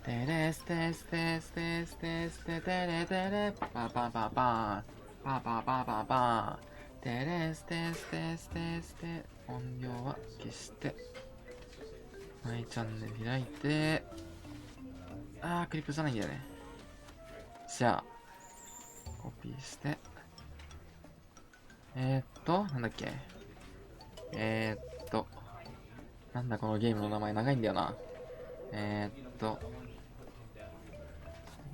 テレステステステステステテレテレパパパパパパパパパパテレステステステステ音量は消してマイチャンネル開いてクリップじゃないんだよね。じゃあコピーしてなんだっけなんだこのゲームの名前長いんだよな。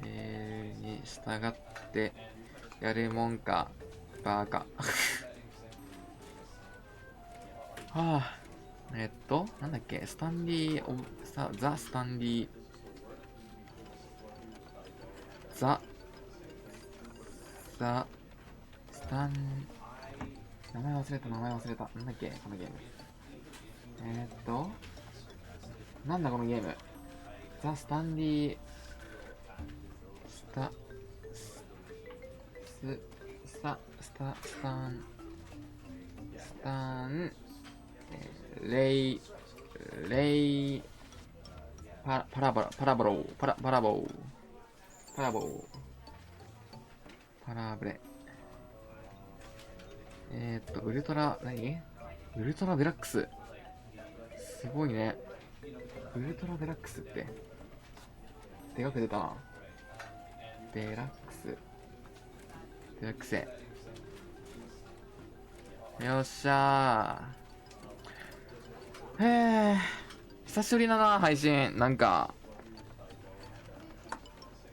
レールに従ってやるもんかバーカはあなんだっけスタンリーザ・スタンリーザ・スタン名前忘れたなんだっけこのゲームなんだこのゲームザ・スタンリースタンレイパラボレウルトラウルトラデラックスすごいね。ウルトラデラックスってでかく出たな。デラックスよっしゃー。久しぶりだな配信。なんか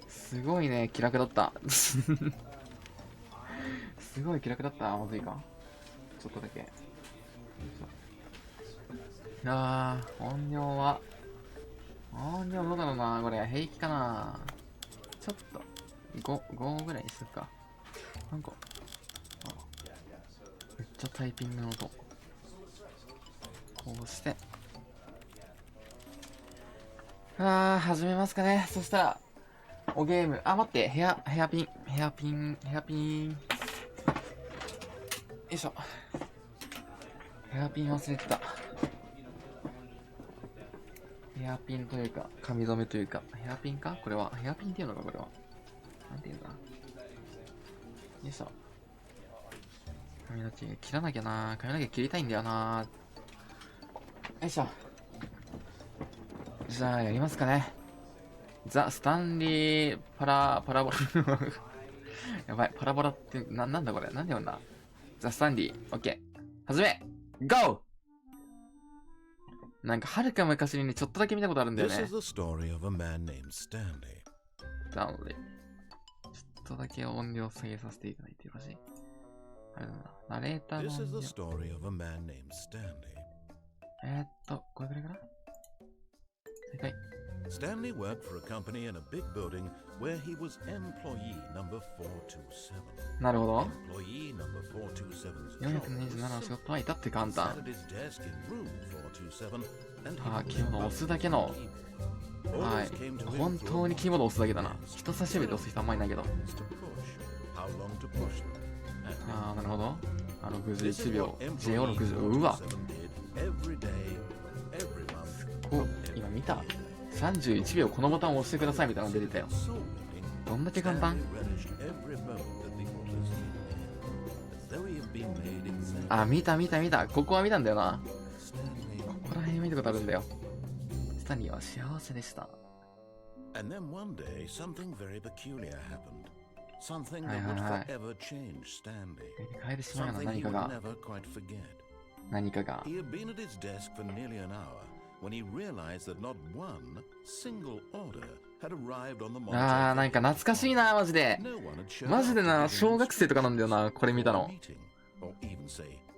すごいね気楽だったすごい気楽だった。まずいかちょっとだけ。音量どうだろうな。これ平気かな。ちょっと5ぐらいにするか。なんかめっちゃタイピングの音。こうして始めますかね。そしたらおゲーム待ってヘアピンよいしょ。ヘアピン忘れてた。ヘアピンというか髪留めというかヘアピンか。これはヘアピンっていうのか。これはなんていうんだ。よいしょ。髪の毛切らなきゃな。髪の毛切りたいんだよな。よいしょ。じゃあやりますかね。ザ・スタンリーパラボラやばい、パラボラってなんだこれ。なんで読んだ。ザ・スタンリーオッケーはじめゴー。なんかはるか昔にねちょっとだけ見たことあるんだよね。スタンリー。ちょっとだけ音量下げさせていただいてよろしい。あれだな、ナレーターの音量これぐらいかな。はい。Stanley worked for a company in a big building where he was employee number 427. なるほど。Employee number 427's 427の仕事はいたって簡単。sat at his desk in room 427 and キーボード押すだけの。はい。本当にキーボード押すだけだな。人差し指で押す人あんまりいないけど。なるほど。61秒。JO60。うわ。今見た ?31 秒このボタンを押してくださいみたいなの出てたよ。どんだけ簡単。見た。ここは見たんだよな。ここら辺見たことあるんだよ。スタンリーは幸せでした。変えてしまうような何かが。なんか懐かしいな、マジでな。小学生とかなんだよな、これ見たの。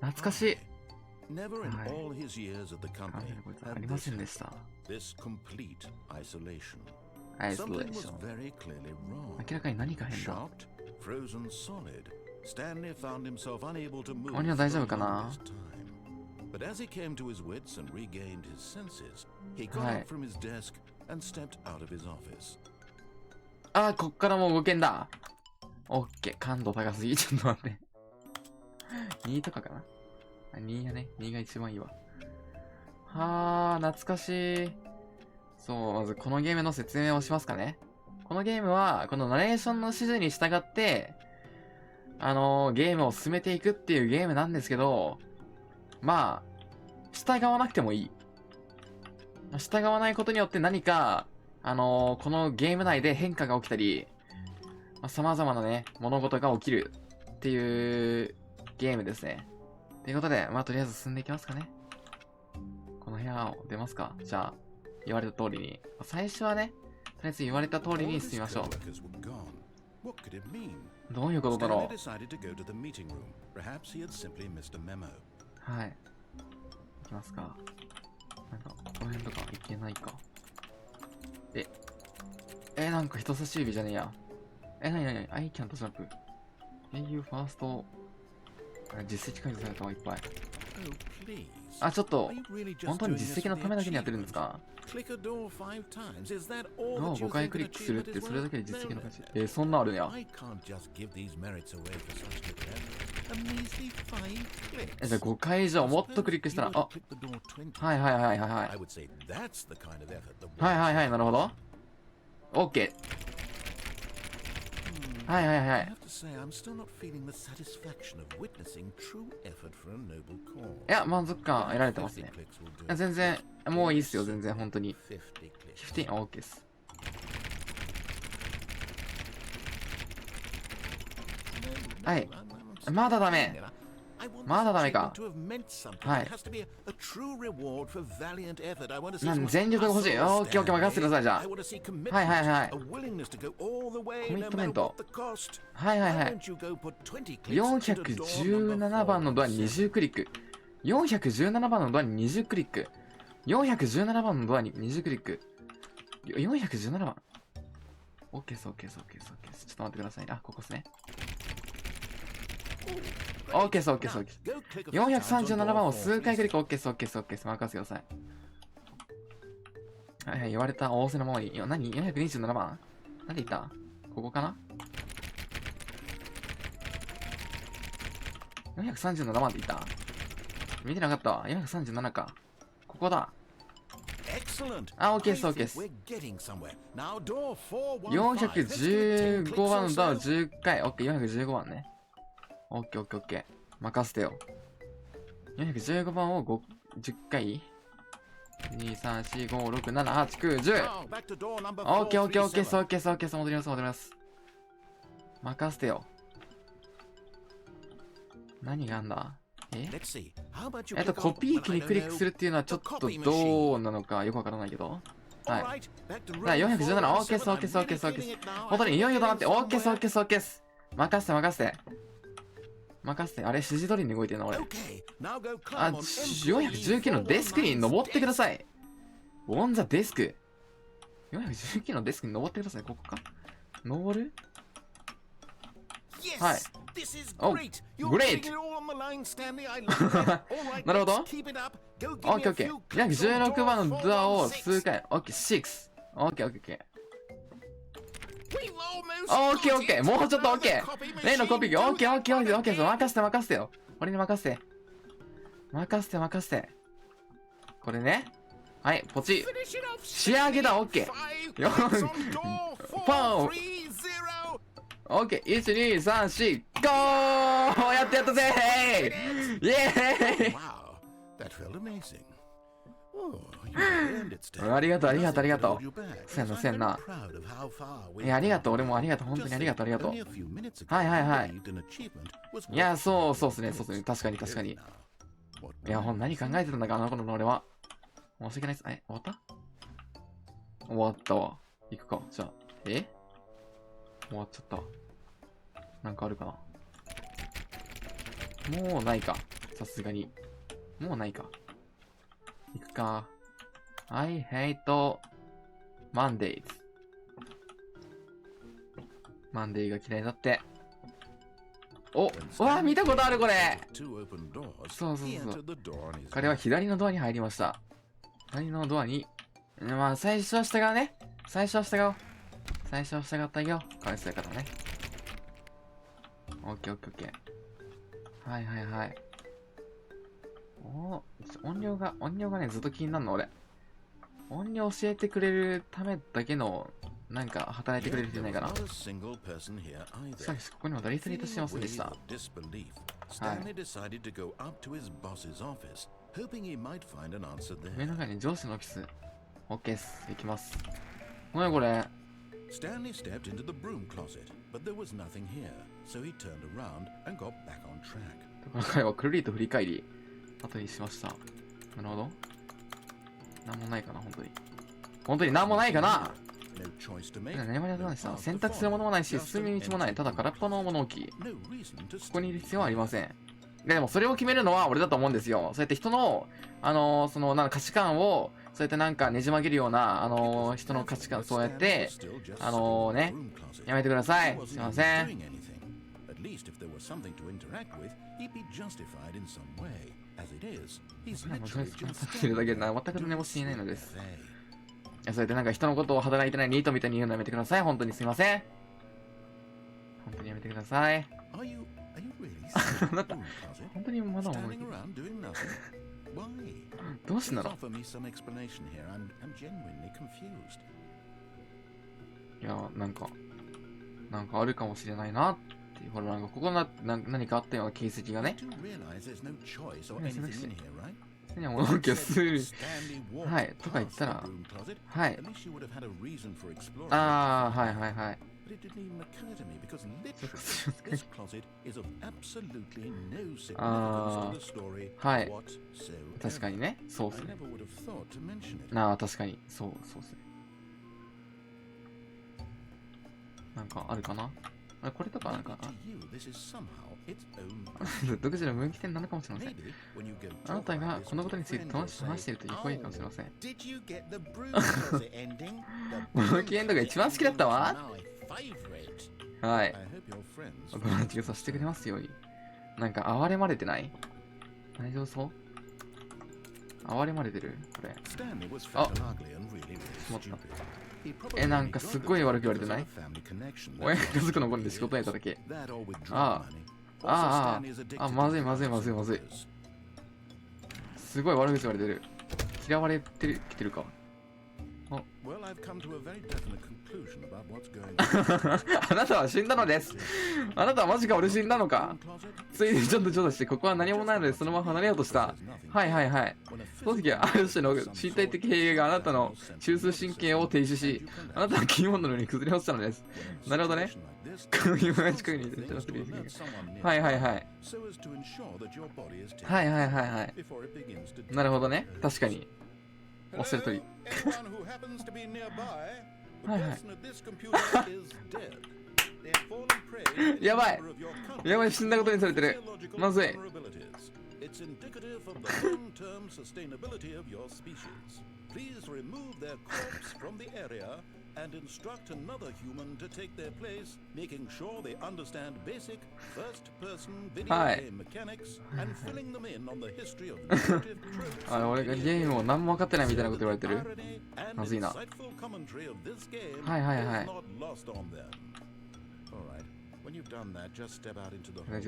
懐かしい。ありませんでした。アイソレーション。明らかに何か変だ。鬼は大丈夫かな。But as he came to his wits and regained his senses, he got up from his desk and stepped out of his office. こっからもう動けんだ。オッケー、感度高すぎ。ちょっと待って。2とかかな。2やね。2が一番いいわ。懐かしい。そう、まずこのゲームの説明をしますかね。このゲームは、このナレーションの指示に従って、ゲームを進めていくっていうゲームなんですけど、まあ、従わなくてもいい。従わないことによって何か、このゲーム内で変化が起きたり、様々なね、物事が起きるっていうゲームですね。ということで、とりあえず進んでいきますかね。この部屋を出ますか。じゃあ、言われた通りに。最初はね、とりあえず言われた通りに進みましょう。どういうことだろう。はい。行きますか。なんか、この辺とかいけないか。なんか人差し指じゃねえや。なに I can't jump. AU ファースト。実績解除されたわ、いっぱい。あ、ちょっと、本当に実績のためだけにやってるんですか？ドアを5回クリックするって、それだけで実績の価値。そんなあるんや。じゃあ5回以上もっとクリックしたら、はいはいはいはいはい。はいはいはい、なるほど。OK。はいはいはい。いや、満足感得られてますね。全然、もういいっすよ、全然、本当に。15、OK です。はい。まだダメ。まだダメか。はい。全力が欲しい。オッケーオッケー、任せてください、じゃあ。はいはいはい。コミットメント。はいはいはい。417番のドアに20クリック。417番のドアに20クリック。417番のドアに20クリック。417番。OK です、OK です、OK です、OK です。ちょっと待ってください。あ、ここですね。OK です、OK です、OK です。437番を数回クリック。OK です、OK です、OK です。任せてください。はいはい、言われた仰せのままに。何 ?427 番何で言った？ここかな？ 437 番って言った？見てなかったわ。437か。ここだ。あ、OK です、OK です。415番のドアを10回。OK、415番ね。OK、OK、OK。任せてよ。415番を10回 ?2、3、4、5、6、7、8、9、10。OK、OK、OK、OK、OK、戻ります、戻ります。任せてよ。何があんだ？コピー機にクリックするっていうのはちょっとどうなのかよくわからないけど。はい。417、OK です、OK です、OK です、OK です。本当にいよいよだなって、OK です、OK です、OK です。任せて、任せて。任せて。あれ、指示通りに動いてるな、俺。あ、419のデスクに登ってください。オンザデスク。419のデスクに登ってください。ここか。登る？はい。お、グレートなるほど。オッケーオッケー。416番のドアを数回。オッケー、6。オッケーオッケーオッケー。オッケーオッケー。もうちょっとオッケー。例のコピー機。オッケーオッケーオッケーオッケー。任せて任せてよ。俺に任せて。任せて任せて。これね。はい、ポチ。仕上げだ、オッケー。ポンオッケー、1、2、3、4、ゴー！やったやったぜイエーイありがとう、ありがとう、ありがとう。せんな、せんな。いや、ありがとう、俺もありがとう、本当にありがとう、ありがとう。はいはいはい。いや、そうっすね、そうっすね。確かに確かに。いや、何考えてたんだかな、この俺は。申し訳ないっす。終わった？終わったわ。行くか、じゃあ。終わっちゃった。なんかあるかな。もうないか。さすがに。もうないか。行くか。I hate Mondays。マンデーが嫌いだって。うわ、見たことあるこれ。そうそうそう。彼は左のドアに入りました。左のドアに。まあ、最初は従うね。最初は従おう。最初は従ってあげよう。かわいそうやからね。オッケーオッケーオッケー。はいはいはい。音量がね、ずっと気になるの、俺。音量教えてくれるためだけの、なんか働いてくれる人いないかな。さっきここにも誰一人としてませんでした。はい。目の前に上司のオフィス。OK です。行きます。何これ。Stanley stepped into the broom closet, but there was nothing here, so he turned around and got back on track. この回はくるりと振り返り、後にしました。なるほど。なんもないかな、本当に。本当になんもないかな。何もやらないさ。選択するものもないし、進む道もない。ただ空っぽの物置。ここにいる必要はありません。でもそれを決めるのは俺だと思うんですよ。そうやって人の、その、なんか価値観を、そうやってなんかねじ曲げるような、人の価値観、そうやって、ね、やめてください。すいません。いるだけで全く何もしていないのです。そうやってなんか人のことを働いてないニートみたいに言うのやめてください。本当にすいません。本当にやめてください。あなた、本当にまだ思いどうしてなの。いや、なんかあるかもしれないなっていう、ほら、なんかここ何かあったような形跡がね。いや、物置をする。はい、とか言ったら、はい。あー、はいはいはい。あー、はい。確かにね。そうっすね。確かに。そうっすね。なんかあるかな。これとかなんか独自の分岐点なのかもしれません。あなたがこのことについて友達と話していると聞こえるかもしれません。分岐エンドが一番好きだったわ。はい。お友達がさせてくれますように。なんか哀れまれてない？大丈夫そう？哀れまれてるこれ。あ、しまった。なんかすっごい悪く言われてない？親が家族の頃に仕事やっただけ。まずい。すごい悪口言われてる。嫌われてる、来てるか。あなたは死んだのです。あなたはマジか俺死んだのか。ついにちょっとして、ここは何もないのでそのまま離れようとした。はい。その時はある種の身体的平営があなたの中枢神経を停止し、あなたは金物のように崩れ落ちたのです。なるほどね。はい。なるほどね。確かに。おっしゃる通り。はい。やばい、死んだことにされてる。まずい。and instruct another human to take their place, making sure they understand basic first-person video game mechanics and filling them in on the history of narrative tropes. 俺がゲームを何も分かってないみたいなこと言われてる。まずいな。はい。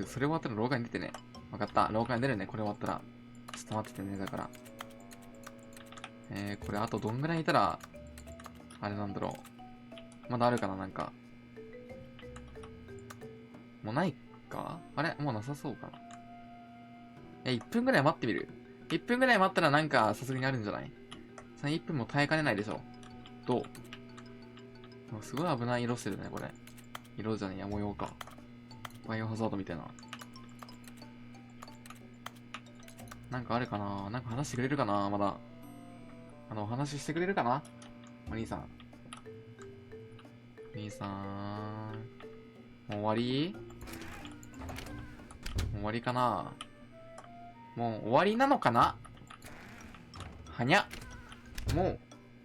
それ終わったら廊下に出てね。分かった。廊下に出るね。これ終わったら。ちょっと待っててね。だから。これあとどんぐらいいたら、あれなんだろう。まだあるかな、なんか。もうないか？あれもうなさそうかな。1分ぐらい待ってみる？ 1 分ぐらい待ったらなんかさすがにあるんじゃない？ 1 分も耐えかねないでしょ。どう？すごい危ない色してるね、これ。色じゃねえや、模様か。バイオハザードみたいな。なんかあるかな？なんか話してくれるかな？まだ。お話ししてくれるかな？お兄さん。お兄さん。もう終わり？もう終わりかな？もう終わりなのかな？はにゃ。もう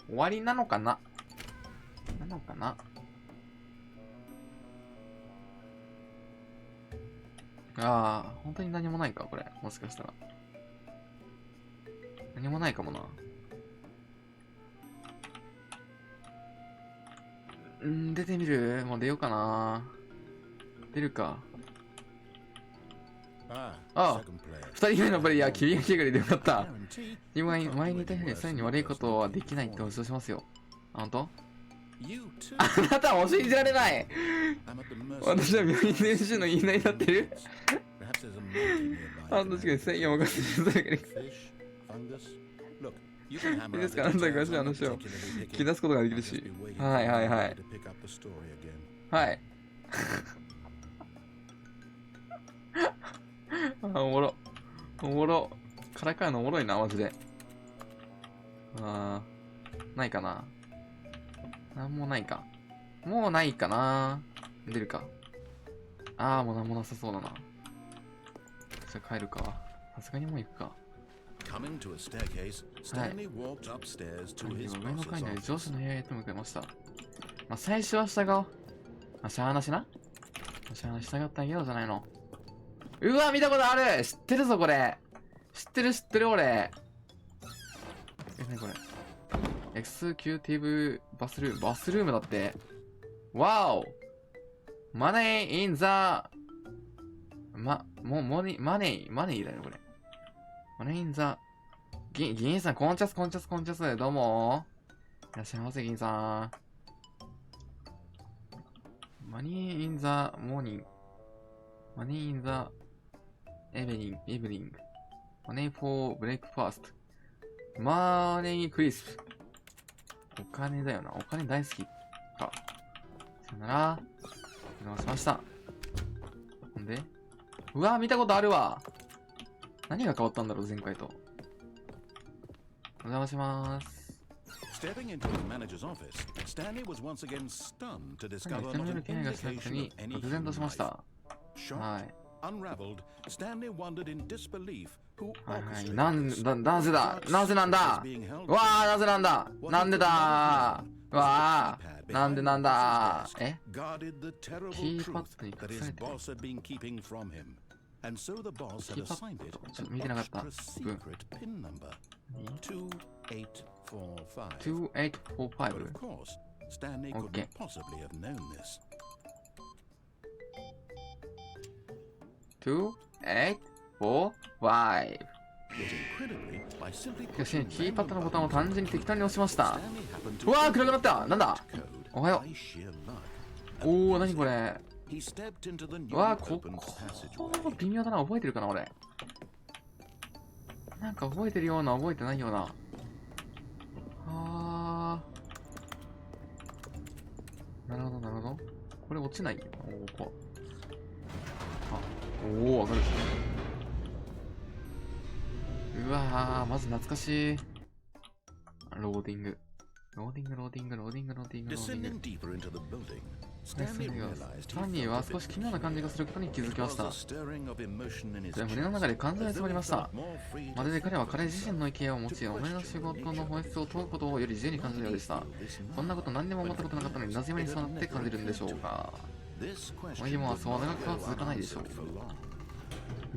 終わりなのかな？本当に何もないかこれ。もしかしたら。何もないかもな。出てみる？もう出ようかな。出るか。ああ、2人目のプレイヤー、君が来てくれてよかった。今、前にいたよりさらに悪いことはできないって保証しますよ。あんたあなたは信じられない。私は病院の主の言いなりになってる。半年間1000円を任せていただける。いいですか、あなたが詳しい話を聞き出すことができるし。はいはいはい。はい。あ、おもろ。おもろ。からかうのおもろいな、マジで。ないかな。なんもないか。もうないかな。出るか。もうなんもなさそうだな。じゃあ帰るか。さすがにもう行くか。はい。上の階にある上司の部屋へと向かいました。最初は従おう。しゃーなしな。しゃーなし従ってあげようじゃないの。うわ、見たことある。知ってるぞ、これ。知ってる、俺。何これ。エクスキューティブバスルーム。バスルームだって。わお。マネーインザマネーだよ、これ。マネーインザ銀さん、コンチャス、どうも。いらっしゃいませ、銀さん。マニーインザモーニング。マネーインザエブリング。マネーフォーブレイクファースト。マネークリスプ。お金だよな。お金大好きか。さよなら。お邪魔しました。ほんでうわ、見たことあるわ。何が変わったんだろう、前回と。お邪魔します。Stepping into his manager's office, Stanley was once again stunned to discover not an indication of any human life. Shocked, unraveled, Stanley wondered in disbelief who orchestrated this. なぜなんだわあ、なぜなんだなんでだわあ、なんでなんだguarded the terrible truth that his boss had been keeping from him. And so the boss had assigned it an extra secret pin number. 2845. 2845 But of course, Stanley couldn't possibly have known this. 2845 しかし、キーパッドのボタンを単純に適当に押しました。うわー、暗くなった。なんだおはよう。おー、なにこれ。うわー、ここ微妙だな。覚えてるかな、俺。なんか覚えてるような、覚えてないような。なるほど、なるほど。これ落ちないよ。おお、わかる。うわー、まず懐かしい。ローディング。スタンリーは少し奇妙な感じがすることに気づきました。それは胸の中で感情に迫りました。まるで彼は彼自身の意見を持ち、己の仕事の本質を問うことをより自由に感じるようでした。こんなこと何にも思ったことなかったのになぜ今にそうなって感じるんでしょうか。この疑問はそう長くは続かないでしょう。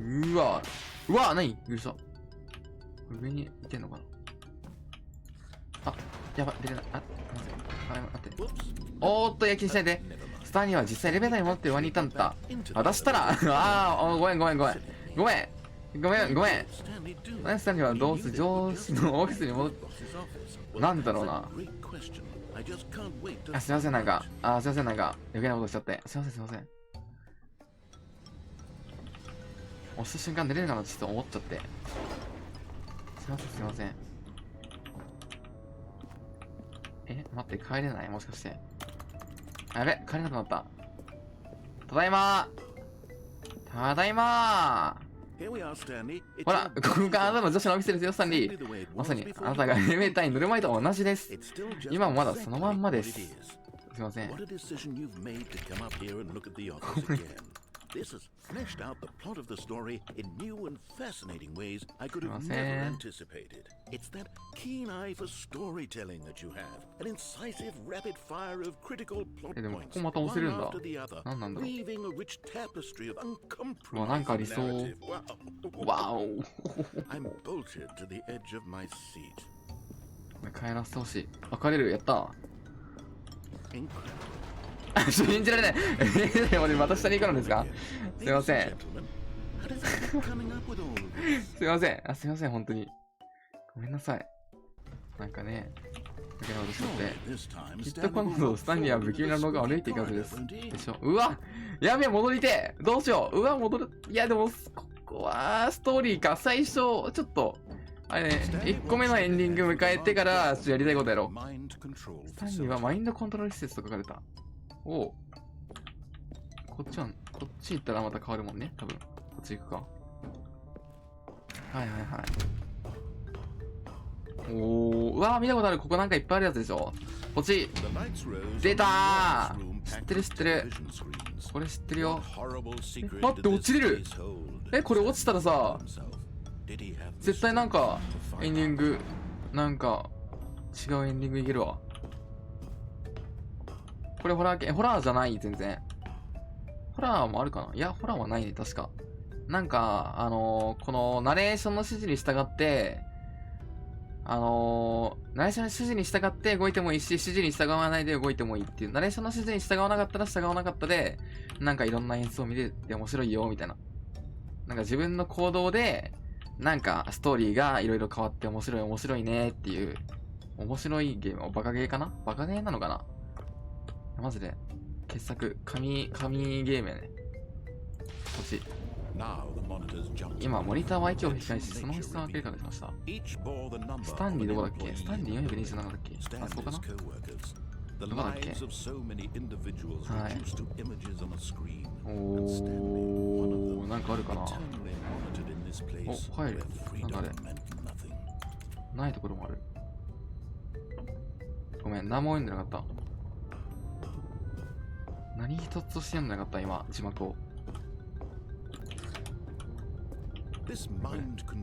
うわ、何びっくりした。上に行けんのかな。やばい、出れない。待って。おーっと、焼きにしないで。スターには実際エレベーターに戻って上にいたんだ。出したらごめん。スターにはどうす上司のオフィスに戻って、なんだろうな。すいません、なんか余計なことしちゃって。すいません。押した瞬間出れるかなってちょっと思っちゃって。すいません。待って、帰れないもしかして。やべ、帰れなくなった。ただいまほら、ここがあなたの女子のオフィスですよ、スタンリー。まさに、あなたがエレベーターに乗る前と同じです。今もまだそのまんまです。すいません。This has fleshed out the plot of the story in new and fascinating ways I could have never anticipated. It's that keen eye for storytelling that you have, an incisive rapid fire of critical plot points, one after the other, weaving a rich tapestry of uncompromising narrative. Wow! I'm bolted to the edge of my seat. 帰らせてほしい。帰れる、やった。信じられない。また下に行くのですか。すいません。How does it keep coming up with all of this? すいません。あ、すいません、本当に。ごめんなさい。なんかね、だけなことしとって。きっと今度、スタンリーは不気味な廊下を歩いていくはずです。でしょ。うわやべえ、戻りてえどうしよううわ、戻る。いや、でも、ここは、ストーリーか。最初、ちょっと、あれね、1個目のエンディング迎えてから、ちょっとやりたいことやろう。スタンリーはマインドコントロール施設と書かれた。おう。こっち行ったらまた変わるもんね。多分。こっち行くか。はいはいはい。おー。うわー、見たことある。ここなんかいっぱいあるやつでしょ。こっち。出たー。知ってる知ってる。これ知ってるよ。待って、落ちれる。これ落ちたらさ、絶対なんか、エンディング、なんか、違うエンディングいけるわ。これホラー系、ホラーじゃない、全然。ホラーもあるかないや、ホラーはないね、確か。なんか、このナレーションの指示に従って、ナレーションの指示に従って動いてもいいし、指示に従わないで動いてもいいっていう、ナレーションの指示に従わなかったら従わなかったで、なんかいろんな演出を見れて面白いよ、みたいな。なんか自分の行動で、なんかストーリーがいろいろ変わって面白いねっていう、面白いゲーム、バカゲーかなバカゲーなのかなマジで。傑作、神ゲームやね。こっち。今、モニターは息を吹き返し、その質を明らかにしました。スタンリーどこだっけスタンリー427だっけあそこかなどこだっけはい。おー、なんかあるかなお、ファイル。なんだあれないところもある。ごめん、何も読んでなかった。何一つとして読んでなかった、今、字幕を。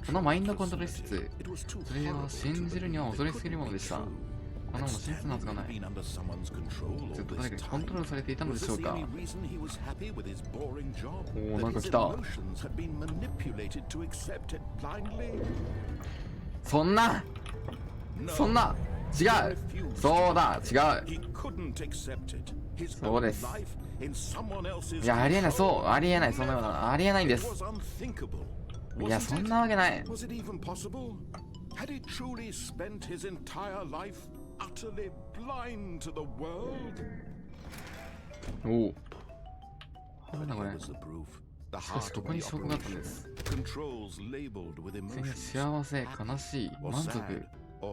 このマインドコントロール施設、それを信じるには恐れすぎるものでした。こんなもの真実なはずがない。ずっと誰かにコントロールされていたのでしょうか。おー、なんか来た。そんな違うそうだ違うそうです。いや、ありえない、そう、ありえない、そんなような、ありえないんです。いや、そんなわけない。おお。なんだこれ。しかし、ここに証拠があったんです。全員幸せ、悲しい、満足。な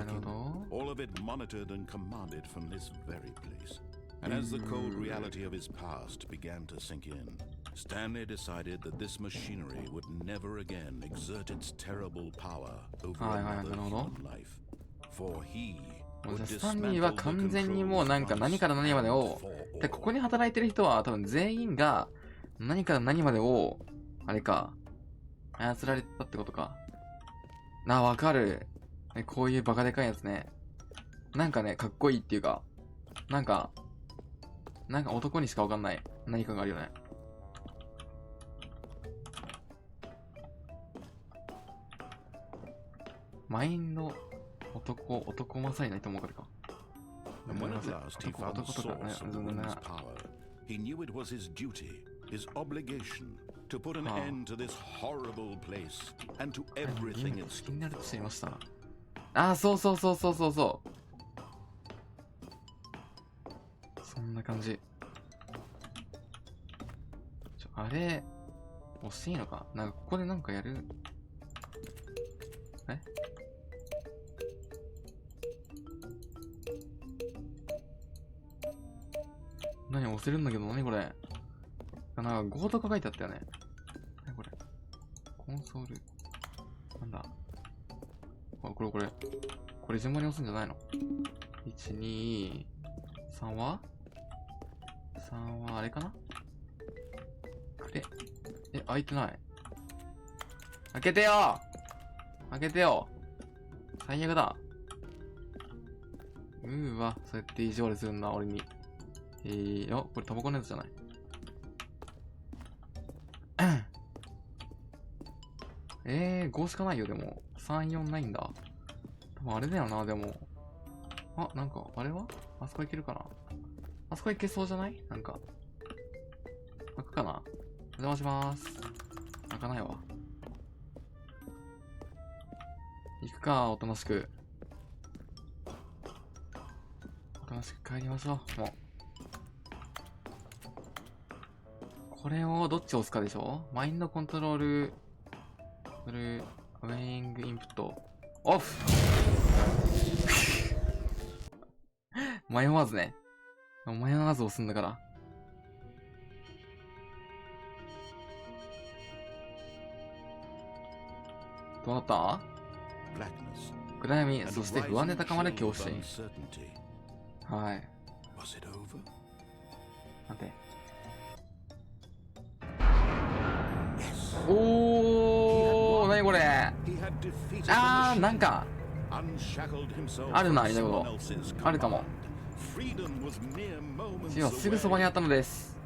るほど。All of it monitored and commanded from this very place. And as the cold reality of his past began to sink in, Stanley decided that this machinery would never again exert its terrible power over another human life. For he スタンリーは完全にもうなんか何から何までを、で、ここに働いてる人は多分全員が何から何までを、あれか、操られたってことか。わかる。こういうバカでかいやつね。なんかね、かっこいいっていうか、なんか男にしかわかんない何かがあるよね。マインド、男勝りないと思うからか。And when at last he found the source of the woman's power, he knew it was his duty, his obligation, to put an end to this horrible place and to everything it stood for. あ、そう。そんな感じ。あれ、欲しいのかなんかここでなんかやる何押せるんだけど、何これなんか5とか書いてあったよね。何これコンソール。なんだこれ順番に押すんじゃないの ?1、2、3は ?3 はあれかな開いてない。開けてよ最悪だ。そうやって意地悪するんだ、俺に。これタバコのやつじゃない。5しかないよ、でも。3、4ないんだ。多分あれだよな、でも。なんか、あれはあそこ行けるかなあそこ行けそうじゃないなんか。開くかな。お邪魔します。開かないわ。行くか、おとなしく。おとなしく帰りましょう。もう。これをどっち押すかでしょ。マインドコントロール、ウェイングインプット、オフ迷わずね。迷わず押すんだから。どうなった？暗闇、そして不安で高まる恐怖心。はい。待て。おー、なにこれ。なんかあるな、みたいなことあるかも。死はすぐそばにあったのです。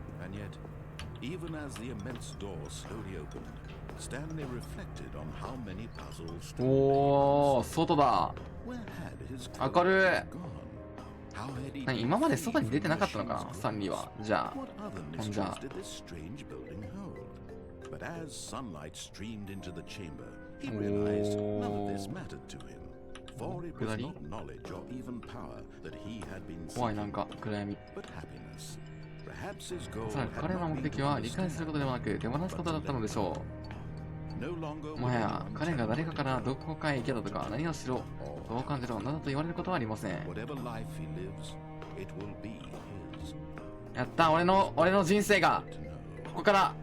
おー、外だ。明るい。何、今まで外に出てなかったのかな、スタンリーは。じゃあ、ほんじゃBut as sunlight streamed into the chamber, he realized none of this mattered to him, for it was not knowledge or even power that he had been seeking, but happiness. Perhaps his goal had not been to understand. もはや彼が誰かからどこかへ行けたとか何をしろどう感じろなどと言われることはありません。やった、俺の人生がここから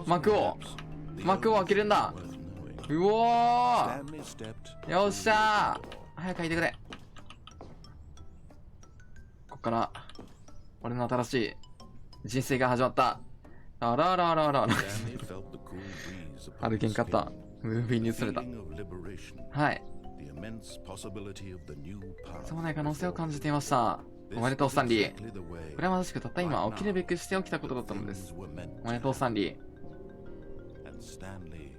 幕を開けるんだ。うおー、よっしゃー、早く開いてくれ。ここから俺の新しい人生が始まった。あらあらあらあら歩けんかった。ムービーに移された。はい、そうない可能性を感じていました。おめでとうスタンリー。これはまさしくたった今起きるべくして起きたことだったのです。おめでとうスタンリー。スタンリ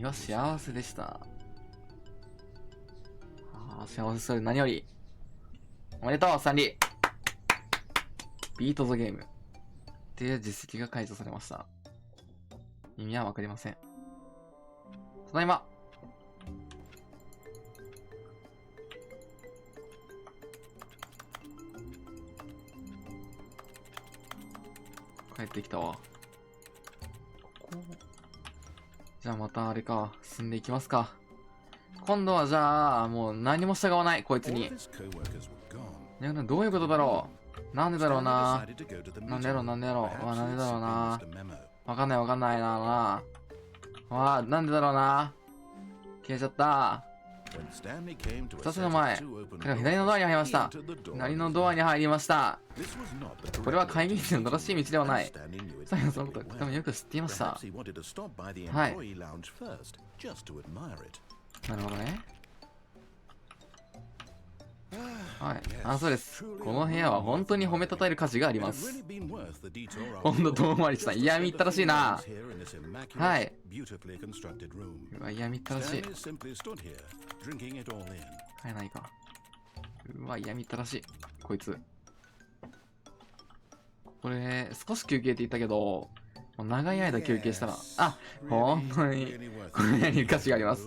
ーは幸せでした。幸せそうで何より。おめでとうスタンリー。ビートザゲームっていう実績が解除されました。意味はわかりません。ただいま。帰ってきたわ。じゃあまたあれか、進んでいきますか。今度はじゃあもう何も従わない、こいつに。どういうことだろう。なんでだろうな。なんでだろう。なんでだろうな。わかんないな。なんでだろうな。消えちゃった。2つの前、彼は左のドアに入りました。左のドアに入りました。これは会議室の正しい道ではない。最後そのことをとてもよく知っていました。はい。なるほどね。はい。そうです。この部屋は本当に褒めたたえる価値があります。ほんと遠回りした。嫌みったらしいな。はい。うわ、嫌みったらしい。はい、ないか。うわ、嫌みったらしい。こいつ。これ、少し休憩って言ったけど、長い間休憩したら、本当に、この部屋に価値があります。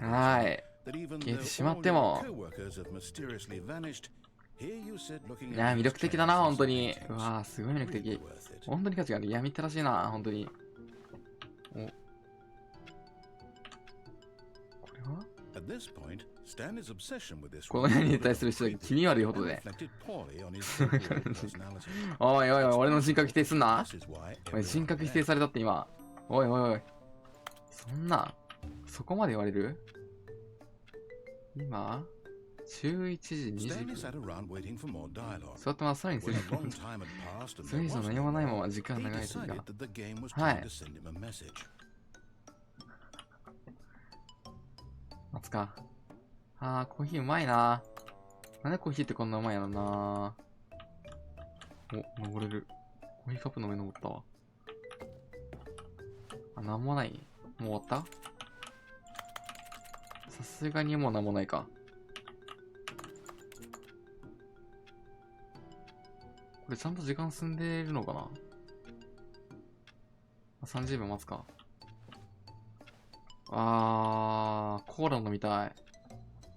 はい。消えてしまっても。いや、魅力的だな、本当に。うわー、すごい魅力的。本当に価値がある。闇ったらしいな、本当に。これはこの部屋に対する人だけ気味悪いことで。おい、俺の人格否定すんな。おい、人格否定されたって今。おい。そこまで言われる？今11時20分。座ってます。さらにする。それ以上何もないまま時間長い時が。はい。待つか。コーヒーうまいな。なんでコーヒーってこんなうまいやろな。登れる。コーヒーカップの上登ったわ。なんもない。もう終わった？さすがにもうなんもないか。これちゃんと時間進んでるのかな。30秒待つか。コーラ飲みたい。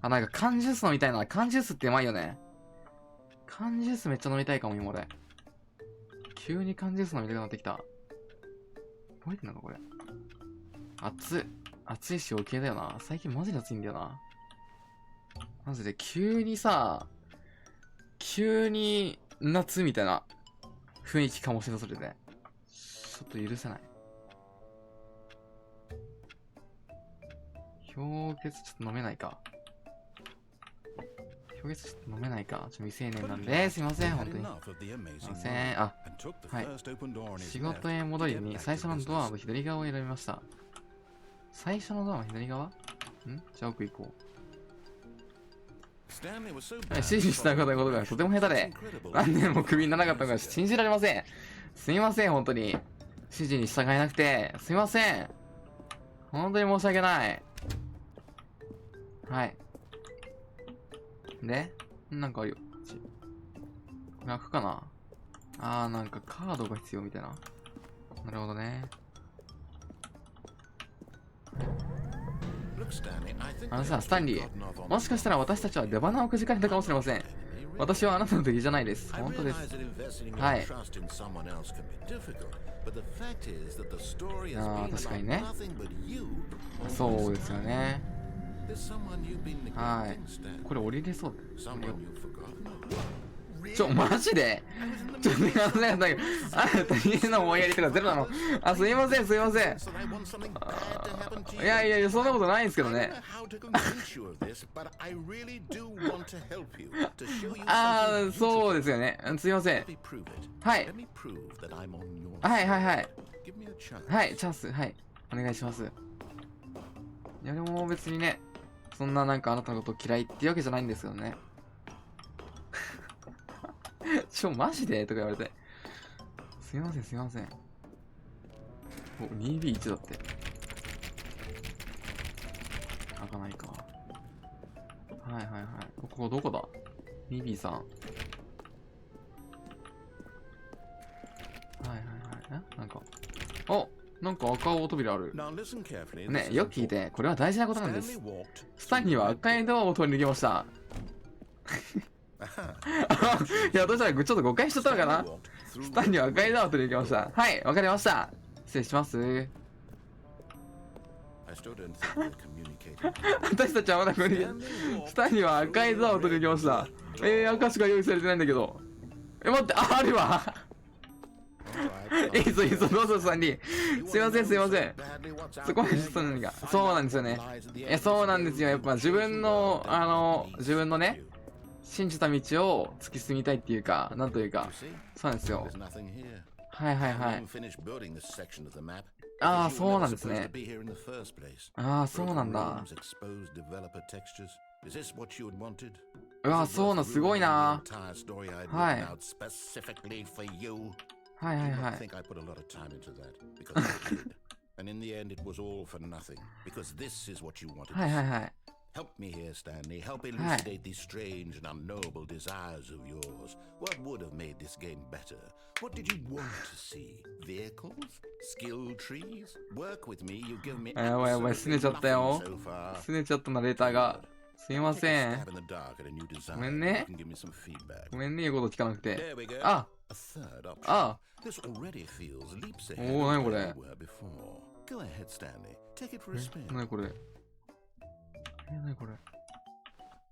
なんか缶ジュース飲みたいな。缶ジュースってうまいよね。缶ジュースめっちゃ飲みたいかも、今俺。急に缶ジュース飲みたくなってきた。覚えてんのか、これ。暑いし余計だよな。最近マジで暑いんだよな。マジで急に夏みたいな雰囲気かもしれない、それで。ちょっと許せない。氷結ちょっと飲めないか。氷結ちょっと飲めないか。未成年なんで、すいません、本当に。すいません。はい。仕事へ戻りに最初のドアの左側を選びました。最初のドアの左側？じゃあ奥行こう。指示したことがとても下手で、何年もクビにならなかったのが信じられません。すみません、本当に。指示に従えなくて、すみません。本当に申し訳ない。はい。で、なんかあるよ。これ開くかな。なんかカードが必要みたいな。なるほどね。スタンリー。もしかしたら私たちは出花をくじかれたかもしれません。私はあなたの敵じゃないです。本当です。はい。確かにね。そうですよね。はい。これ降りれそうだ。マジで他人の思いやりとかゼロなの。すいません、すいません。いや、そんなことないんですけどね。そうですよね。すいません。はい。はい、チャンス、はい。お願いします。いや、でも別にね、そんななんかあなたのこと嫌いっていうわけじゃないんですけどね。マジでとか言われて。すいません、すいません。2B1 だって。開かないか。はい。ここどこだ？ 2B さん。なんか赤青扉ある。ね、よく聞いて、これは大事なことなんです。スタンには赤いドアを通り抜けました。いや、どうしたらちょっと誤解しちゃったのかな。スタンには赤いドアを通り抜けました。はい、わかりました。失礼します。私たちはまだ無理。スタンには赤いドアを通り抜けました。赤しか用意されてないんだけど。待って、あるわ。いいぞ、どうぞ、さんに。すいません。そこまでしたのが。そうなんですよね。そうなんですよ。やっぱ自分のね、信じた道を突き進みたいっていうか、なんというか、そうなんですよ。はい。そうなんですね。そうなんだ。そうなん、すごいな。はい。Help me here, Stanley. Help elucidate these strange and unknowable desires of yours. What would have made this game better? What did you want to see? Vehicles? Skill trees? Work with me. You've given me absolutely nothing so far. すねちゃったな、レーターが。すいません。ごめんね。ごめんね、言うこと聞かなくて。何これ。何これ。何これ。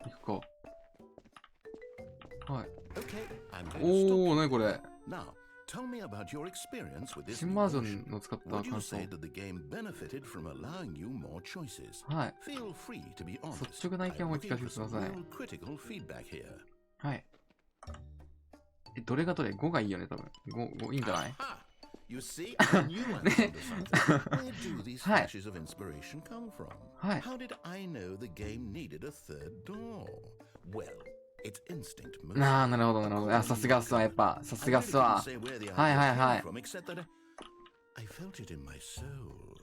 行くか。はい。何これ。新バージョンの使った感想。はい。率直な意見をお聞かせください。はい。どれがどれ ?5 がいいよね、多分。5いいんじゃない？You see, I knew I wanted something. Where do these flashes of inspiration come from? How did I know the game needed a third door? Well, it's instinct. なるほど。さすがっすわ、やっぱ。さすがっすわ。はい。I felt it in my soul.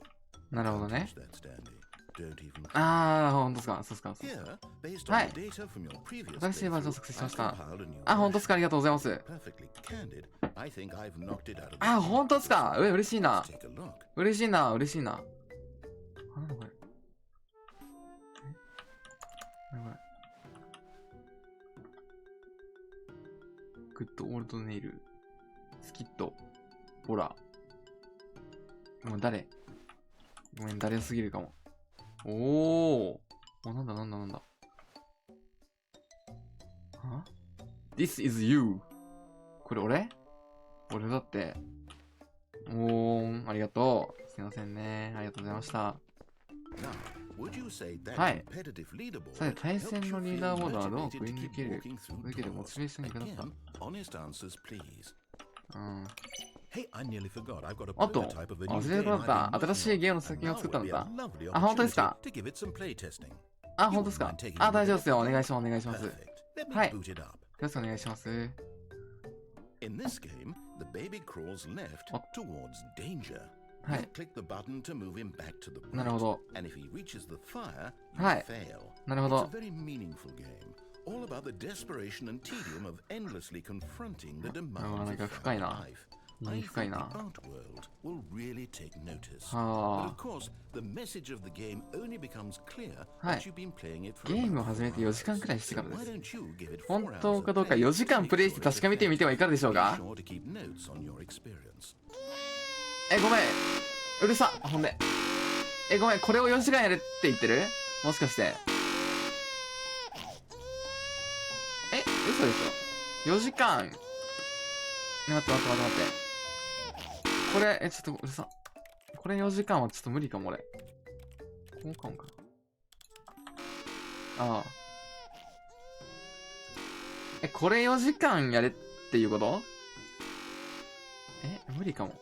なるほどね。あー、ほんとっすか。そうっすか。はい。新しいバージョン作成しました。あ、ほんとっすか。ありがとうございます。あ、ほんとっすか。嬉しいな。嬉しいな、嬉しいな。なんだこれ。なんだこれ。グッドオールドネイル。スキット。ボラ。もう誰？ごめん、誰すぎるかも。おー。なんだなんだなんだ。は ?This is you. これ俺だって。ありがとう。すいませんね。ありがとうございました。はい。さて、対戦のリーダーボードはどうくぐり抜けるだけでモチベーションにいかなった。あと、忘れてなかった。新しいゲームの作品を作ったんだ。あ、本当ですか？あ、本当ですか？あ、大丈夫ですよ。お願いします。お願いします。はい。よろしくお願いします。In this game, the baby crawls left towards danger. はい。 Click the button to move him back to the right. なるほど。And if he reaches the fire, you はい。 fail. なるほど。It's a very meaningful game, all about the desperation and tedium of endlessly confronting the demands of life. I think the art world will really take notice. But of course, the message of the game only becomes clear once you've been playing it for ゲームを始めて4時間くらいしてからで Why す。 don't you give it 本 4 hours 当かどうか a day? 4時間プレイして確かめてみてはいかがでしょう Be か？ sure to keep notes on your experience. ごめん。うるさ。ほんで。ごめん。これを4時間やれって言ってる？もしかして。嘘でしょ？ 4 時間。待って。これ、ちょっとうるさ。これ4時間はちょっと無理かも、俺。こうかもかな。ああ。これ4時間やれっていうこと？無理かも。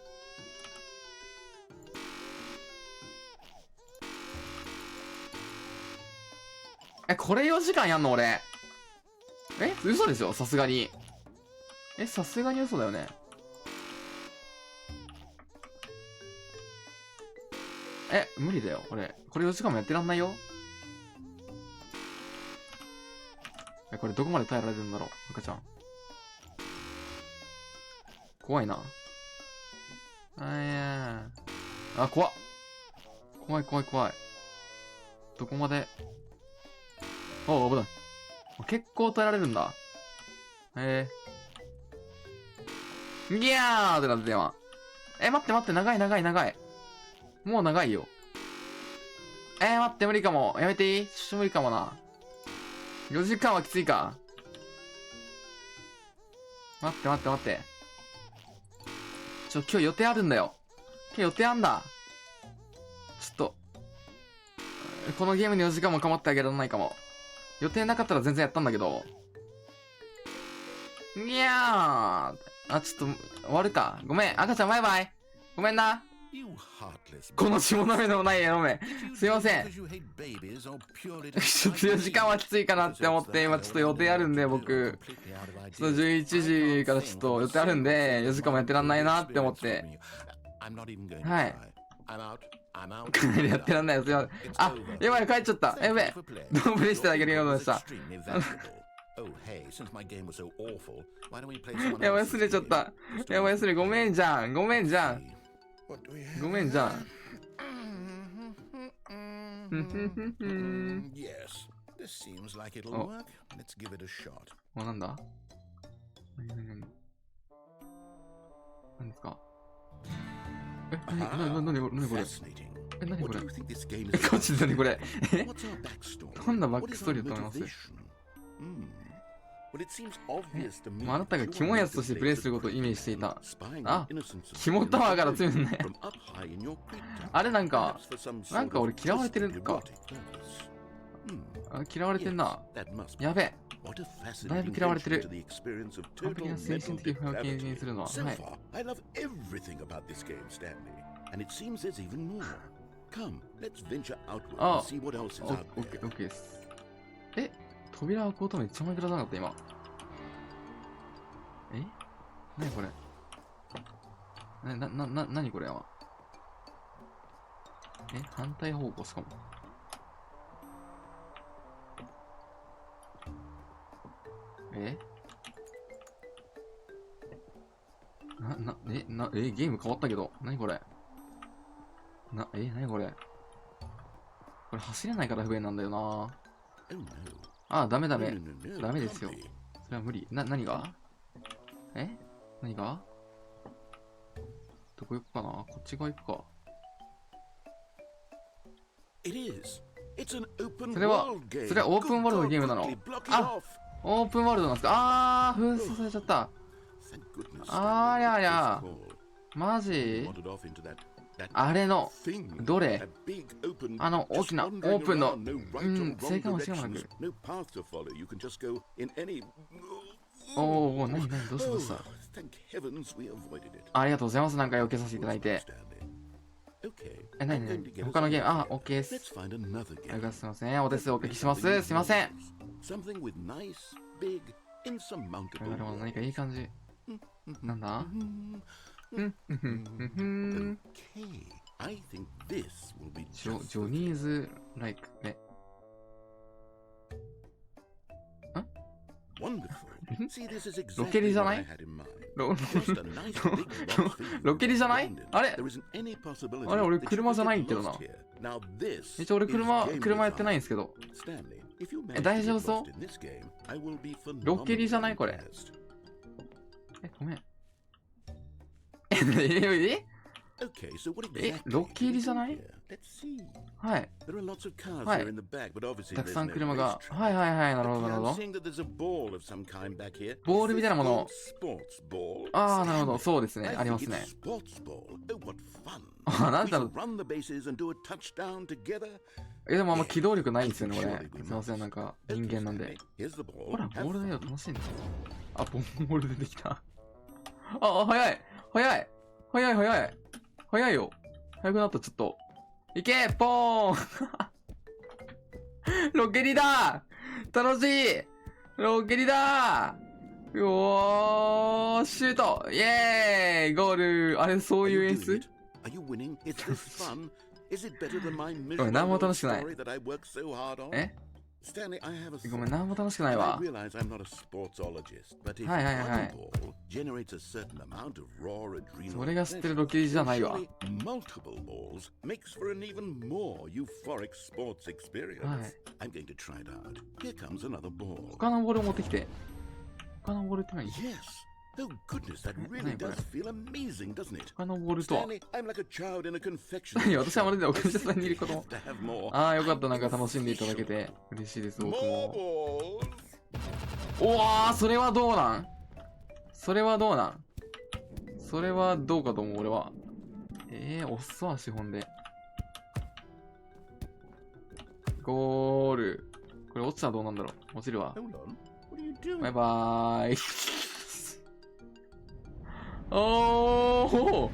これ4時間やんの俺。嘘でしょ？さすがに。さすがに嘘だよね。無理だよ、俺。これ4時間もやってらんないよ。これどこまで耐えられるんだろう、赤ちゃん。怖いな。怖っ。怖い。どこまで。危ない。結構耐えられるんだ。ギャーってなって今。待って、長い。もう長いよ。待って、無理かも。やめていい？ちょっと無理かもな。4時間はきついか。待って。今日予定あるんだよ。今日予定あんだ。ちょっと、このゲームに4時間も構ってあげられないかも。予定なかったら全然やったんだけど。いやー。ちょっと、終わるか。ごめん、赤ちゃんバイバイ。ごめんな。この下なめのないエロめ。すいません。ちょっと4時間はきついかなって思って、今ちょっと予定あるんで、僕。ちょっと11時からちょっと予定あるんで、4時間もやってらんないなって思って。はい。かなりやってらんないよ。すいません。やばい、帰っちゃった。やべえ。どうプレイしてあげるようでした。やばい、忘れちゃった。ごめんじゃん。なんだ？何ですか？何これ？何これ？ガチで何これ？どんなバックストーリーだと思います？あなたがキモいやつとしてプレイすることをイメージしていた。キモタワーから強いね。あれなんか俺嫌われてるのか。嫌われてんな。やべえ。だいぶ嫌われてる。完璧な精神的不安を軽減するのは。はい。オッケーです。扉を開く音めっちゃ前くらなかった今。何これ？何これは？反対方向しかも。えゲーム変わったけど。なにこれなにこれこれ走れないから不便なんだよな。あ、ダメダメ。ダメですよ。それは無理。何が何がどこ行くかなこっち側行くか。それはオープンワールドのゲームなの。あ、オープンワールドなんですか。封鎖されちゃった。ありゃりゃ。マジあれの、どれ大きなオープンの、正解も違うなく。何どうしたありがとうございます。なんか避けさせていただいて。何他のゲーム、OK です。すいません。お手数おかけします。すいません。なるほど、何かいい感じ。なんだジョニーズ・ライクね。ロケリじゃないロケリじゃないあれ俺車じゃないけどな。一応俺車やってないんですけど。大丈夫そうロケリじゃないこれ。ごめん。ロッキー入りじゃないはい。たくさん車が。はい、なるほど、なるほど。ボールみたいなもの。なるほど、そうですね。ありますね。なんだろう。でもあんま機動力ないんですよね、これ。すいません、なんか人間なんで。ほら、ボールだよ、楽しいんだよ。ボール出てきた。早いよ。早くなった、ちょっと。いけポーンロケリだ楽しいロケリだよーシュートイエーイゴールあれ、そういう演出何も楽しくない。ごめん、何も楽しくないわ。それが知ってるロケじゃないわ。他のボール持ってきて。他のボールって何Oh goodness, that really does feel amazing, doesn't it? 他のボールとは Stanley, I'm like a child in a confectionery. 私はまるでおかみさんにいる子供。よかった、なんか楽しんでいただけて嬉しいです、僕も。それはどうなんそれはどうかと思う、俺は。おっそ足本で。ゴール。これ落ちたらどうなんだろう。落ちるわ。バイバーイ。もうフォ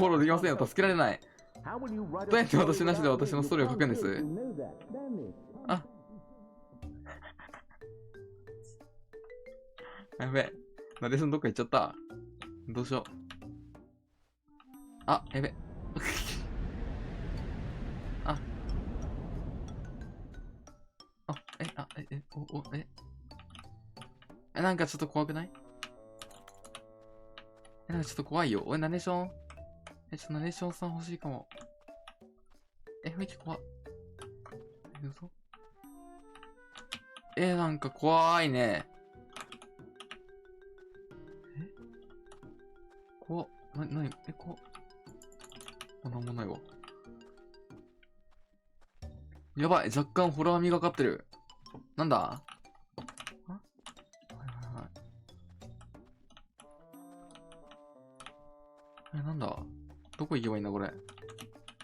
ローできませんよ。助けられない。どうやって私なしで私のストーリーを書くんです。やべえ。ナレーションどっか行っちゃった。どうしよう。やべえ。なんかちょっと怖くない？なんかちょっと怖いよ。ナレーションナレーションさん欲しいかも。雰囲気怖っ。なんか怖いね。怖っ。怖っ。なんもないわ。やばい、若干ホラー味がかってる。なんだ？なんだ？どこ行けばいいんだ、これ。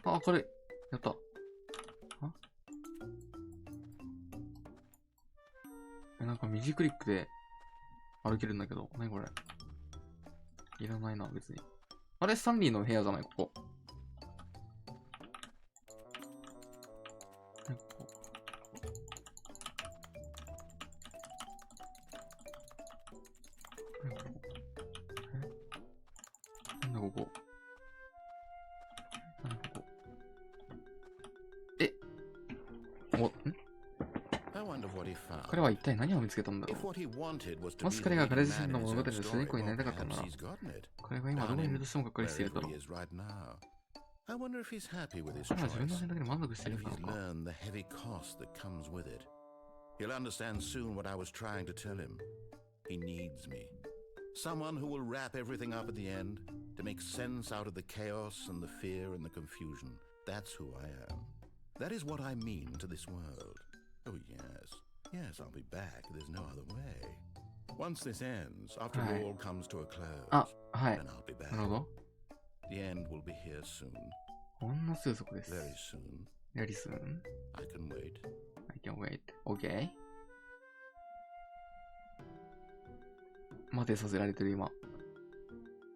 明るい。やった。なんか右クリックで歩けるんだけど。何これ。いらないな、別に。あれ、スタンリーの部屋じゃない、ここ。彼は一体何を見つけたんだろう。もし彼が彼自身の物語の主人公になりたかったなら、彼が今どこにいるとしてもがっかりしているだろう。彼は自分の選択に満足しているのか。He'll understand soon what I was trying to tell him. He needs me. Someone who will wrap everything up at the end to make sense out of the chaos and the fear and the confusion. That's who I am. That is what I mean to this world. Oh, yes. Yes, I'll be back. There's no other way. Once this ends, after all comes to a close, then I'll be back. The end will be here soon. ほんのすぐそこです。Very soon. Very soon. I can wait. I can wait. Okay. 待てさせられてる今。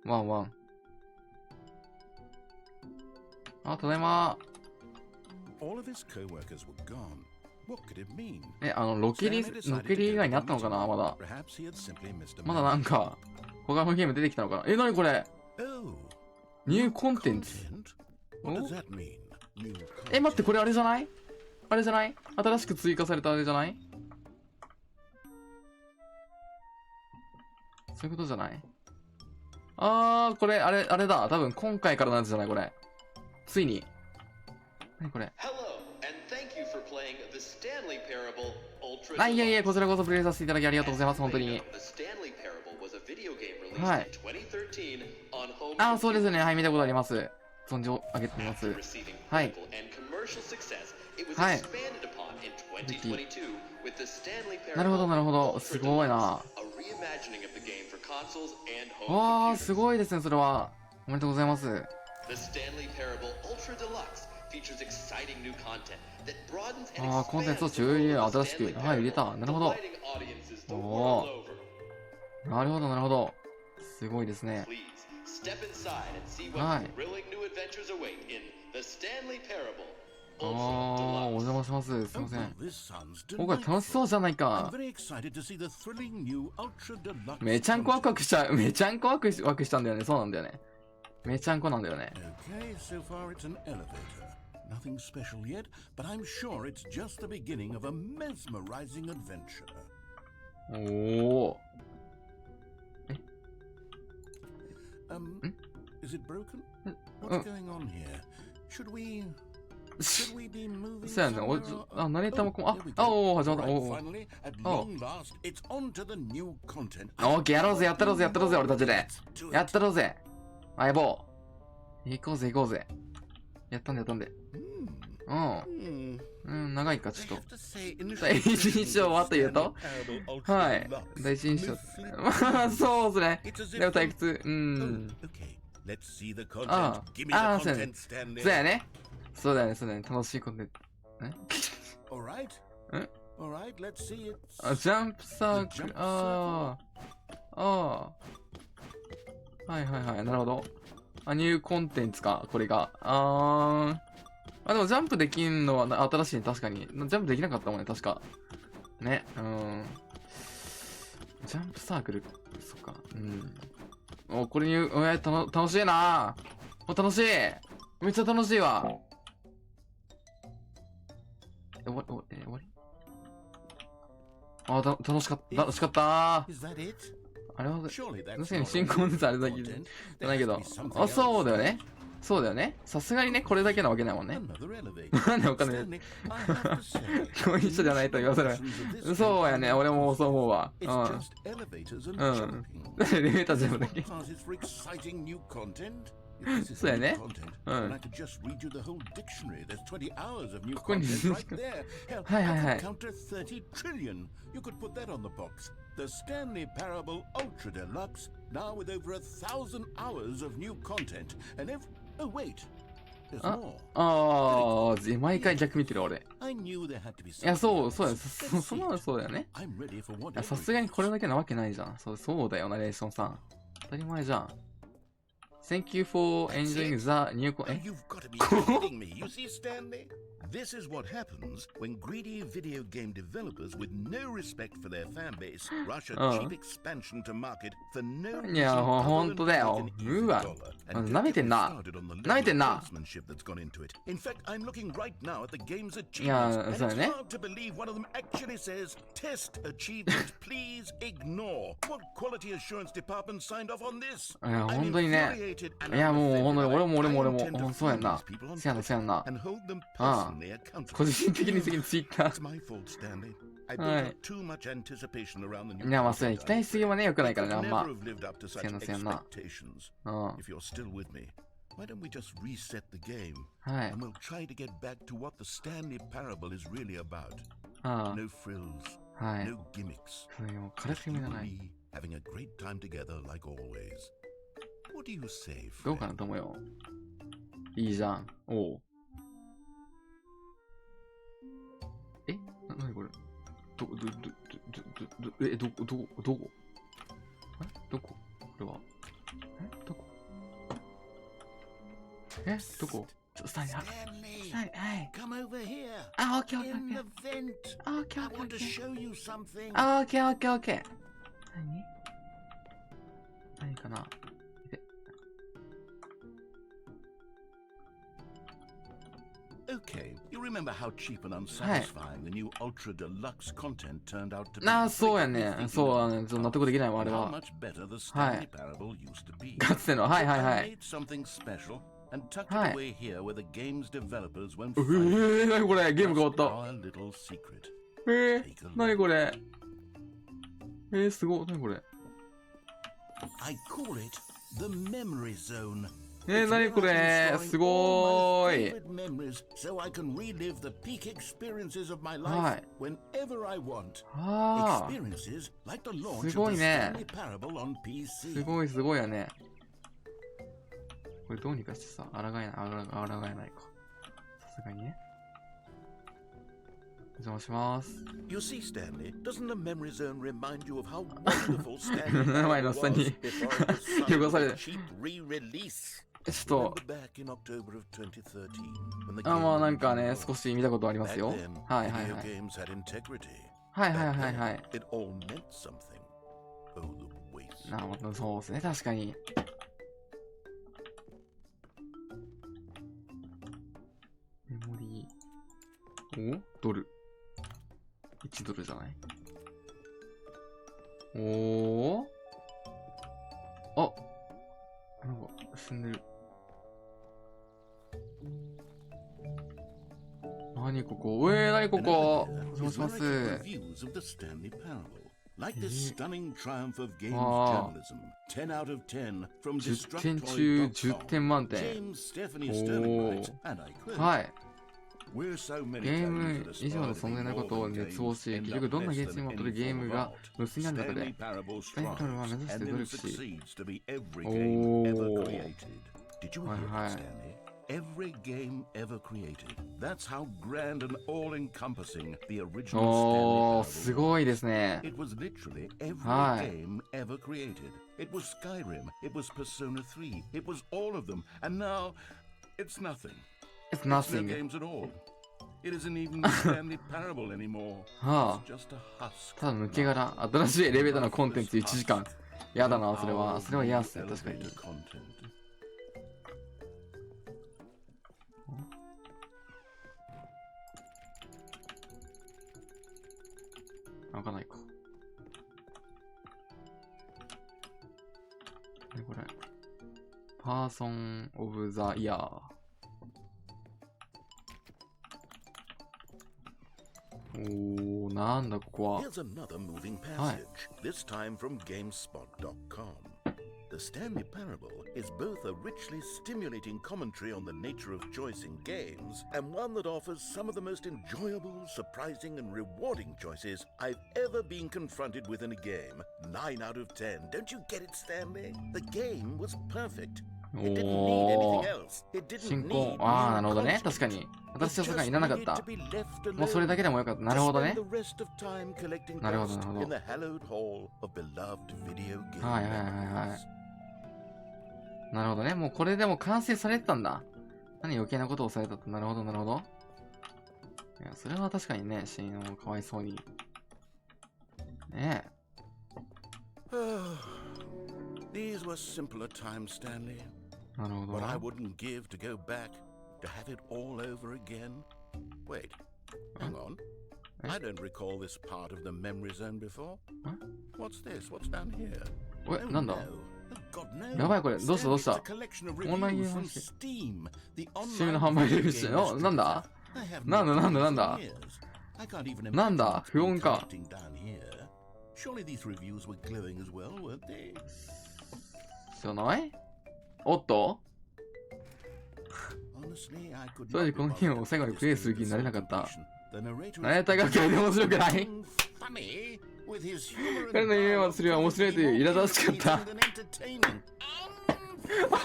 ワンワン。あ、ただいま。All of his coworkers were gone. What could it mean? ロケリ以外にあったのかなまだ。まだなんか、他のゲーム出てきたのかな。なにこれ？ニューコンテンツ。待って、これあれじゃない？あれじゃない？新しく追加されたあれじゃない？そういうことじゃない？これ、あれだ。多分今回からなんじゃないこれ。ついに。なにこれ？いや、こちらこそプレイさせていただきありがとうございます。本当に。はい。そうですね。はい、見たことあります。存じを上げてます。はい。はい。なるほど、なるほど。すごいな。わー、すごいですね、それは。おめでとうございます。コンテンツを中流新しく、はい、入れた。なるほど。おー。なるほど、なるほど。すごいですね。はい。お邪魔します。すいません。今回楽しそうじゃないか。めちゃんこワクワクしたんだよね。そうなんだよね。めちゃんこなんだよね。Nothing special yet, but I'm sure it's just the beginning of a mesmerizing adventure. おー。Is it broken? What's going on here? Should we be moving? そうやね。ナレーターも始まった。Finally, at long last, it's on to the new content. オッケー、やろうぜ、俺たちで。やったろうぜ。相棒。行こうぜ。やったんで。長いか、ちょっと。第一印象はというとはい。第一印象。そうですね。でも退屈。そうだよね。楽しいコンテンツ。ジャンプサークル。はい。なるほど。ニューコンテンツか、これが。でもジャンプできんのは新しいね、確かに。ジャンプできなかったもんね、確か。ね、ジャンプサークル、そっか。これに、楽しいなぁ。楽しい。めっちゃ楽しいわ。終わり楽しかったあれは、確かに新コンテンツあれだけじゃないけど。そうだよね。さすがにね、これだけなわけないもんね。なんでお金共演者じゃないと言わせない。そうやね、俺もそう思うわ。エレベーター全部だけ。そうやね。ここにはい。The Stanley Parable Ultra Deluxe, now with over 1,000 hours of new content, and oh wait, there's more. 毎回逆見てる俺。いや、そうだよね。さすがにこれだけなわけないじゃん。そうだよ、ナレーションさん。当たり前じゃん。Thank you for enjoying the new You've got to be kidding me. You see, Stanley? This is what happens when greedy video game developers with no respect for their fan base rush a cheap expansion to market for no reason いや、ほん other と than だ to よ。 make an う easy わ。 dollar and 舐め get てん them な。 started on the 舐めてん level な。 of craftsmanship that's gone into it. In fact, I'm looking right now at the game's いや、 achievements, and そうだ it's ね。 hard to believe one of them actually says, "Test achievement, please ignore." What quality assurance department signed off on this? いや、 I'm 本当にね。 infuriated and いや、 I'm もう、ほん offended. とに、俺も。 I intend to そうやん find な these people on せやな、せやんな。 and hold them personally accountable. 個人的に次にツイッタ It's my fault, Stanley. I built up too much anticipation around the new ー。いや、まあ、そうや、期待しすぎもね、良くないからね、あ I ん could ま。 never have lived up to such せやな、せやな。 expectations. うん。 If you're still with me, why don't we just reset the game はい。 and we'll try to get back to what the Stanley Parable is really about. あ No frills, あ。はい。 no gimmicks. それも軽 Just すぎ you じゃ and ない。 me having a great time together like always. What do you say, どうか friend? なと思うよ。いいじゃん。おう。えなにこれどこえどここれはどこどこスタンリー、はい。 Come over here. あ、オッケー。 In the vent. オッケー。 I want to show you something. オッケー。何かな Okay, you remember how cheap and unsatisfying the new Ultra Deluxe content turned out to be? あ、そうやね。そうだね。ちょっと納得できないわ、あれ How は。 much better the Stanley Parable used to be. かつての、はい。 I made something special and tucked it away here where the game's developers went 何これゲーム変わった。 our little secret. 何これすごい。何これ I call it the memory zone. 何これすごーい。 So I can relive the peak experiences of my は life い。 whenever I want. ああ。 Experiences like the launch す of ご the いね。 Stanley Parable on PC. すごいよね。これどうにかしてさ、抗えないか。さすがにね。お邪魔します。You see, Stanley, doesn't the memory zone remind you of how wonderful Stanley 名前 Parable の was 下に before it 汚され was て cheap re-release? ちょっ Remember back in October of 2013 when the と、まあ game なんかね、少し見たことあります back よ。 then, はい。 video games had integrity. はい。 Back then, it all meant something. Oh, the waste. なるほど、そうですね、確かに。メモリー。ドル。1ドルじゃない。あ、なんか進んでる。何ここ何ここお邪魔します。 Reviews of the Stanley Parable. Like this stunning triumph of games Wow. journalism. 10 out of 10 from 10点中10 Destructoid.com. 点満点。 James Stephanie Sterling writes, and I quote, はい。 We're so many ゲー times ム that 以上の aspire 存 to 在 be な more ことを than 熱望 games し、 end 結 up 局どんな less ゲームにも than とる any ゲー form ム of が art. 無数になる中 Stanley で、 Parable スタイトルは目指 strives, して and 努 then 力し、 succeeds to be every game ever Oh. created. Did you hear Hi. that, Stanley? Every game ever created. That's how grand and all-encompassing the original おー、 Stanley す Parable ご was. いですね。 It was literally every Hi. game ever created. It was Skyrim. It was Persona 3. It was all of them. And now, it's nothing. It's It's no nothing. games at all. It isn't even the Stanley Parable anymore. は It's just a husk. あ、ただ抜け殻。新しいエレベーターのコンテンツ1時間。やだな、それは。それは嫌っすね、確かに。 Elevator content. 開かないか。これ。パーソン・オブ・ザ・イヤー。おー、なんだここは。 Here's another moving passage, this time from GameSpot.com. The Stanley Parable is both a richly stimulating commentary on the nature of choice in games, and one that offers some of the most enjoyable, surprising, and rewarding choices I've ever been confronted with in a game. 9 out of 10. Don't you get it, Stanley? The game was perfect. It didn't need お anything ー。 else. It didn't 進 need 行。 new ああ、なるほどね。 content. 確かに。 It 私はそれ just がいらなかっ needed た to。be left もうそれ alone. だけでもよかった。なるほど To ね spend。the rest of time collecting なるほど、 dust なるほ in ど。 the hallowed hall of beloved video game はいはいはいはい。 memories. なるほどね。もうこれでも完成されてたんだ。何余計なことをされたって。なるほど、なるほど。いや、それは確かにね、シーンもかわいそうに。ねえ。These were simpler times, Stanley. なるほど。What I wouldn't give to go back, to have it all over again. Wait, hang on. I don't recall this part of the memory zone before. What's this? What's down here? え、なんだ God, no. やばいこれ。どうしたどうした It's a collection of オンラインゲ reviews ーム from して。Steam, the スチームの online 販売レビュー video して。 game お、なんだ I have なんだ not なんだ played なんだ for years. I can't even なんだ imagine what's 不 been 穏か。 collecting down here. Surely these reviews were glowing as well, weren't they? 知らないおっと Honestly, I could 当 not 時 be このゲームを bothered 最後に with プレイ this する気になれなかった The narrator ナレーターが嫌いで面白くない is funny with his humor 彼の言う祭りは面白いという苛立たしかった。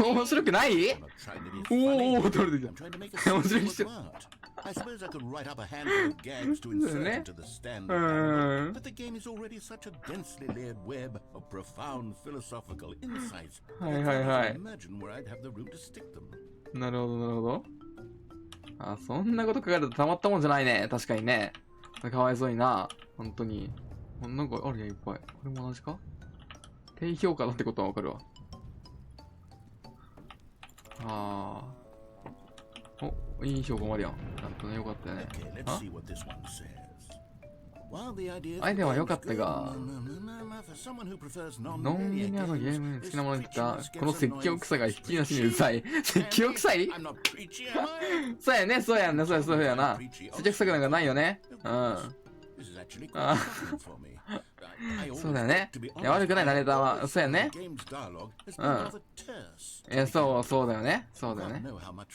面白くないおお、取れてきた。面白いっしょ。I suppose I could write up a handful of gags to insert into the Stanley Parable, but the game is already such a densely layered web of profound philosophical insights. はいはいはい。 Imagine where I'd have the room to stick them. なるほどなるほど。あ、そんなこと書かれるとたまったもんじゃないね。確かにね。かわいそうにな。本当に。なんかあるやん、いっぱい。これも同じか低評価だってことはわかるわ。あー。お、いい評価もあるやん。なんとね、よかったよね。あアイデアは良かったが、ノンリニアのゲームに好きなものに来た、この説教臭がひっきりなしにうるさい。説教臭いそうやね、そうやんね、そうやな。説教臭くなんかないよね。うん。あそうだよね。いや、悪くないナレーターは。そうやね。うん。いや、そうだよね。そうだよね。おー、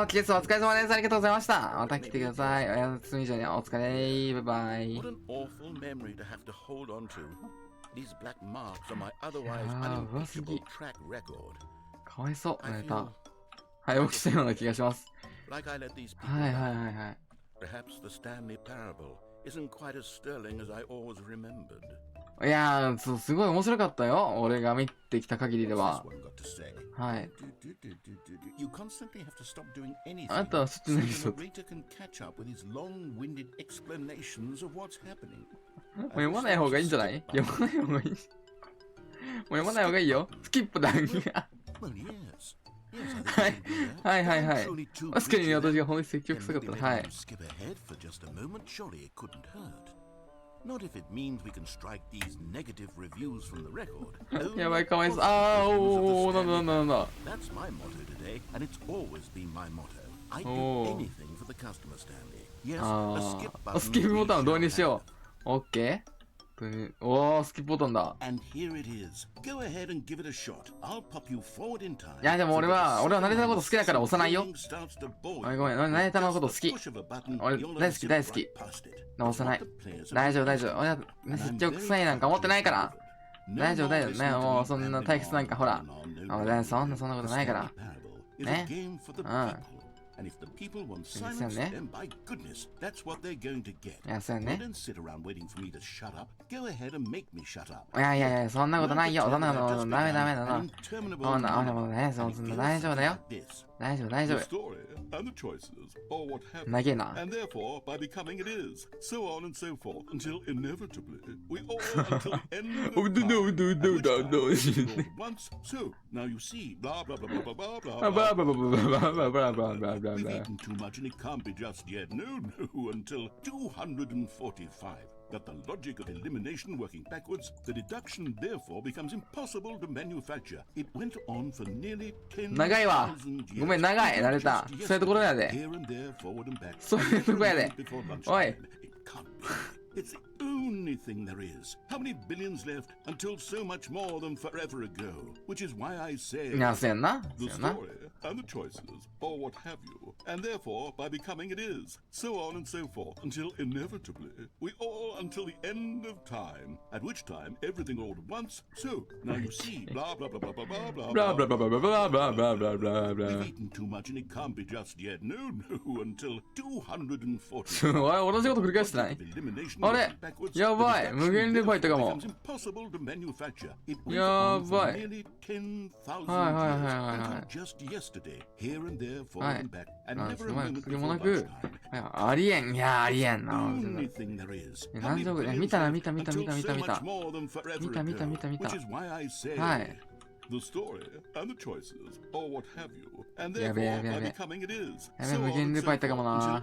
ケースお疲れ様です。ありがとうございました。また来てください。おやすみじゃね。お疲れ。バイバイ。上すぎ。かわいそう、ナレーター。はい、起きたような気がします。はい。Perhaps the Stanley Parable isn't quite as sterling as I always remembered. いやー、すごい面白かったよ。俺が見てきた限りでは。はい。あなたは知ってないでしょ。もう読まない方がいいんじゃない？読まない方がいい。もう読まない方がいいよ。スキップだ。はい。確かに私が本当に積極臭かった。はい。やばい、かわいそう。あー、おー、なんだ。スキップボタンを導入しよう。オッケー。おー、スキップボタンだ。いや、でも俺はナレーターのこと好きだから押さないよ。ごめん、ナレーターのこと好き。俺、大好き。押さない。大丈夫。俺は、説教臭いなんか思ってないから。大丈夫。ね、もうそんな退屈なんかほら。そんなことないから。ね。And if the people want silence, then by goodness, that's what they're going to get. Don't sit around waiting for me to shut up. Go ahead and make me shut up. いや、そんなことないよ。そんなことダメだな。そんな大丈夫だよ。大丈夫。長えな。And therefore, by becoming it is, so on and so forth, until inevitably, we all until the end of time. Once, so now you see, blah blah blah blah blah blah. We've eaten too much and it can't be just yet. No, until 245. Got the logic of elimination working backwards. The deduction therefore becomes impossible to manufacture. It went on for nearly 長いわ。ごめん、長い。ナレーター。そういうところやで。そういうところやで。おい。It's the only thing there is. How many billions left until so much more than forever ago? Which is why I say the story and the choices, or what have you, and therefore by becoming it is, so on and so forth, until inevitably we all until the end of time, at which time everything all at once. So now you see, blah blah blah blah blah blah blah blah blah blah blah blah. We've eaten too much and it can't be just yet. No, until 240. 同じこと繰り返してない？あれ？やばい、無限ループ入ったかも。やばい。なんですか、次もなく、ありえん。いや、ありえんな。何丈夫見た。はい。やべえ、無限ループ入ったかもな。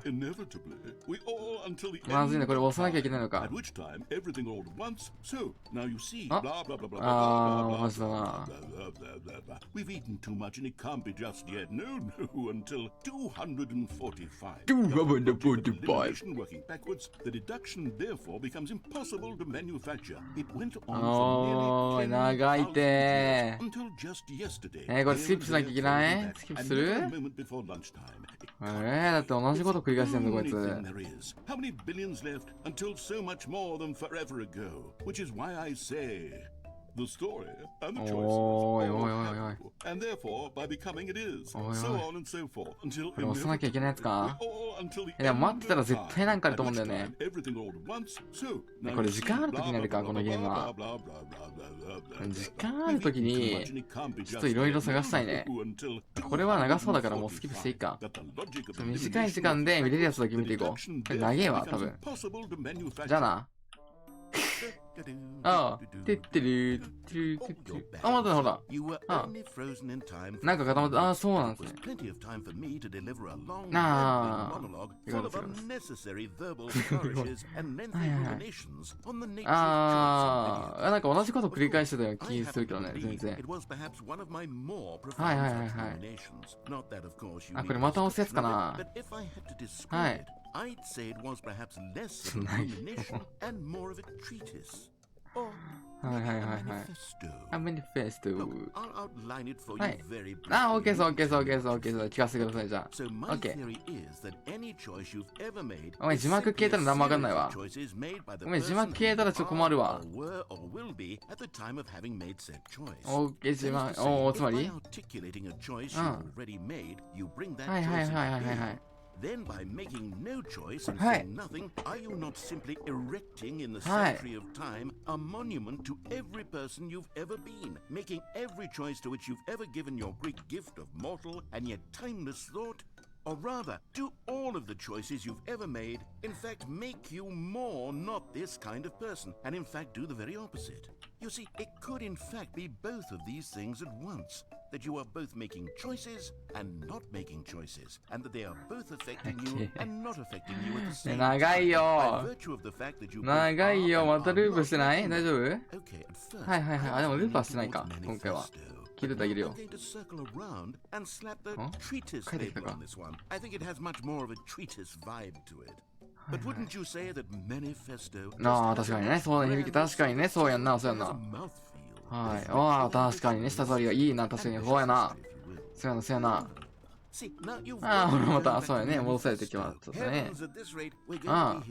まずいね、これ押さなきゃいけないのか。マジだな。長いてー。これスキップしなきゃいけない？スキップする？だって同じこと繰り返してんの、こいつ。おい。これ押さなきゃいけないやつか？でも待ってたら絶対なんかあると思うんだよね。これ時間あるときにやるか、このゲームは。時間あるときに、ちょっといろいろ探したいね。これは長そうだからもうスキップしていいか。短い時間で見れるやつだけ見ていこう。これ長えわ、多分。じゃあな。ああ、てってる。あ、待って、ほら。なんか固まって、ああ、そうなんですね。ああ、なんか同じこと繰り返してたような気するけどね、全然。あ、これまた押すやつかな。はい。I'd say it was perhaps less of a rumination and more of a treatise. Or maybe a manifesto. A manifesto. I'll outline it for you very briefly. OK そう。聞かせてください、じゃあ。So my theory is that any choice you've ever made お前字幕消えたら何もわかんないわ。お前字幕消えたらちょっと困るわ。OK 字幕、つまりThen, by making no choice and saying nothing, are you not simply erecting in the century of time a monument to every person you've ever been, making every choice to which you've ever given your great gift of mortal and yet timeless thought? Or rather, do all of the choices you've ever made, in fact, make you more not this kind of person, and in fact do the very opposite? You see, it could in fact be both of these things at once. That you are both making choices and not making choices, and that they are both affecting you and not affecting you at the same time. 長いよ。またループしてない？大丈夫？はい。あ、でもループはしてないか、今回は。切れてあげるよ。帰ってきたか。ああ、確かにね。そうだね。確かにね。そうやんな。はい。ああ、確かにね。舌触りがいいな。確かに。そうやな。ああ、ほらまた、そうやね。戻されてきましたね。ああ。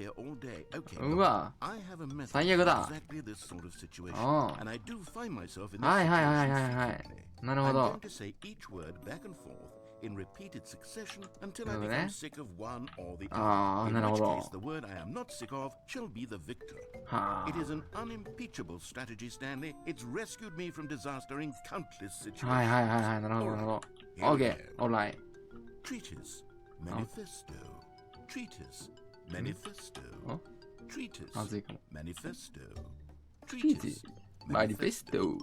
うわ。最悪だ。はい。なるほど。in repeated succession until I become sick of one or the other. In which case, the word I am not sick of shall be the victor. It is an unimpeachable strategy, Stanley. It's rescued me from disaster in countless situations. Okay, alright. Treatise, manifesto. Treatise, manifesto. Treatise, manifesto. Treatise, manifesto.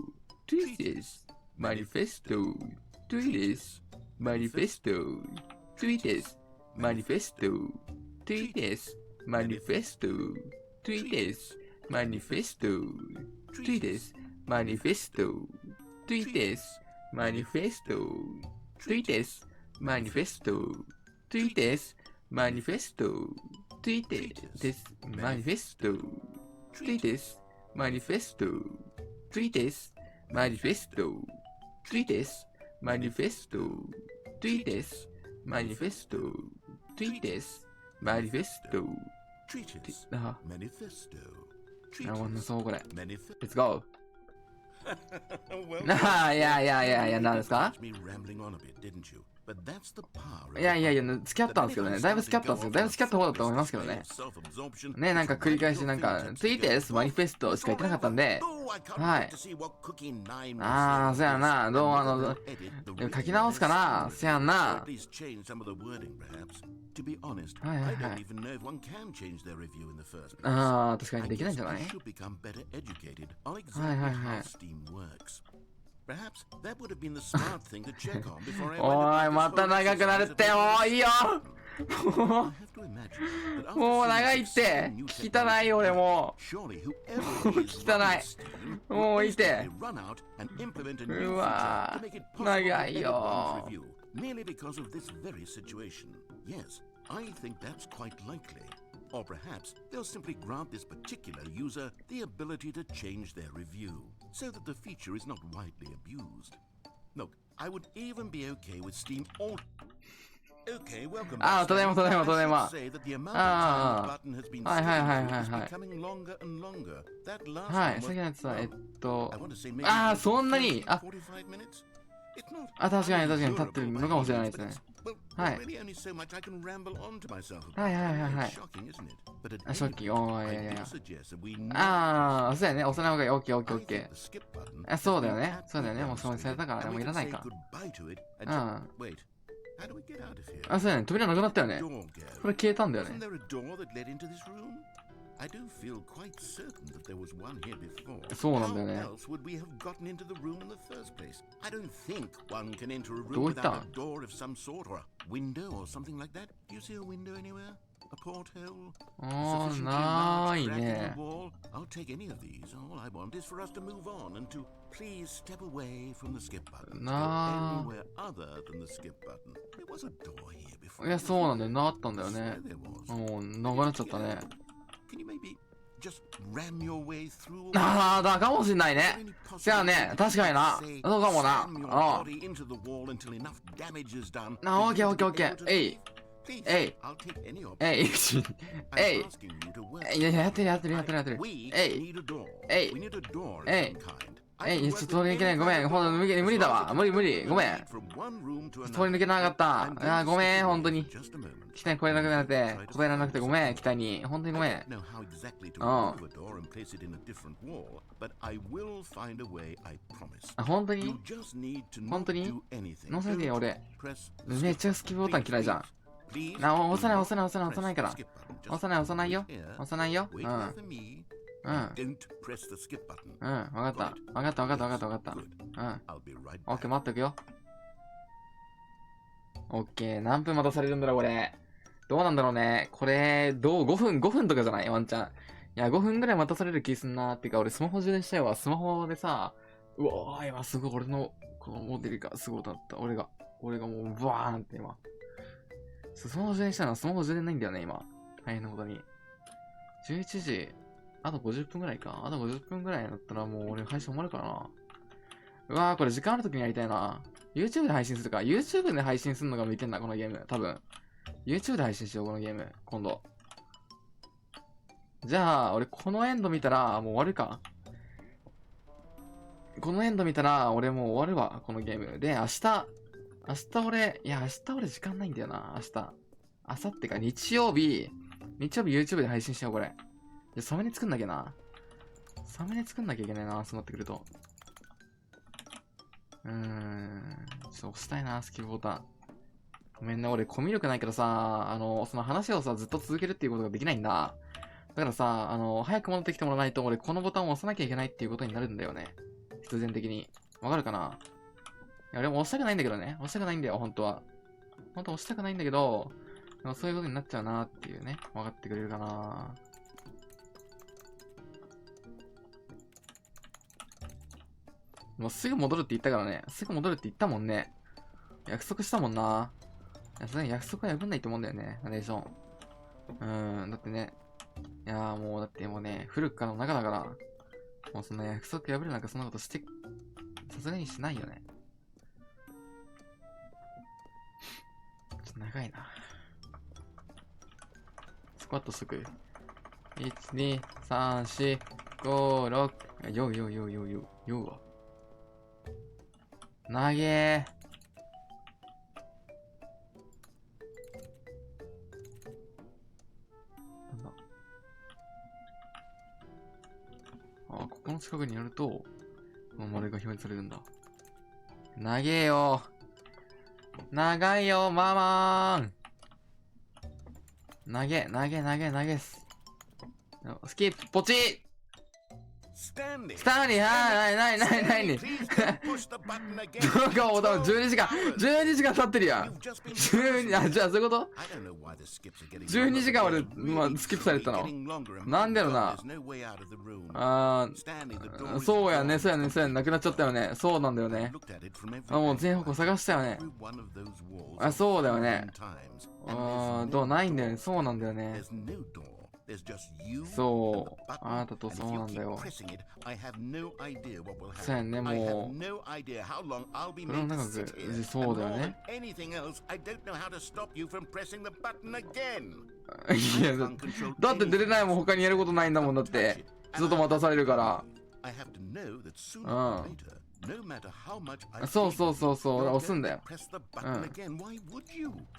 Treatise, manifesto. Treatise. Manifesto, treatise, manifesto, treatise, manifesto, treatise, manifesto, treatise, manifesto, treatise, manifesto, treatise, manifesto, treatise, manifesto, treatise, manifesto, treatise, manifesto, treatise, manifesto, treatise, manifesto, treatise, manifesto, treatise, manifesto, treatise, manifesto. なるほど、そうこれ。Let's go. いや、なんですか？いやいやいや、付き合ったんですけどね。だいぶ付き合ったんですよ。だいぶ付き合った方だと思いますけどね。ね、なんか繰り返しなんか、ツイーテスマニフェストしか言ってなかったんで、はい。あー、そやな。どう書き直すかな。そやんな。はいはいはい。あー、確かにできないんじゃない？はいはいはい。おーい、また長くなるって。もういいよ。もう長いって。聞きたない俺もう。聞きたない。もういいって。うわー、長いよ。I think that's quite likely. Or perhaps they'll simply grant this particular user the ability to change their review, so that the feature is not widely abused. Look, I would even be okay with Steam alt. Okay, welcome back. I should say that the amount of time the button has been sitting is becoming longer and longer. That last one was, I want to say maybe そんなに45 minutes? 確かに立ってるのかもしれないですね。はい。はいはいはいはい。ショッキー、おーいやいや。そうやね。押さない方がいい。オッケーオッケーオッケー。そうだよね。そうだよね。もうそうされたからね。もういらないか。そうやね。扉なくなったよね。これ消えたんだよね。I do feel quite certain that there was one here before. そうなんだよね。 How else would we have gotten into the room in the first place? I don't think one can enter a room without a door of some sort or a window or something like that. Do you see a window anywhere? A porthole? Sufficiently large crack in the wall? I'll take any of these. All I want is for us to move on and to please step away from the skip button. Anywhere other than the skip button. There was a door here before. いや、そうなんだよ。なったんだよね。もう、なくなっちゃったね。Can you maybe just ram your way through? だかもしんないね。せやね、確かにな。そうかもな。オッケーオッケーオッケー。えい。えい。えい。いや、やってる。えい。ちょっと通り抜けない。ごめん。ほんと無理だわ。無理。ごめん。通り抜けなかった。ごめん、ほんとに。期待超えなくなって、答えられなくてごめん、期待に。ほんとにごめん。ほんとに乗せてよ、俺。めっちゃスキップボタン嫌いじゃん。押さないから。押さないよ。押さないよ。わかった。オッケー、待っとくよ。オッケー、何分待たされるんだろう、これ。どうなんだろうね。これ、5分とかじゃないワンチャン。いや、5分ぐらい待たされる気すんな。ってか、俺スマホ充電したよわ。スマホでさ、うわー、今すごい俺の、このモデルがすごいだった。俺がもう、ブワーンって今。スマホ充電したのはスマホ充電ないんだよね、今。大変なことに。11時、あと50分ぐらいか。あと50分ぐらいだったらもう俺配信終わるからな。うわー、これ時間ある時にやりたいな。YouTube で配信するか。YouTube で配信するのが向いてんだ、このゲーム。多分。YouTube で配信しよう、このゲーム。今度。じゃあ、俺このエンド見たら、もう終わるか。このエンド見たら、俺もう終わるわ、このゲーム。で、明日俺時間ないんだよな、明日。明後日か、日曜日 YouTube で配信しよう、これ。サムネ作んなきゃな。サムネ作んなきゃいけないな、そうなってくると。ちょっと押したいな、スキルボタン。ごめんね、俺コミュ力ないからさ、その話をさ、ずっと続けるっていうことができないんだ。だからさ、早く戻ってきてもらわないと、俺このボタンを押さなきゃいけないっていうことになるんだよね。必然的に。わかるかな？いや、俺も押したくないんだけどね。押したくないんだよ、本当は。本当は押したくないんだけど、でもそういうことになっちゃうなっていうね。わかってくれるかな？もうすぐ戻るって言ったからね。すぐ戻るって言ったもんね。約束したもんな。いや、それ約束は破んないと思うんだよね、ナレーション。だってね。いやーもう、だってもうね、古くからの仲だから、もうそんな約束破るなんかそんなことして、さすがにしないよね。ちょっと長いな。スクワットしとく。1、2、3、4、5、6。ようわ。投げー。ここの近くにやると、この丸が表示されるんだ。長えよ。長いよ、ママーン。投げっす。スキップ、ポチッスタンリー、はい、なに動画を12時間経ってるやん。12、じゃあそういうこと ?12 時間俺、スキップされてたのなんだろうな。そうやね、なくなっちゃったよね。そうなんだよね。もう全方向探したよね。そうだよね。ドアないんだよね。そうなんだよね。そう。あなたとそうなんだよ。そうやね、もう。これも長く、そうだよね。いや、だって出れないもん、他にやることないんだもん、だって。ずっと待たされるから。そう、押すんだよ。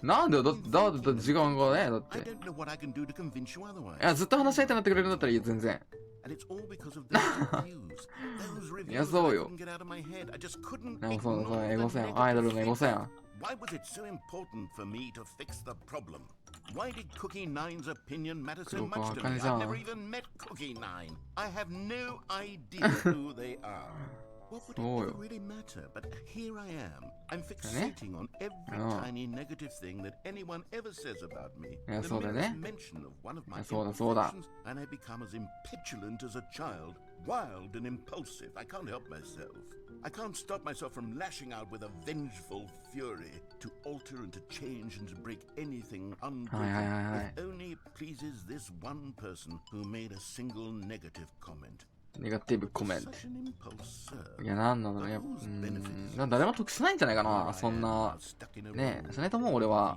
なんだよ、だって時間がね、だって。いや、ずっと話し合いたいなってくれるんだったらいいよ、全然。いや、そうよ。でもそう、エゴさやん。アイドルのエゴさやん。Why was it so important for me to fix the problem? Why did Cookie Nine's opinion matter so much to me? I've never even met Cookie Nine. I have no idea who they are. What would it really matter? But here I am. I'm fixating on every tiny negative thing that anyone ever says about me. The merest mention of one of my imperfections, and I become as impetulant as a child, wild and impulsive. I can't help myself. I can't stop myself from lashing out with a vengeful fury to alter and to change and to break anything unbroken. If only it pleases this one person who made a single negative comment. ネガティブコメント。いや、なんなのね。誰も得しないんじゃないかな。そんな。ねえ、それとも俺は。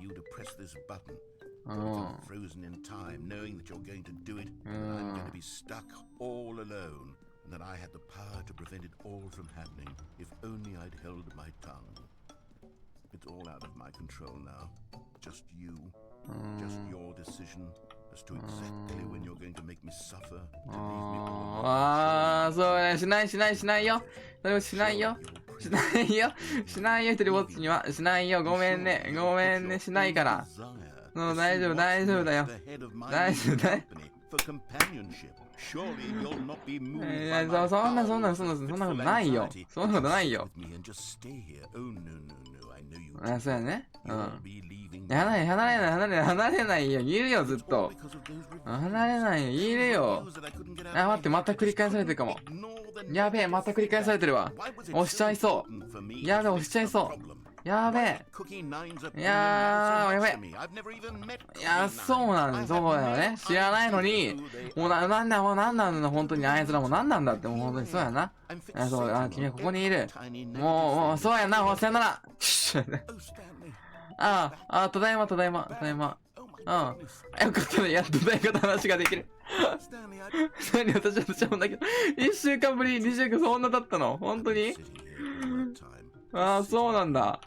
That I had the power to prevent it all from happening if only I'd held my tongue. It's all out of my control now. Just you. Just your decision as to exactly when you're going to make me suffer. To leave me all そうね、しないよ。それもしないよ。一人ぼっちにはしないよ。ごめんね、しないから。大丈夫だよ。大丈夫だよ。そんなことないよ。そうやね。離れないよ。いるよ、ずっと。離れないよ、いるよ。待って、また繰り返されてるかも。やべえ、また繰り返されてるわ。押しちゃいそう。やべえ。やべえ。いや、そうだよね。知らないのに、もうなんだの、本当にあいつらもなんなんだって、もう本当にそうやな。君はここにいる。もう、そうやな、さよなら。ただいま。よかったね、やっと大学の話ができる。私もだけど、1週間ぶり、2週間そんな経ったの本当にそうなんだ。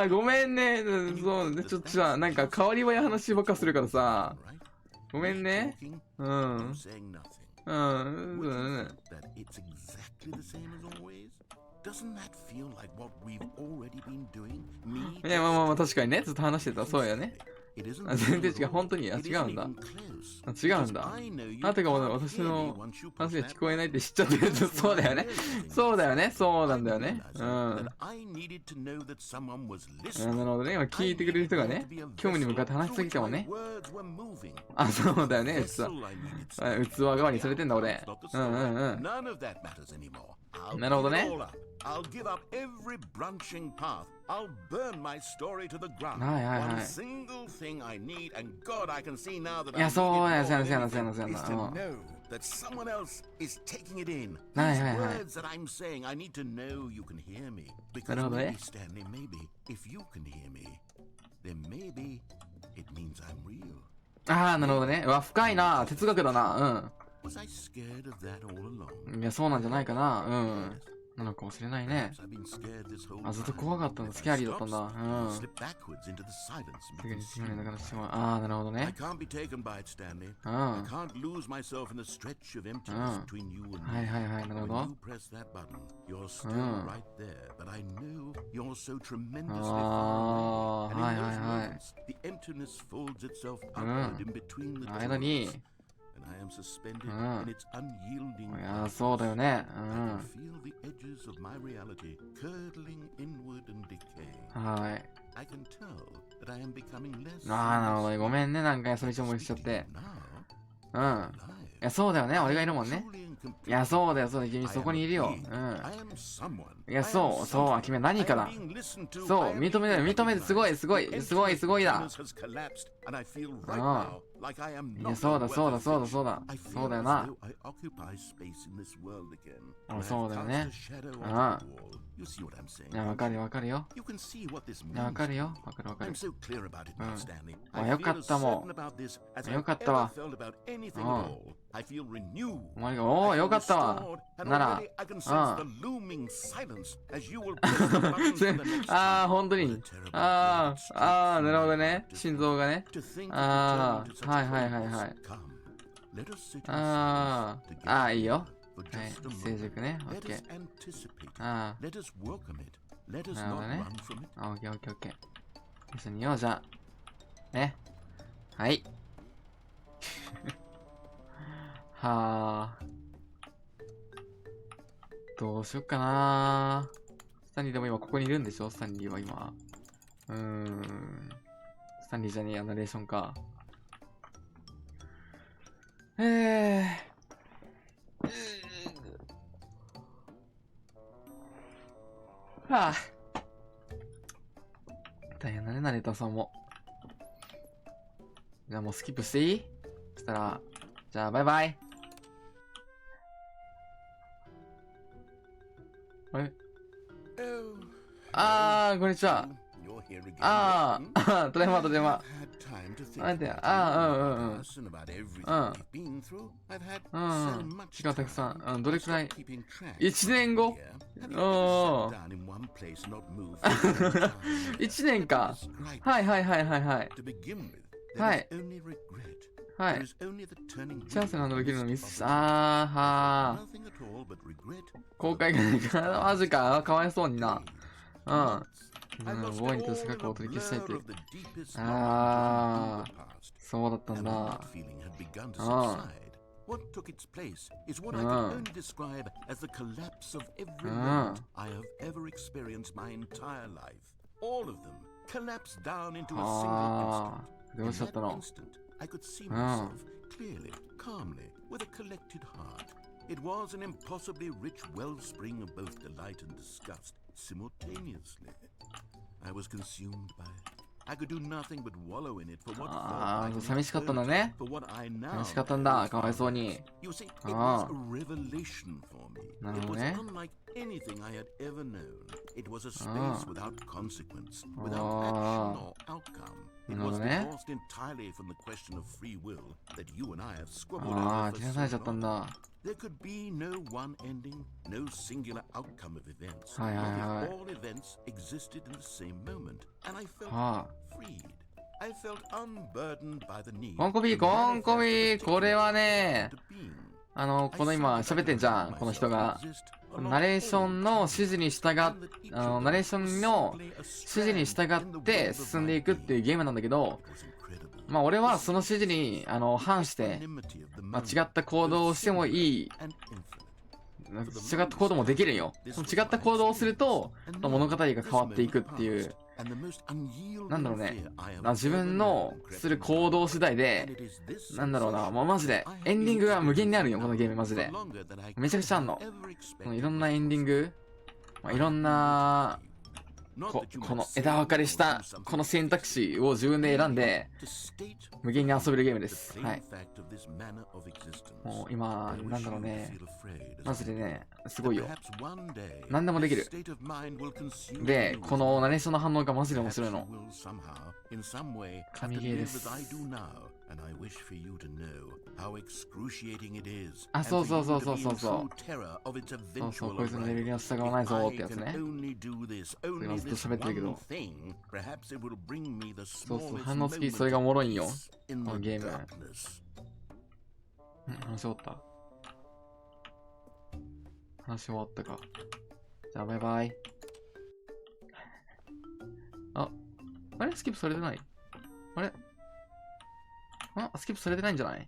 ごめんね。そう、ちょっとさ、なんか変わり映え話ばっかするからさ。ごめんね。いや、まあ、確かにね。ずっと話してた。そうやね。全然違う。本当に。違うんだ。あとが私の話が聞こえないって知っちゃってる。そうだよね。そうなんだよね。なるほどね。今聞いてくれる人がね、興味に向かって話しすぎてもね。そうだよね。器代わりにされてんだ、俺。なるほどね。I'll give up every branching path. I'll burn my story to the ground. One single thing I need, and God, I can see now that I is to know that someone else is taking it in. These words that I'm saying, I need to know you can hear me. Because maybe, Stanley, maybe, if you can hear me, then maybe it means I'm real. なるほどね。深いな。哲学だな。Was I scared of that all along? いや、そうなんじゃないかな。なのかもしれないね。あ、ずっと怖かったんだ。スキャリーだったんだ。うん。すぐに死ぬんだからしまう。ああ、なるほどね。うん。はいはいはい、なるほど。ああ、はいはいはい。間に、いや、そうだよね。はい。ああ、なるほど。ごめんね、なんかそれ一思いしちゃって。いや、そうだよね。俺がいるもんね。いや、そうだよ、そうだよ。君そこにいるよ。いや、そう、君は何かだ。そう、認めて、すごいだ。いや、そうだよな。そうだよね。いや、わかるよ。わかる。あ、よかったもん。よかったわ。お前が、おー、よかったわ。なら、あー、本当に。なるほどね。心臓がね。はい。いいよ。はい、成熟ね。オッケー。なるほどね。オッケー。一緒にいよう、じゃあ。ね。はい。どうしよっかな。スタンリーでも今ここにいるんでしょ？スタンリーは今。スタンリーじゃねえや、ナレーションか。大変だね、ナレーターさんも。じゃあもうスキップしていい？そしたら、じゃあバイバイ。あれ？こんにちは。ただいま。なんて、時間たくさん。どれくらい ?1 年後1年か。はい。チャンスなんだできるのミスした。公開がないから、マジか。かわいそうにな。ボーイにとして過去を取り消したいという。そうだったんだ。What took its place is what I can only describe as the collapse of every moment I have ever experienced my entire life. All of them collapsed down into a single instant. In that instant, I could see myself clearly, calmly, with a collected heart. It was an impossibly rich wellspring of both delight and disgust simultaneously. I was consumed by it.I could do nothing but wallow in it for what寂しかったんだね。寂しかったんだ、かわいそうに。なるほどね。anything I had ever known. It was a space without consequence, without action or outcome. It was divorced entirely from the question of free will that you and I have squabbled over for so long. There could be no one ending, no singular outcome of events. All events existed in the same moment, and I felt freed. I felt unburdened by the need. コンコビ、これはね、この今喋ってんじゃん、この人が。ナレーションの指示に従っ、ナレーションの指示に従って進んでいくっていうゲームなんだけど、まあ俺はその指示に反して、まあ、違った行動をしてもいい、違った行動もできるんよ。その違った行動をすると、物語が変わっていくっていう、なんだろうね、自分のする行動次第で、なんだろうな、もうマジで、エンディングが無限にあるよ、このゲームマジで。めちゃくちゃあんの。このいろんなエンディング、いろんな、この枝分かれしたこの選択肢を自分で選んで無限に遊べるゲームです。はい。もう今なんだろうね、マジでね、すごいよ。何でもできる。で、このナレーションの反応がマジで面白いの。神ゲーです。And I wish for you to know how excruciting it is. あ、そうそうそうそうそうそう。そうそう、こいつのレベルには従わないぞってやつね。それはずっと喋ってるけど。そうそう、反応付きそれがおもろいんよ。このゲーム。話終わった。話終わったか。じゃあバイバイ。あれスキップされてない？あれスキップされてないんじゃない？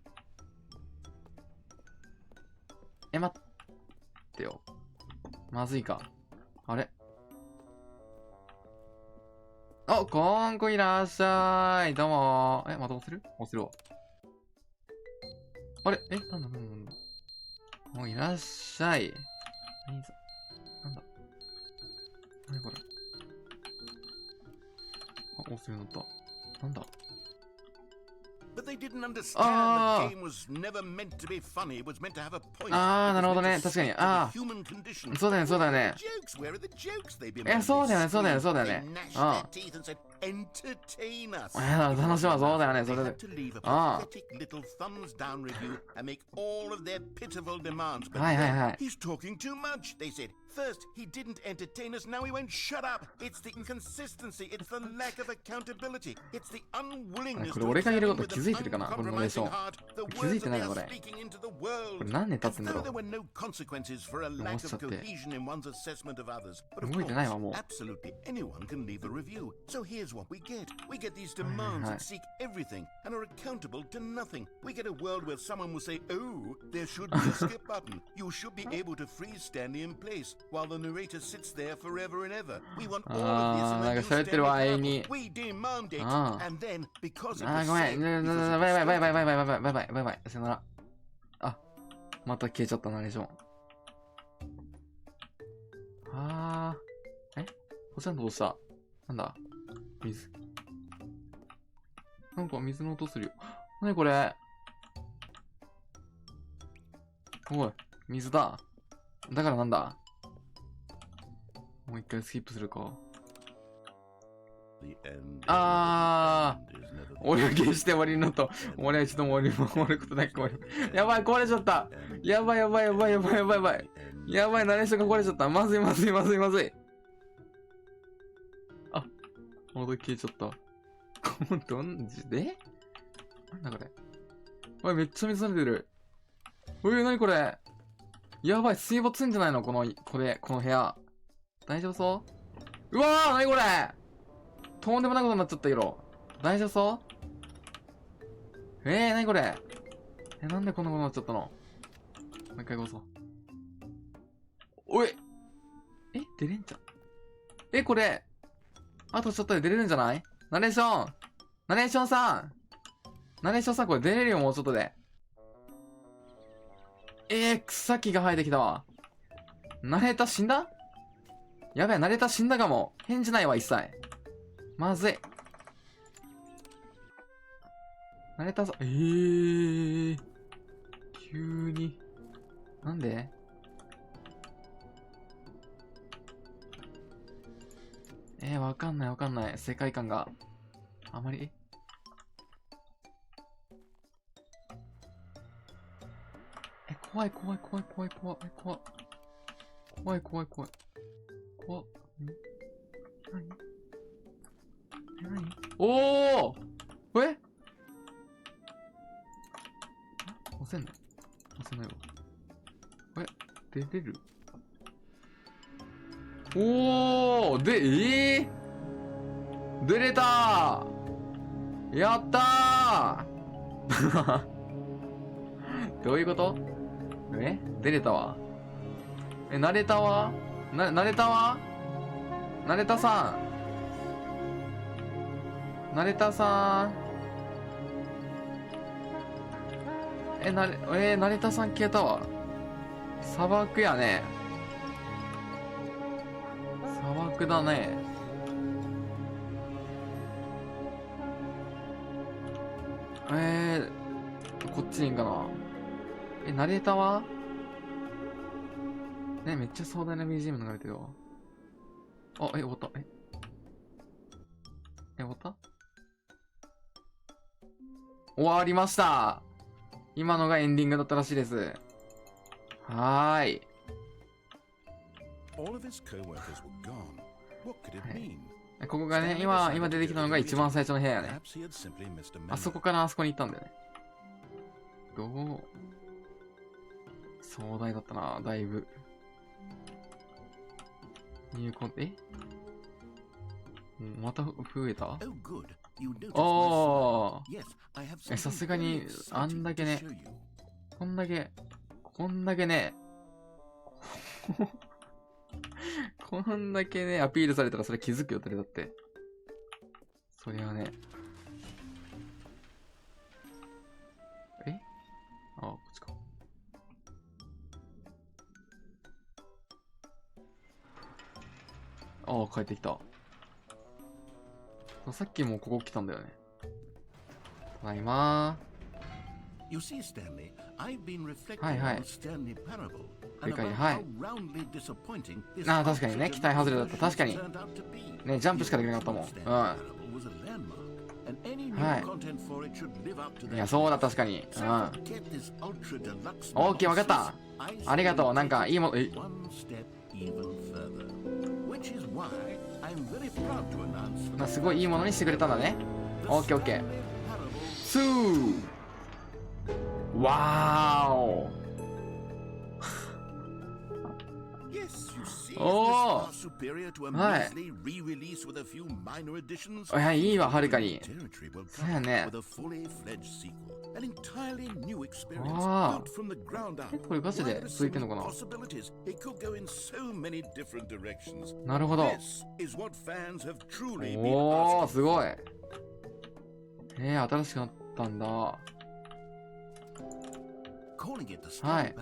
待ってよ。まずいか。あれコンコいらっしゃい。どうもまた押せる？押せるわ。あれなんだもういらっしゃい。なんだ何これ。押せるのと。なんだなるほどね。確かに。そうだよね、そうだよね。そうだよね、そうだよね、そうだよね。楽しみはそうだよね、それで。はいはいはい。First, he didn't entertain us, now he won't shut up. It's the inconsistency, it's the lack of accountability, it's the unwillingness これ俺が言えること気づいてるかなこのナレーション。気づいてないのこれ。これ何年経つんだろう。思っちゃって。動いてないわもう。Absolutely anyone can leave a review. So here's what we get. We get these demands that seek everything and are accountable to nothing. We get a world where someone will say, oh, there should be a skip button. You should be able to freeze Stanley in place while the narrator sits there forever and ever. We want all of this in the new Stanley Parable. We demand it. And then, because of the ごめん。バイバイ。さよなら。また消えちゃったナレーション。こっちゃんどうした？なんだ？水。なんか水の音するよ。なにこれ？おい、水だ。だからなんだ？もう一回スキップするか。俺が消して終わりになった。俺はちょっと終わることないか。やばい、壊れちゃった。やばい。やばい、ナレーションが壊れちゃった。まずい。戻り消えちゃった。どんでなんだこれ。おい、めっちゃ水出てる。なにこれ。やばい、水没んじゃないのこの部屋。大丈夫そう？うわー、なにこれ。とんでもないことになっちゃったけど。大丈夫そう？なにこれ。なんでこんなことになっちゃったの？もう一回殺そう。おい。出れんじゃん。これ。あとちょっとで出れるんじゃない？ナレーションさんこれ出れるよ、もうちょっとで。草木が生えてきたわ。ナレーター死んだ？やべえ、ナレーター死んだかも。返事ないわ、一切。まずい。ナレーターさん、急に。なんで？わかんない。世界観が。あまり。怖い。何？おー！押せんの？押せないわ。出れる？おー！出れたー！やったーどういうこと？出れたわ。ナレーターは？ナレーターさん。ナレーターさん消えたわ。砂漠やね。砂漠だね。こっちにいいんかな。ナレーターは？めっちゃ壮大な BGM 流れてるわ。終わった。終わった？終わりました。今のがエンディングだったらしいです。はーい。ここがね、今出てきたのが一番最初の部屋やね。あそこからあそこに行ったんだよね。壮大だったな、だいぶ。また増えた？おー。さすがに、あんだけね、こんだけね、こんだけね、アピールされたらそれ気づくよ、誰だって。そりゃね。こっちか。帰ってきた。さっきもここ来たんだよね。ただいまー。You see, Stanley, I've been reflecting on Stanley Parable and about how roundly disappointing this 確かにね、期待外れだった。確かに。ね、ジャンプしかできなかったもん。いや、そうだ、確かに。オーケー、わかった。ありがとう。なんか、いいもの、すごいいいものにしてくれたんだね。オッケーオッケー。スーわーおおーはい。いいわ、はるかに。そうやね。ああ。これガチで続いてんのかな？なるほど。おー、すごい。新しくなったんだ。はい。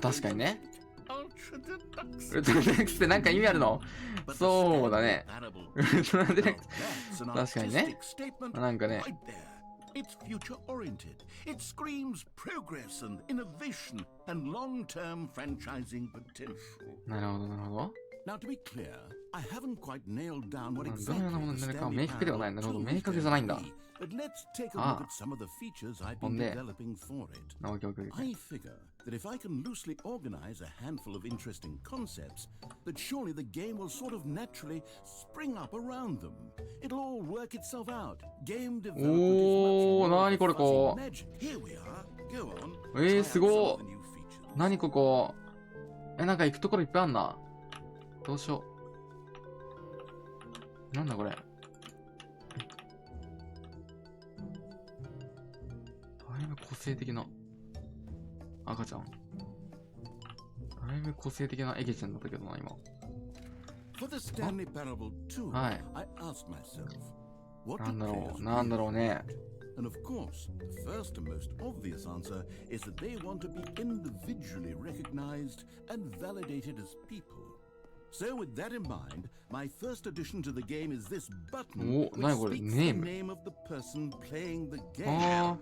確かにね。ウルトラデラックスってなんか意味あるの？そうだね。ウルトラデラックス。確かにね。なんかね。It's future-oriented. It screams progress and innovation and long-term franchising potential. なるほど、なるほど。Now, to be clear, I haven't quite nailed down what どのようなものになるかは明確ではない。なるほど、明確じゃないんだ。But let's take a look at some of the features I've been developing for it. I figure that if I can loosely organize a handful of interesting concepts, that surely the game will sort of naturally spring up around them. It'll all work itself out. Game development is much more magic. Here we are. Go on. すごい。何ここ。なんか行くところいっぱいあんな。どうしよう。なんだこれ。だいぶ個性的な赤ちゃん。だいぶ個性的なエゲちゃんだったけどな、今。はい。なんだろうね。And of course, the first and most obvious answer is that they want to be individually recognized and validated as people. So with that in mind, my first addition to the game is this button which speaks the name of the person playing the game.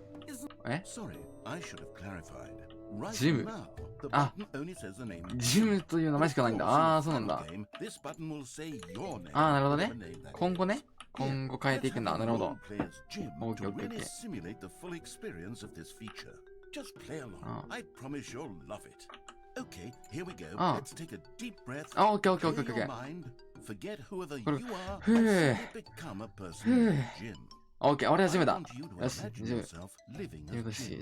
Sorry, I should have clarified. Right now, the button only says the name. ジムという名前しかないんだ。そうなんだ。This button will say your name. なるほどね。今後ね。今後変えていくんだ。なるほど。オーケーオッケーオッケー。Just play along. I promise you'll love it. Okay, here we go. Let's take a deep breath. Okay. Clear your mind. Forget whoever you are and become a person in the gym. オッケー、俺はジムだ。よし、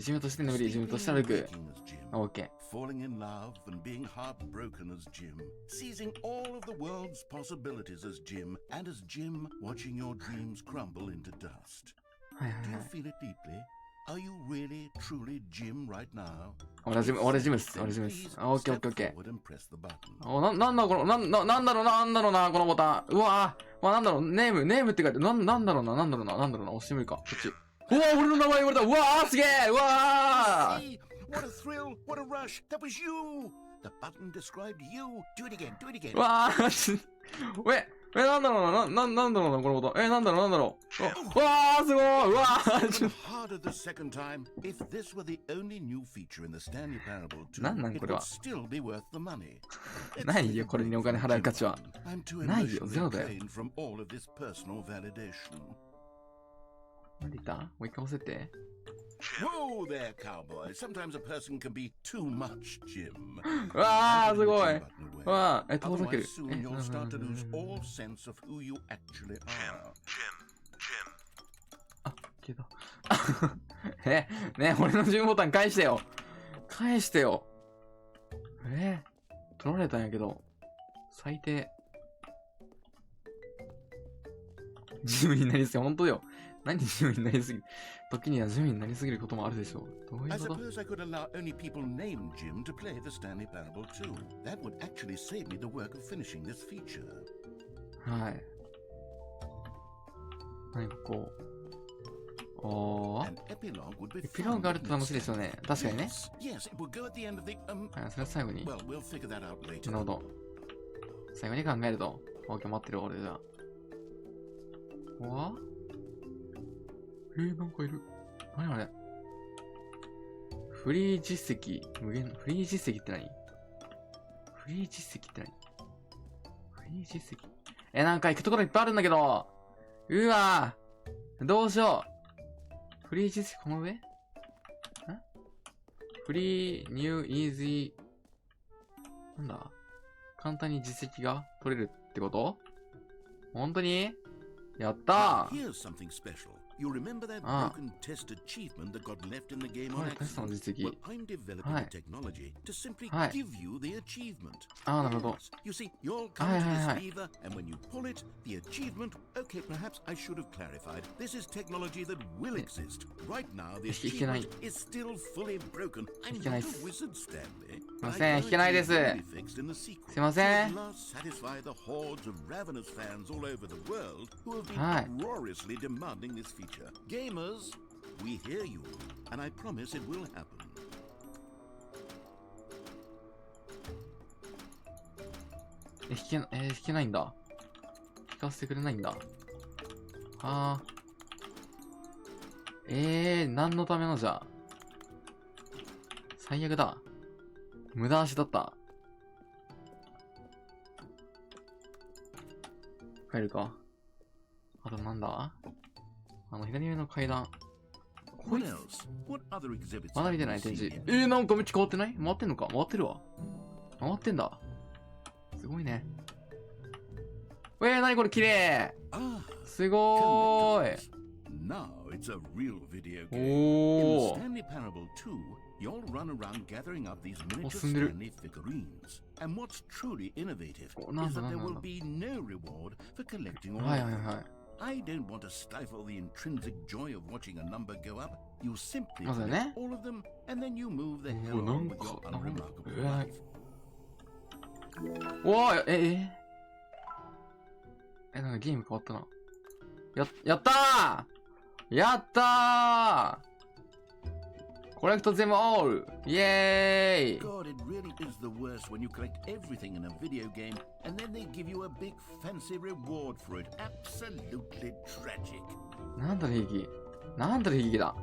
ジムとして眠り、ジムとして歩く。オッケー。Falling in love and being heartbroken as Jim. Seizing all of the world's possibilities as Jim. And as Jim, watching your dreams crumble into dust. Do you feel it deeply? Are you really, truly Jim right now? 俺ジムっす。オッケー。なんだろうな、このボタン。うわぁ、なんだろう、ネームって書いて、なんだろうな、押してみるか。こっち。うわぁ、俺の名前言われた。うわぁ、すげえ。うわぁ。What a thrill, what a rush, that was you! The button described you. Do it again. うわぁ、なんだろうな、このボタン。なんだろう。うわー、すごい。うわー。Harder the second time. If this were the only new feature in the Stanley Parable 2, なんこれは。it would still be worth the money. ないよ、これにお金払う価値は。ないよ、ゼロだよ。なんで言ったもう一回押せて。Whoa there, cowboy. Sometimes a person can be too much, Jim. うわー、すごい。うわー、遠ざける。Soon you'll start to lose all sense of who you actually are. あ、消えた。ね、俺の10ボタン返してよ。返してよ。取られたんやけど。最低。ジムになりすぎ、ほんとよ。何ジムになりすぎる。時にはジムになりすぎることもあるでしょう。どういう I こと suppose I could allow only people named Jim to play the Stanley Parable too. That would actually save me the work of finishing this feature. はい。何ここ。An epilogue would be エピローグがあると楽しいですよね。確かにね。 Yes, it would go at the end of the はい、それは最後に。 Well, we'll figure that out な later. るほど。最後に考えると。OK、待ってる俺じゃあ。ここはなんかいる。何あれ。フリー実績、無限、フリー実績って何？フリー実績って何？フリー実績。なんか行くところいっぱいあるんだけど。うわぁ。どうしよう。フリー実績この上？フリー、ニュー、イージー。なんだ？簡単に実績が取れるってこと？本当に？やったー。 Here's something special. You remember that broken test achievement that got left in the game on accident? Well, I'm developing a technology to simply give you the achievement. You see, you'll come to this lever, and when you pull it, the achievement... Okay, perhaps I should have clarified. This is technology that will exist. Right now, the achievement is still fully broken. I'm not a wizard, Stanley. すいません、弾けないです。すいません。 satisfy the hordes of ravenous fans all over the world who have been uproariously demanding this feature. Gamers, we hear you, and I promise it will happen. 弾けないんだ。弾かせてくれないんだ。何のためのじゃあ。最悪だ。無駄足だった。帰るか。あとなんだ？左上の階段。こいつまだ見てない展示。なんか道変わってない？回ってんのか？回ってるわ。回ってんだ。すごいね。なにこれ綺麗。すごーい。Now it's a real video game. In the Stanley Parable 2, you'll run around gathering up these miniature Stanley figurines. And what's truly innovative is that there will be no reward for collecting all of them. I don't want to stifle the intrinsic joy of watching a number go up. You simply collect all of them, and then you move the hell on with your unremarkable life. なんかゲーム変わったな。やったー！やったー！コレクトゼムオール！イエーイ！ God, it really is the worst when you collect everything in a video game and then they give you a big fancy reward for it. Absolutely tragic. なんだろ悲劇。なんだろ悲劇だ。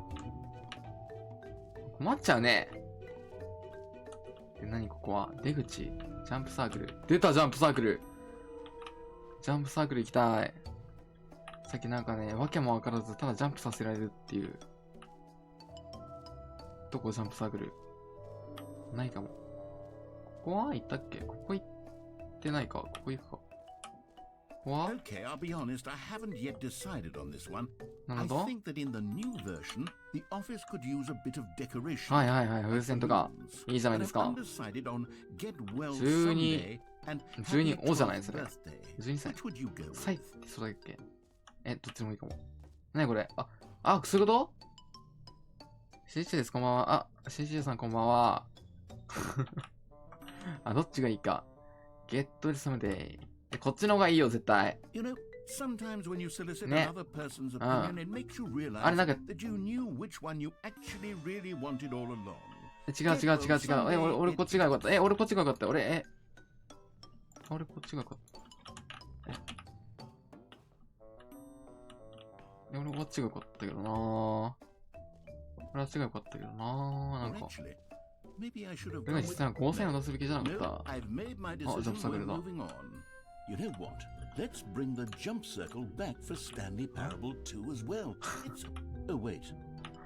困っちゃうね。何ここは？出口。ジャンプサークル。出たジャンプサークル。ジャンプサークル行きたい。さっきなんかね、わけもわからず、ただジャンプさせられるっていう。どこジャンプサークル？ないかも。ここは行ったっけ？ここ行ってないか。ここ行くか。ここは？ Okay, I'll be honest, I haven't yet decided on this one. なる I ほど。 think that in the new version, the office could use a bit of decoration. はいはいはい、風船とか。いいじゃないですか。12王じゃないそれ。12歳。歳ってそれだっけ？どっちでもいいかも。なにこれ？そういうこと？CJ です、こんばんは。CJ さんこんばんは。どっちがいいか。Get someday。こっちの方がいいよ、絶対。ね。あれなんか。違う。俺こっちがよかった。俺こっちがよかった。俺こっちがよかった。俺こっちがよかったけどなぁ。俺は違うよかったけどなぁ。なんか。俺が実際は5000円を出すべきじゃなかった。ジャンプサークルだ。let's bring the jump circle back for Stanley Parable 2 as well. Oh wait,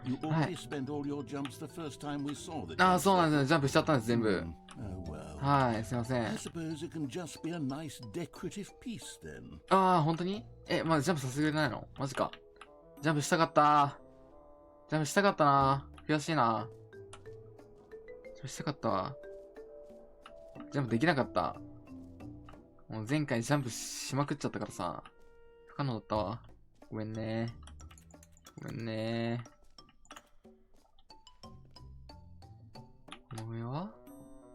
you already spent all your jumps the first time we saw the. ああ、そうなんですよ。ジャンプしちゃったんです、全部。Oh well. はい、すいません。 I suppose it can just be a nice decorative piece then. ああ、本当にまだジャンプさせてくれないの？マジか。ジャンプしたかった。ジャンプしたかったな。悔しいな。ジャンプしたかったわ。ジャンプできなかった。もう前回ジャンプしまくっちゃったからさ。不可能だったわ。ごめんね。ごめんね。この上は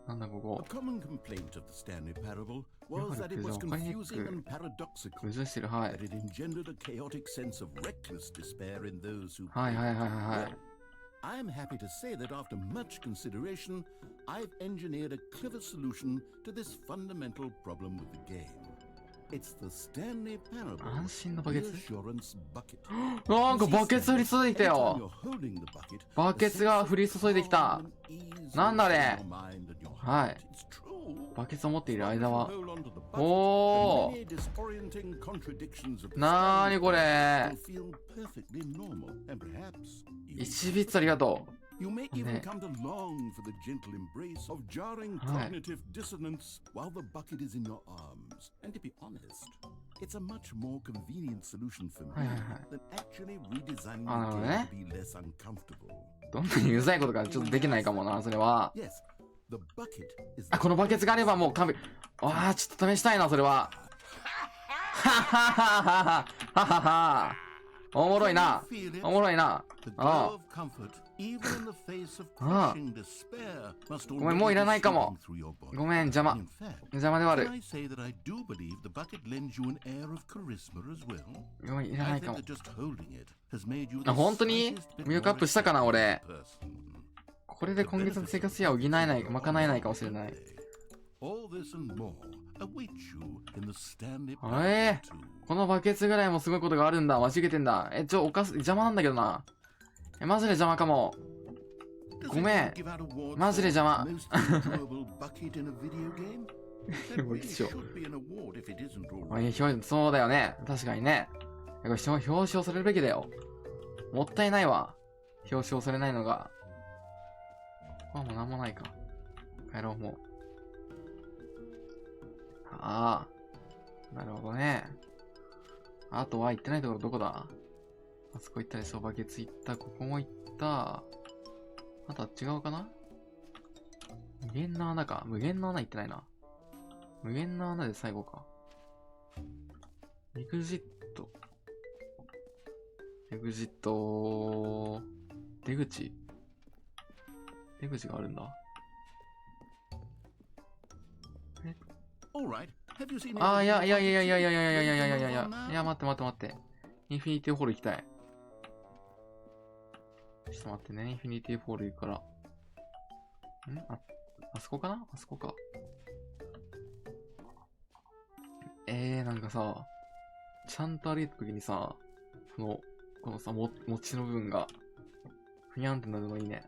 なんだここ。 A common complaint of the Stanley Parable was that it was confusing and paradoxical, 矛盾してる、はい。 that it engendered a chaotic sense of reckless despair in those who はいはいはいはいはい。 I'm happy to say that after much consideration, I've engineered a clever solution to this fundamental problem with the game. It's the Stanley Parable 安心のバケツ reassurance bucket. なんかバケツ降り注いできた Anytime よ。 you're holding the bucket, バケツが降り注いできた。 なんだあれ。はい。バケツを持っている間は。おー。なーにこれ。1ビッツありがとう。You may even come to long for the gentle embrace of jarring cognitive dissonance while the bucket is in your arms. And to be honest, it's a much more convenient solution for me than actually redesigning the game to be less uncomfortable. どんなにうざいことがちょっとできないかもな、それは。あ、このバケツがあればもう完璧。ああ、ちょっと試したいな、それは。ははははははは。おもろいな。おもろいな。ああ。ごめん、もういらないかも。ごめん、邪魔。邪魔ではある。ごめん、いらないかも。あ、本当にミルクアップしたかな、俺。これで今月の生活費は補えない、賄えないかもしれない。このバケツぐらいもすごいことがあるんだ。間違えてんだ。邪魔なんだけどな。マジで邪魔かも。ごめん。マジで邪魔。そうだよね。確かにね。表彰されるべきだよ。もったいないわ。表彰されないのが。もうなんもないか。帰ろう、もう。ああ。なるほどね。あとは行ってないところどこだ？あそこ行ったでしょ。バケツ行った。ここも行った。あとは違うかな？無限の穴か。無限の穴行ってないな。無限の穴で最後か。エグジット。出口。出口があるんだ。ああ、いや、待って。インフィニティホール行きたい。ちょっと待ってね、インフィニティホール行くから。あそこかな？あそこか。なんかさ、ちゃんと歩いた時にさ、このさ、餅の部分が、ふにゃんってなるのいいね。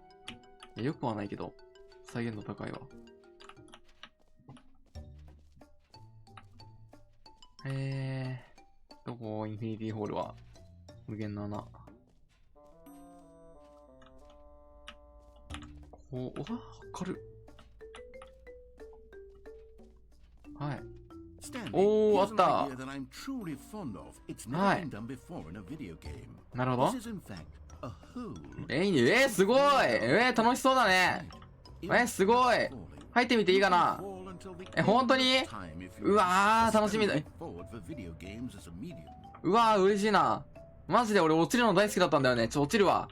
よくはないけど、再現度高いわ。どこ？インフィニティホールは。無限の穴。わ、軽っ。はい。おー、あった。はい。なるほど。いいね。すごい。楽しそうだね。すごい。入ってみていいかな？本当に？うわー、楽しみだ。うわー、嬉しいな。マジで俺落ちるの大好きだったんだよね。落ちるわ。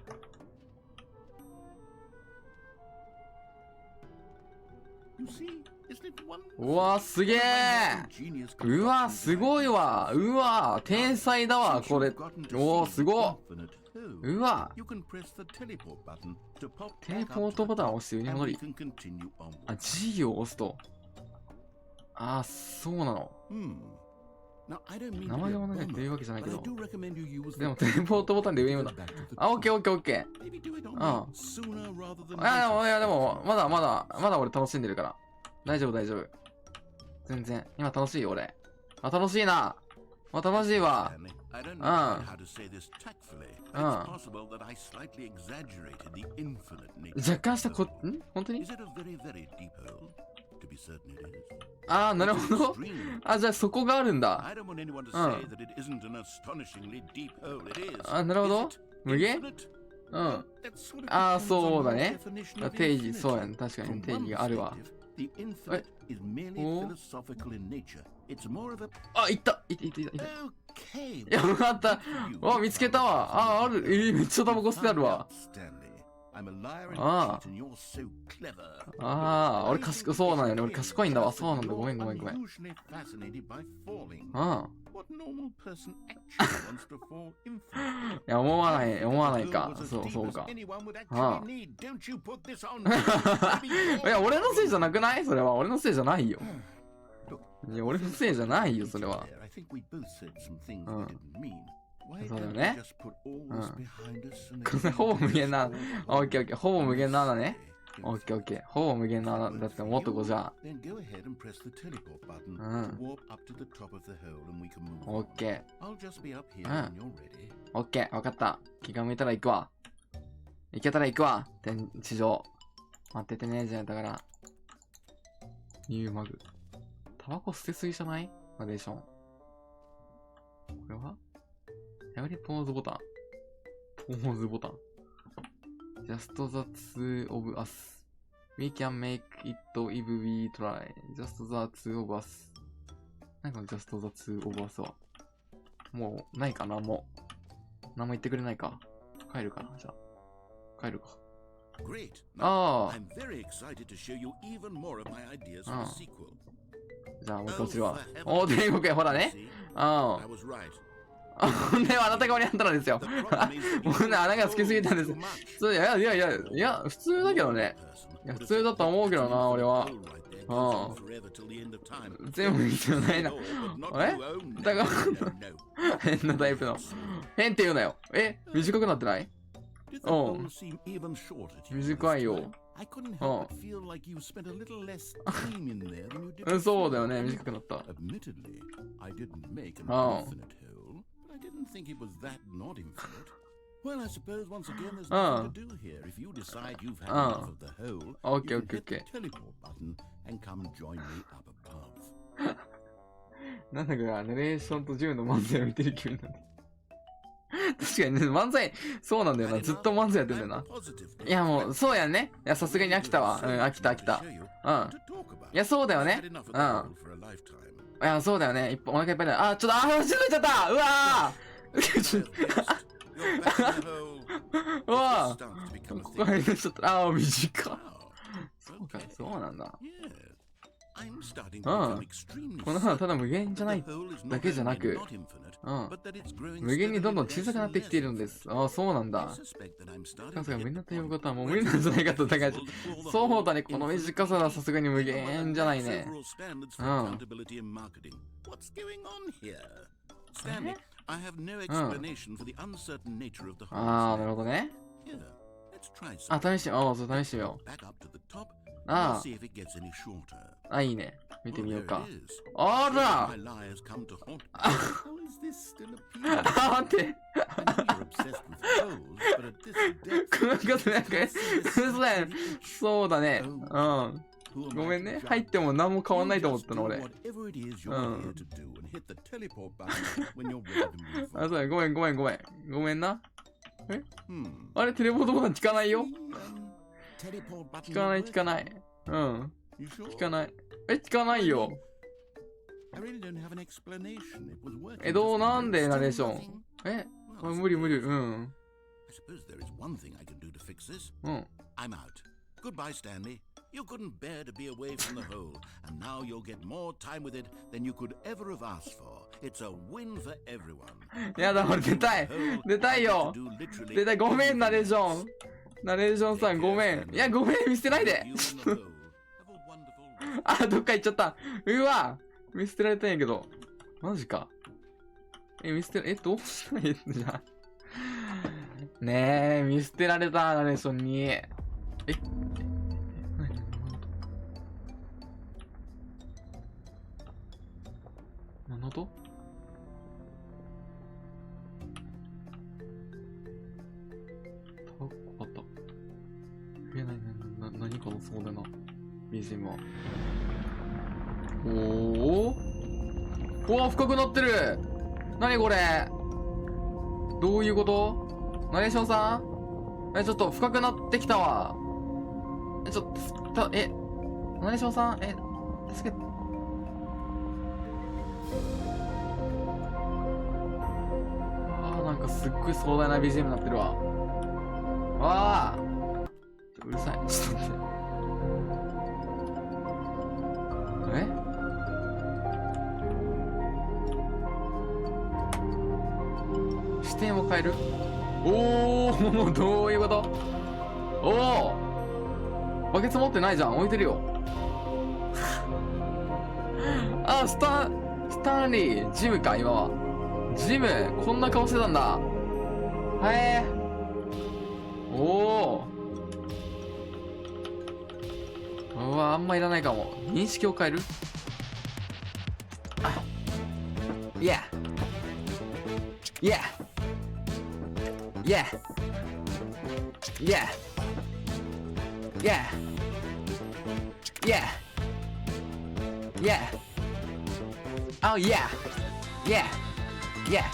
うわー、すげー。うわー、すごいわ。うわー、天才だわ、これ。おー、すごっ。うわ。テレポートボタンを押して上に戻り。あ、G を押すと。あ、そうなの。名前が同じっていうわけじゃないけど。でもテレポートボタンで上に戻る。あ、オッケー。うん。いや、でも、まだ俺楽しんでるから。大丈夫。全然。今楽しいよ、俺。楽しいな。またまじいわ。I don't know how to say this tactfully. It's possible that I slightly exaggerated the infinite nature. 若干した本当に Is it a very, very deep hole? To be certain it is. ああ、なるほど。あ、じゃあそこがあるんだ。I don't want anyone to say that it isn't an astonishingly deep hole. It is. あ、なるほど。無限ああ、そうだね。定義、そうやね。確かに定義があるわ。あ、いった。いや、よかった。あ、見つけたわ。あ、ある。めっちゃタバコ吸ってあるわ。ああ、俺賢そうなんよね。俺賢いんだわ。そうなんだ。ごめん。ああ。いや、思わないか。そうか。ああ。いや、俺のせいじゃなくない？それは。俺のせいじゃないよ。いや、俺のせいじゃないよ、それは。そうだよね。ほぼ無限な。オッケー。ほぼ無限なだね。オッケー。ほぼ無限なだってもっとこじゃあ。オッケー。オッケー。わかった。気が向いたら行くわ。行けたら行くわ。地上。待っててね、じゃあだから。ニューマグ。タバコ捨てすぎじゃない？ナレーション。これはやめてポーズボタン。Just the two of us. We can make it if we try. Just the two of us. 何か Just the two of us は。もう、ないかなもう。何も言ってくれないか。帰るかなじゃあ。帰るか。ああ。じゃあもうこっちは。おー、天国へ、ほらね。ああ。ほんで、あなたが俺やったらですよ。もうね、穴がつきすぎたんです。いや、普通だけどね。いや、普通だと思うけどな、俺は。全部必要ないな。だから、変なタイプの。変って言うなよ。短くなってない？短いよ。そうだよね、短くなった。Well, I suppose once again there's nothing to do here. If you decide you've had enough of the hole, okay. hit the teleport button and come join me up above. なんだかナレーションと10の漫才を見てる気分なんだ。確かにね、漫才、そうなんだよな。ずっと漫才やってんだよな。いやもう、そうやんね。いや、さすがに飽きたわ。飽きた。いや、そうだよね。いや、そうだよね。お腹いっぱいだよ。あ、ちょっと、沈めちゃったうわうわここ入れちゃった。短っ。そうか、そうなんだ。この花はただ無限じゃないだけじゃなく、無限にどんどん小さくなってきているんです。そうなんだ。さすがみんなと呼ぶことはもう無理なんじゃないかと疑い。そうだね、この短さはさすがに無限じゃないね。なるほどね。試してみよう。いいね。見てみようか。あら待って。この方なんか、嘘だよ。そうだね。ごめんね。入っても何も変わんないと思ったの、俺。そうだ、ごめんな。あれ、テレポートボタン効かないよ。効かない。効かない。効かないよ。なんでナレーション？無理。Goodbye, Stanley. You couldn't bear to be away from the hole, and now you'll get more time with it than you could ever have asked for. It's a win for everyone. やだ、俺出たいよ。ごめん、ナレーションさん、ごめん。いや、ごめん、見捨てないで。どっか行っちゃった。うわ、見捨てられたんやけど。マジか。どうしたらいいんじゃ。ねえ、見捨てられた、ナレーションに。何の音？あ、あった。何このそうだな。BGM は。おー、深くなってる。何これ。どういうこと？ナレーションさん？ちょっと深くなってきたわ。ナレーションさん？助け、なんかすっごい壮大な BGM になってるわ。わあ、うるさい。ちょっと待って。視点を変える？おー、どういうこと？おー、バケツ持ってないじゃん。置いてるよ。あ、スタンリー、ジムか、今は。ジム、こんな顔してたんだ。へえ。おー。うわ、あんまいらないかも。認識を変える？あ、いや。Yeah. Yeah. Yeah. Yeah. Yeah. Yeah. Oh yeah. Yeah. Yeah.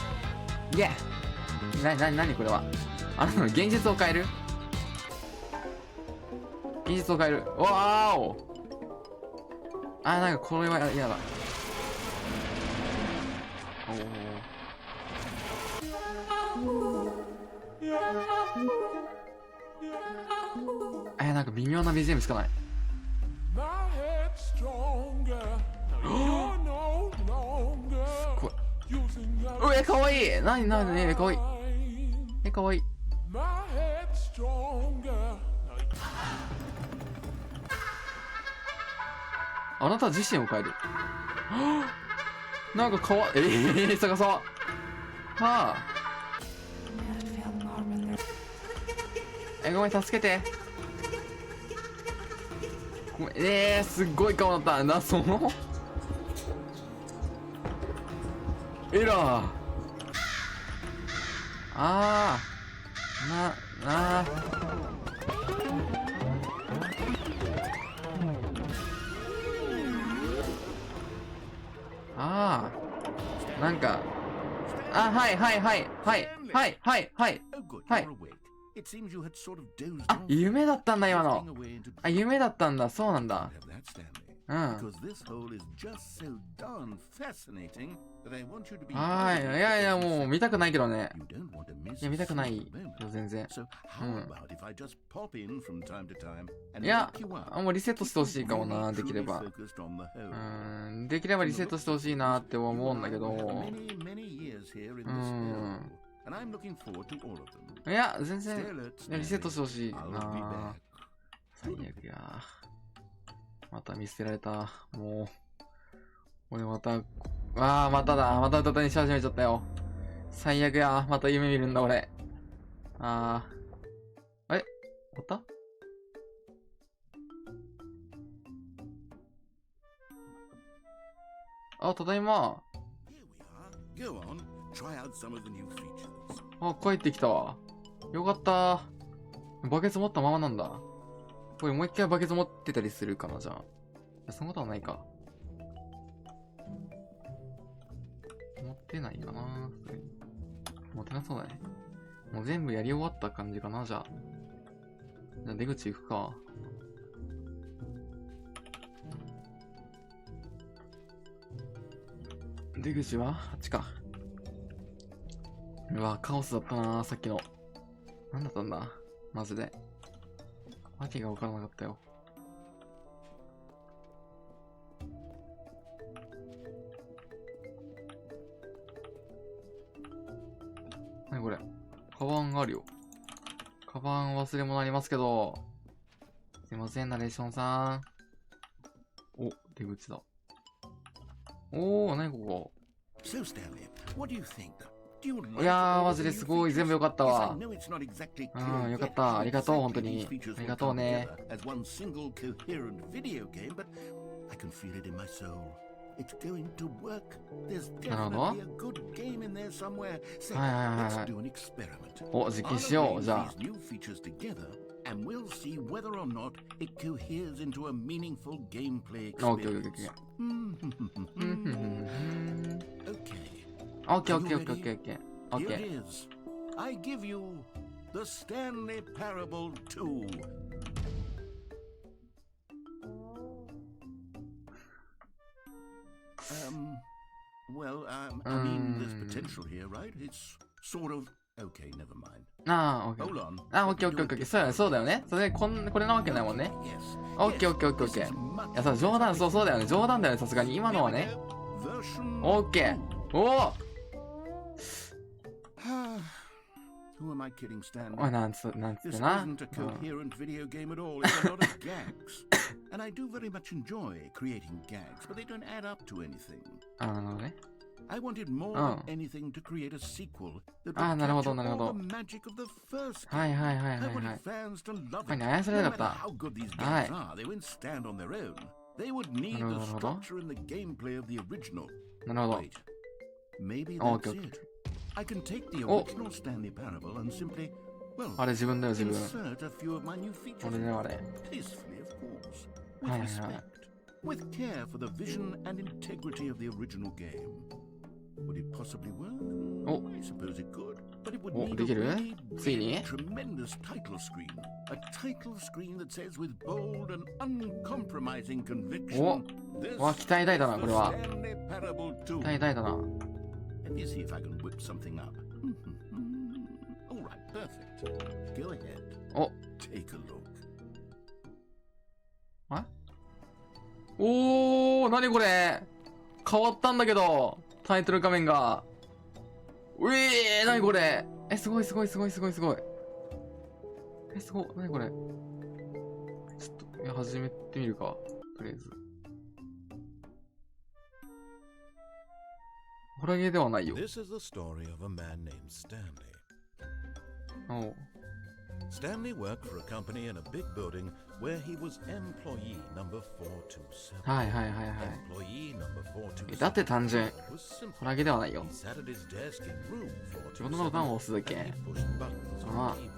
Yeah. なにこれは。現実を変える？現実を変える。わーお。なんかこれは嫌だ。なんか微妙な BGM しかない。すごい。かわいい。なにかわいい。かわいい。あなた自身を変える。なんかかわいい。逆さ。はあ。ごめん、助けて。ごめん、すっごい顔だった。そのエラー。なんか、はい。夢だったんだ、今の。夢だったんだ、そうなんだ。いや、もう見たくないけどね。いや、見たくないよ、全然。いや、もうリセットしてほしいかもな、できれば。できればリセットしてほしいなって思うんだけど。いや、全然、リセットしてほしいな。最悪や。また見捨てられた。もう。俺また、まただ。また歌にし始めちゃったよ。最悪や。また夢見るんだ、俺。終わった？ただいま。帰ってきたわ。よかった。バケツ持ったままなんだ。これもう一回バケツ持ってたりするかな、じゃあ。そんなことはないか。持ってないかな。持ってなそうだね。もう全部やり終わった感じかな、じゃあ。じゃあ出口行くか。出口はあっちか。うわ、カオスだったな、さっきの。なんだったんだマジで。わけが分からなかったよ。なにこれ。カバンがあるよ。カバン忘れ物ありますけど。すいません、ナレーションさん。出口だ。なにここ。いやー、マジですごい、全部よかったわ。よかった。ありがとう、本当に。ありがとうね。it's going to work. There's なるほど。 definitely a good game in there somewhere. So はいはいはい let's はい。 do an experiment. お、実験 I'll しよう。 arrange じゃ these new features together, and we'll see whether or not it coheres into a meaningful gameplay あ。オッケーオッケーオッ experience. ケー。 Okay. オッケーオッケーオッケーオッケーオッケー。オッ Here ケ it ー。 is. I give you the Stanley Parable 2. I mean, there's potential here, right? It's sort of okay. Never mind. ああ、オッケー。 Hold on. あ、オッケーオッケーオッケー。そうだよね。そうだよね。それこれなわけないもんね。 Yes. オッケーオッケーオッケーオッケー。いや、そう冗談、そうだよね。冗談だよね。さすがに今のはね。 Version オッケー。おお。 Who am I kidding, Stanley? おい、なんつってな。 This isn't a coherent video game at all. It's a lot of gags. And I do very much enjoy creating gags, but they don't add up to anything. あのね。 I wanted more than anything to create a sequel that would なるほ capture ど、なるほ all ど。 the magic of the first はい game. はいはい I はいは wanted い。 fans to love はい it. ね、愛され No なか matter った。 how good these はい games are, they won't stand on their own. They would need なる the ほど。 structure and the gameplay of the original. なるほど。 Wait, maybe オッ that's ケーオッケ it. I can take the お original Stanley Parable and simply, well, あれ自分だよ、自分。 insert a few of my new features. 俺だよ、あれ。 Tastefully, of course. Hi, With hi, hi. respect. With care for the vision and integrity of the original game. Would it possibly work? Oh. I suppose it could. But it would Oh, need a できる？ really ついに？ big, tremendous title screen. A title screen that says with bold and uncompromising conviction. お、 This わ、期待大だな、 is こ the れは。 Stanley Parable 2. 期待大だな。 Let me see if I can whip something up. All right, perfect. Go ahead. お、 Take a look. おー、なにこれ変わったんだけど、タイトル画面が。なにこれすごいすごいすごいすごいすごい。すごい。なにこれちょっと、始めてみるか。とりあえず。ホラーゲーではないよ。 This is the story of a man named Stanley. おう。 Stanley worked for a company in a big building where he was employee number 427. はいはいはいはい。 Employee number 427. だって単純。 was simple. ホラーゲーではないよ He。sat at his desk in room 自分のボタンを押すだ 427け。 and he pushed buttons on Ah. the keyboard.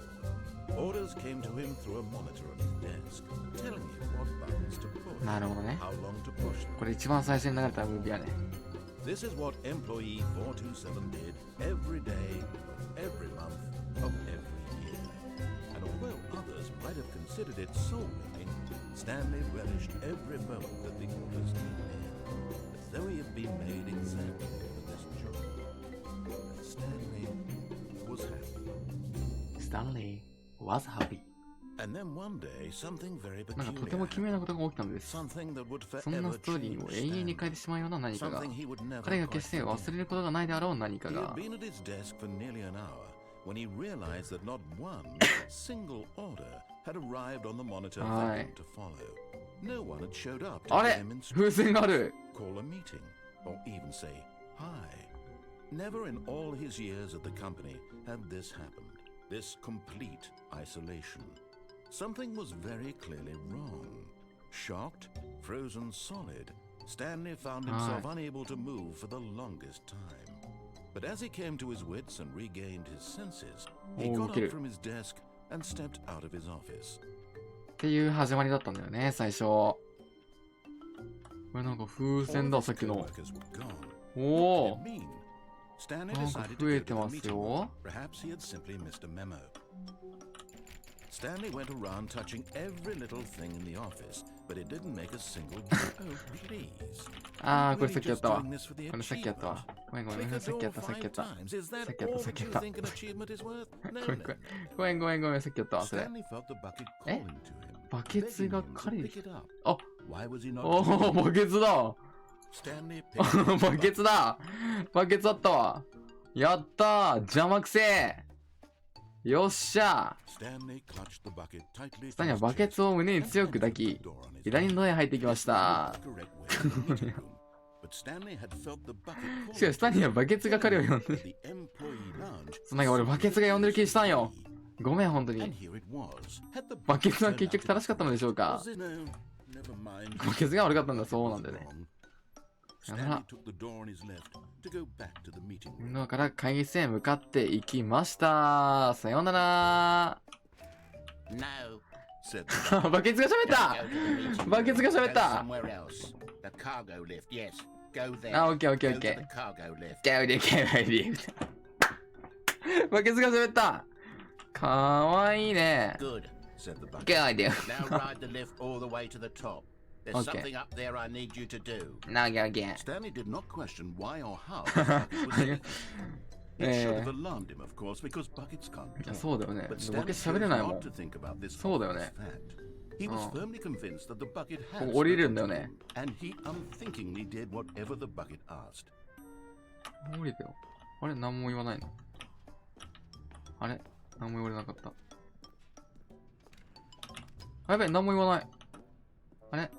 Orders came to him through a monitor on his desk, telling him what buttons to push, なるほどね。 how long to push them. これ一番最初に流れたムービーやね。 This is what employee 427 did every day, every month, of every year. And although others might have considered it soul-winning, Stanley relished every moment that the orders came in, as though he had been made exactly for this job. And Stanley was happy. Stanley was happy. And then one day, something very なんかとても peculiar 奇妙なことが起きたのです。 something that would そんな forever ストーリーを change 永遠に変え Stanley. てしまうような何かが、 Something he would never 彼が quite 決して forget. 忘れることがないであろう何か He が had。been at his desk for nearly an hour when he realized that not one single order had arrived on the monitor for Aye. him to follow. No one had showed up to あ give れ him instructions, 風船がある。 call a meeting, or even say hi. Never in all his years at the company had this happened. This complete isolation. Something was very clearly wrong. Shocked, frozen solid, Stanley found himself unable to move for the longest time. But as he came to his wits and regained his senses, he Oh, got get up it. from his desk and stepped out of his office. っていう始まりだったんだよね、最初。これなんか風船だ、 All さっ his きの。 coworkers were gone. お What お did it mean? Stanley なんか decided to 増 go え to て the ます meeting. よ。 Perhaps he had simply missed a memo. Stanley went around touching every little thing in the office, but it didn't make a single. Oh, please. あー、これ Really さっきやっ just たわ。 doing this for the これさっきやったわ achievement. ごめんごめん、 Click さ a っきやっ door た、さっきや 5 った times. Is that さっきやった、 all さっき that やっ you た。 think an achievement is worth? No, ごめん no. ごめんごめんごめん、さっきやったわ、それ。 Stanley felt the bucket Eh? calling to him. バケツ begging が him to 彼に pick it up. あ、 Why was he not お doing お、 it? バケツだ Stanley picked up バ the ケ bucket. ツだバケツあったわやったー邪魔くせえよっしゃ Stanley clutched the bucket tightly スタ to ニは his バケ chest ツを胸に and 強く entered 抱 the き door on his 左の own. ドアへ入っていきまし This was た not the correct way to the meeting room, but Stanley had felt the bucket しかしスタニはバケツが彼を呼ん calling で the employee lounge. そんな俺バケツが呼んでる気したんよごめん本当 And に here it was. Had the バケツは bucket 結局 turned out 正しかったのでしょうか Was it? No, never mind. バケツが悪かったんだそうなんだよね Stanley took the door on his left to go back to the meeting room. だから会議室へ向かっていきました。さようなら。No, said バケツが喋った。バケツが喋った。somewhere else. The cargo lift, yes. Go there. あ、オッケーオッケーオッ Go ケ to ー。 the cargo lift. ギャウディギャウディ。バケツが喋った。かわいいね。 Good, said the bucket. ギャウディ。 Now ride the lift all the way to the top. There's Okay. something up there I need you to do. なぎゃぎゃ。 Stanley did not question why or how the bucket was leaking. It should have alarmed him, of course, because buckets can't いや talk. そうだよね。 But バ Stanley ケツ喋 chose れないも not ん to。think about this そうだよね。 fact. He was firmly convinced that the bucket had ここ降りれるん spoken だよ to ね。 him, and he unthinkingly did whatever the bucket asked. 降りてよ。あれ何も言わないの。あれ何も言われなかった。あ、やべえ、何も言わない。あれ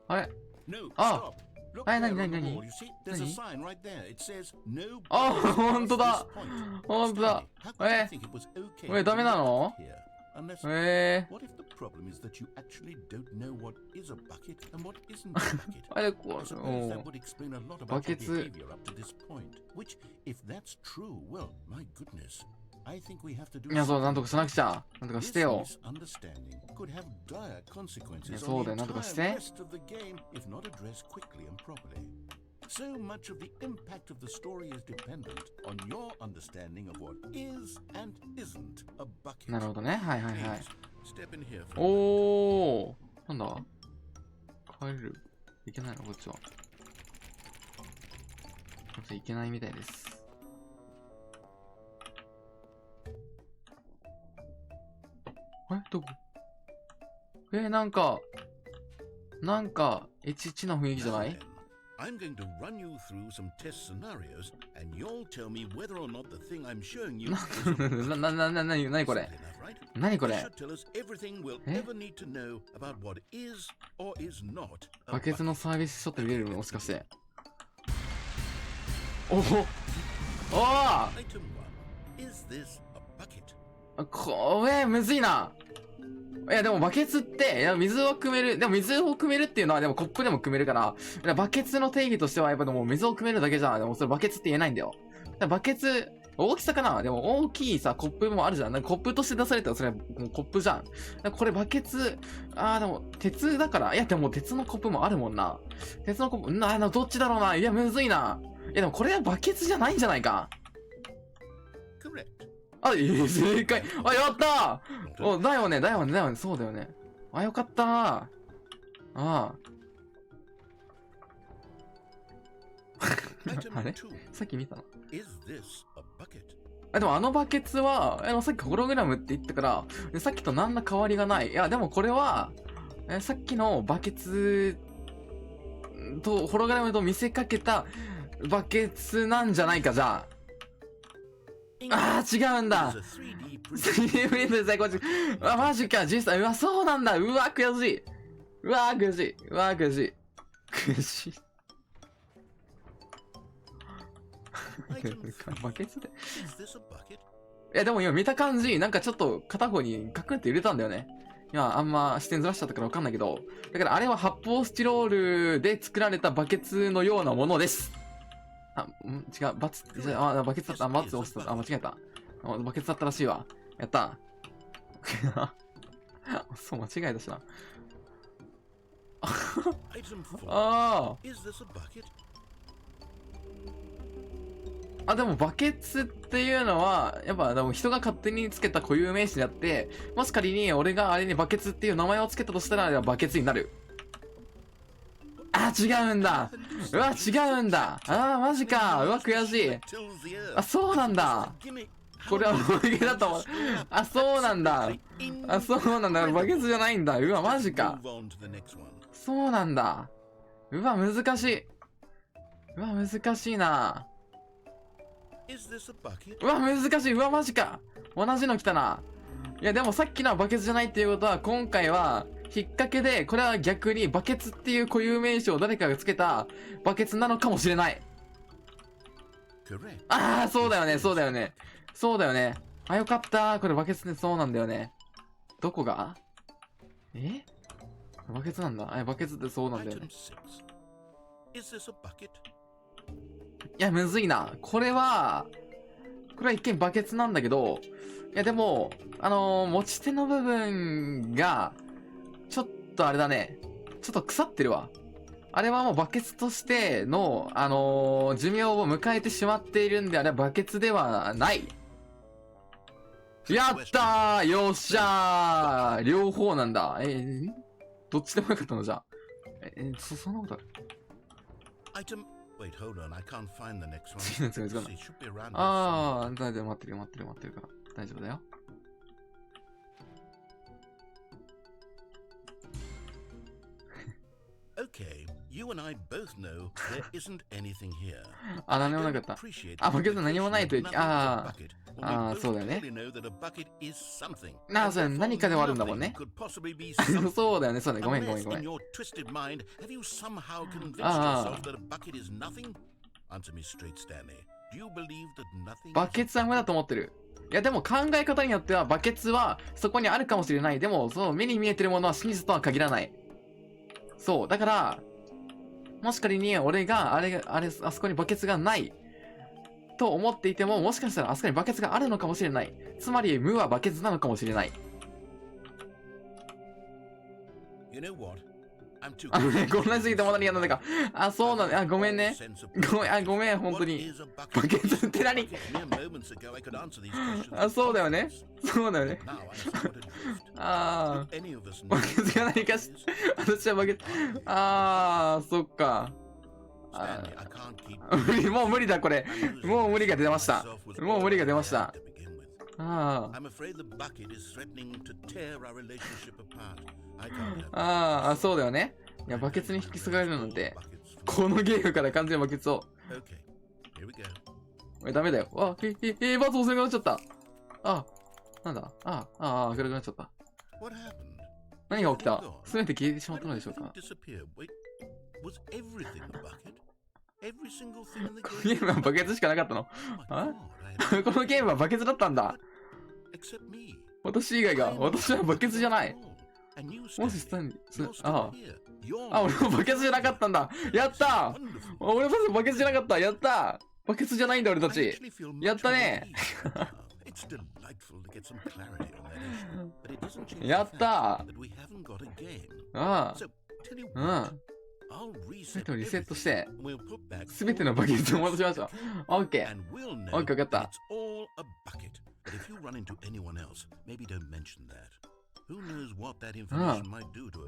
あれ No, Ah. stop. Look Ay, there nani, on the nani, wall, you see? There's a nani? sign right there. It says no. Ah, buckets past 本当だ。 this point. 本当だ。 Stanley, how could you think it was okay え、 to ダメなの leave it here? Unless え what if the problem is that you actually don't know what is a bucket and what isn't a bucket? あれ、こ I う、 suppose う that ん would explain a lot about your Buckets- behavior up to this point. Which, if that's true, well, my goodness, I think we have to do いや、そう、なんと something. かしなくちゃ。なんとか This してよ。 misunderstanding could have dire consequences いや、 on そう the だよ、なんとか entire して。 rest of the game if not addressed quickly and properly. So much of the impact of the story is dependent on your understanding of what is and isn't a bucket. なるほどね。はいはいはい。 Please, step in here for おー。なんだ帰れるいけないのこっちは。こっちいけないみたいです。どこなんか、H1 の雰囲気じゃない I'm going to run you through some test scenarios, and you'll tell me whether or not the thing I'm showing you is a なにこれ Simple enough, right? なにこ This れ should tell us everything we'll え ever need to know about what is or is not a バケツ bucket. のサービスショット見れるもしかして。おおお Item 1. Is this a bucket? これむずいな。いやでもバケツって、いや水を汲める。でも水を汲めるっていうのはでもコップでも汲めるから、いやバケツの定義としてはやっぱでも水を汲めるだけじゃん。でもそれバケツって言えないんだよ。だからバケツ、大きさかなでも大きいさ、コップもあるじゃん。なんかコップとして出されたらそれはもうコップじゃん。だからこれバケツ、でも鉄だから、いやでも鉄のコップもあるもんな。鉄のコップ、どっちだろうな。いやむずいな。いやでもこれはバケツじゃないんじゃないか。Correct. 正解。やったー。だよね、そうだよね。よかったー。あ Item れ 2. さっき見たの Is this a bucket? でもあのバケツは、さっきホログラムって言ったから、さっきと何ら変わりがない。いや、でもこれは、さっきのバケツと、ホログラムと見せかけたバケツなんじゃないか、じゃあ。違うんだ。Is a 3D 3D プリントで最高値。マジか、実際、そうなんだ。悔しい。悔しい。バケツで。Is this a bucket? いや、でも今見た感じ、なんかちょっと片方にガクンって入れたんだよね。今、あんま視点ずらしちゃったからわかんないけど。だからあれは発泡スチロールで作られたバケツのようなものです。違う、バケツだった。バツ押した。間違えた。バケツだったらしいわ。やった。そう、間違えたしな。Item 4. Is this a bucket? でもバケツっていうのは、やっぱでも人が勝手につけた固有名詞であって、もし仮に俺があれにバケツっていう名前をつけたとしたら、あれはバケツになる。違うんだ。違うんだ。マジか。悔しい。そうなんだ。これは思い出だと思う。そうなんだ。そうなんだ。バケツじゃないんだ。マジか。そうなんだ。難しい。難しいな。難しい。マジか。同じの来たな。いや、でもさっきのはバケツじゃないっていうことは、今回は、引っ掛けで、これは逆にバケツっていう固有名詞を誰かがつけたバケツなのかもしれない。そうだよね。よかった。これバケツでそうなんだよね。どこがバケツなんだ。バケツってそうなんだよね。いや、むずいな。これは一見バケツなんだけど、いやでも、持ち手の部分が、ちょっとあれだね。ちょっと腐ってるわ。あれはもうバケツとしての、寿命を迎えてしまっているんで、あれはバケツではない。やったー、よっしゃー、両方なんだ。どっちでもよかったのじゃあ。そんなことある。次のやつが見つかんない。あー、待ってるから。大丈夫だよ。あ、何もなかった。あ、バケツ何もないという。ああ、そうだよね。そうだね。何かではあるんだもんね。そうだよね、そうだね。ごめん。バケツは無だと思ってる。いや、でも考え方によっては、バケツはそこにあるかもしれない。でも、その目に見えてるものは真実とは限らない。そう、だから、もし仮に俺が、あそこにバケツがないと思っていても、もしかしたらあそこにバケツがあるのかもしれない。つまり、無はバケツなのかもしれない。混乱しすぎてまだにやんないか。そうなんだ。ごめんね。ごめん、本当に。バケツって何？そうだよね。バケツが何かし、私はバケツ、そっか。もう無理だ、これ。もう無理が出ました。そうだよね。いや、バケツに引き継がれるなんて、このゲームから完全にバケツを。ダメだよ。バツ押せなくなっちゃった。なんだ。明るくなっちゃった。何が起きた？すべて消えてしまったのでしょうか？ゲームはバケツしかなかったの？このゲームはバケツだったんだ。私以外が、私はバケツじゃない。もしスタンリー、俺もバケツじゃなかったんだ。やったー。俺もバケツじゃなかった。やったー。バケツじゃないんだ、俺たち。やったねー。やったー。すべてをリセットして、すべてのバケツを戻しましょう。オッケー。わかった。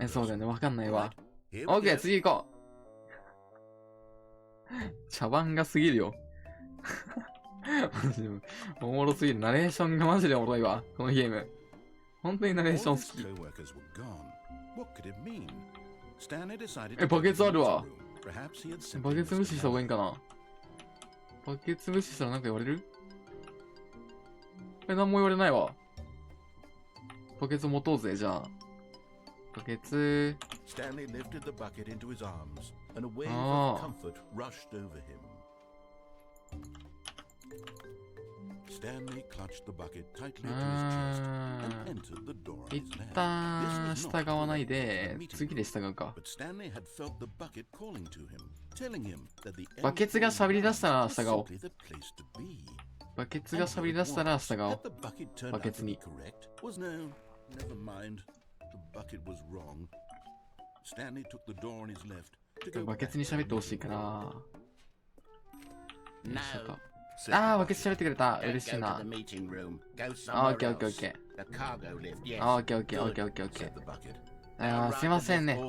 そうだよね、わかんないわ。オッケー、次行こう。茶番が過ぎるよ。マジで、おもろすぎる。ナレーションがマジでおもろいわ。このゲーム。本当にナレーション好き。バケツあるわ。バケツ無視した方がいいんかな。バケツ無視したらなんか言われる？何も言われないわ。バケツ持とうぜ、じゃあ。バケツ。一旦従わないで、次で従うか。バケツが喋り出したら従おう。バケツが喋り出したら従おう。バケツに。バケツに喋ってほしいかな。バケツ喋ってくれた。嬉しいな。オッケー。すいませんね。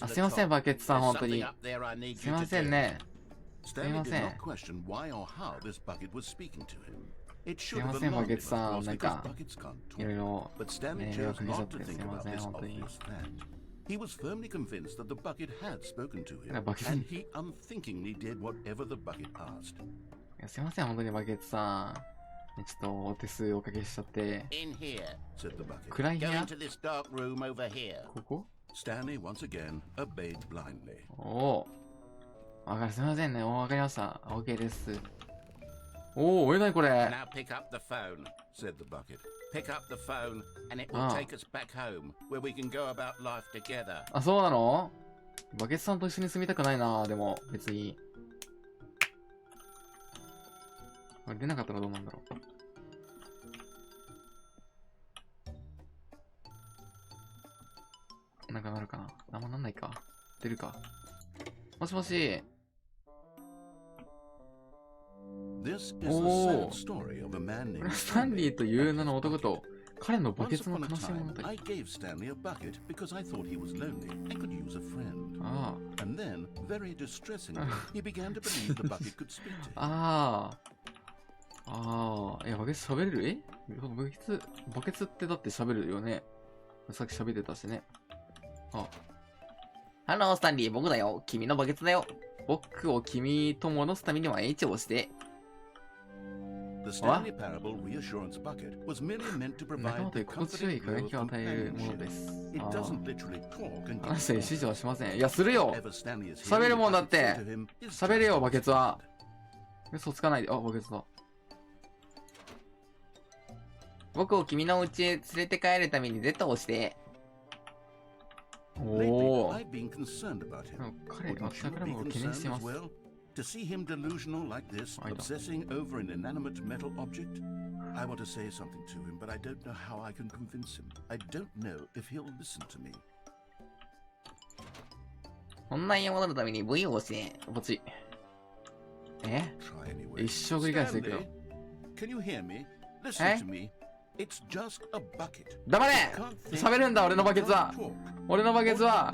すいません、バケツさん、本当に。すいませんね。すいません。すいません、バケツさん。なんか、いろいろ迷惑かけちゃってすいません、本当に。He was firmly convinced that the bucket had spoken to him, and he unthinkingly did whatever the bucket asked. すいません、本当にバケツさん。ちょっとお手数おかけしちゃって。暗い部屋？ここ？ Stanley once again obeyed blindly. すいませんね。わかりました。OK です。おお、え、なにこれ。 Now pick up the phone, said the bucket. Pick up the phone, and it will take us back home, where we can go about life together. あ、そうなの？バケツさんと一緒に住みたくないな、でも、別に。あれ出なかったらどうなんだろう。なんかなるかな。あんまなんないか。出るか。もしもし。おお。スタンリーという名の男と彼のバケツの悲しい物語。ああ。ああ。いや、バケツ喋れる？バケツってだって喋るよね。さっき喋ってたしね。あ。ハロー、スタンリー、僕だよ。君のバケツだよ。僕を君と戻すためには H を押して。The Stanley Parable reassurance bucket was merely meant to provide the comforting word of companionship. It doesn't literally talk and 話して指示はしません。いや、するよ。喋るもんだって。喋れよ、バケツは。嘘つかないで。あ、バケツだ。僕を君の家へ連れて帰るために Z を押して。おお。彼、私は彼も懸念しています。To see him delusional like this, obsessing over an inanimate metal object? I want to say something to him, but I don't know how I can convince him. I don't know if he'll listen to me. こんな家戻るために V を押して、ポチ。え？一生繰り返していくよ。Can you hear me? Listen to me. It's just a bucket. 黙れ！喋るんだ、俺のバケツは。俺のバケツは。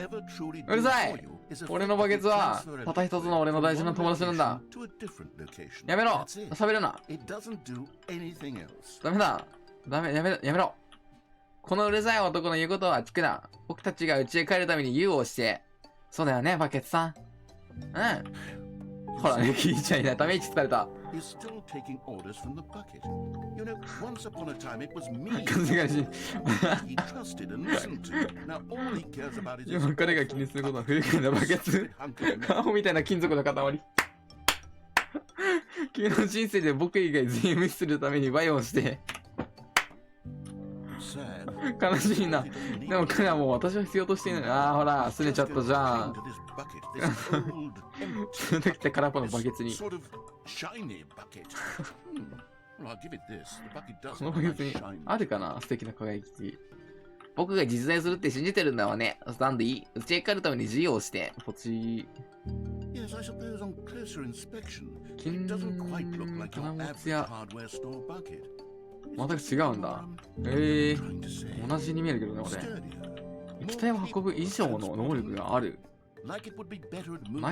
うるさい！俺のバケツは、たった一つの俺の大事な友達なんだ。やめろ！喋るな！ダメだ！やめろ！このうるさい男の言うことは聞くな。僕たちが家へ帰るために U を押して。そうだよね、バケツさん。うん。ほらね、聞いちゃいない。ため息疲れた。風がし。今彼が気にすることは不愉快なバケツ。顔みたいな金属の塊。君の人生で僕以外全員無視するためにバイオンして。悲しいな。でも彼はもう私を必要としていない。ああ、ほら、拗ねちゃったじゃん。連れてきた空っぽのバケツに。このバケツにあるかな、素敵な輝き。僕が実在するって信じてるんだわね。スタンディ、うちへ帰るために授業をして。ポチー。金の金物や。全く違うんだ。同じに見えるけどね、俺。液体を運ぶ以上の能力がある。ない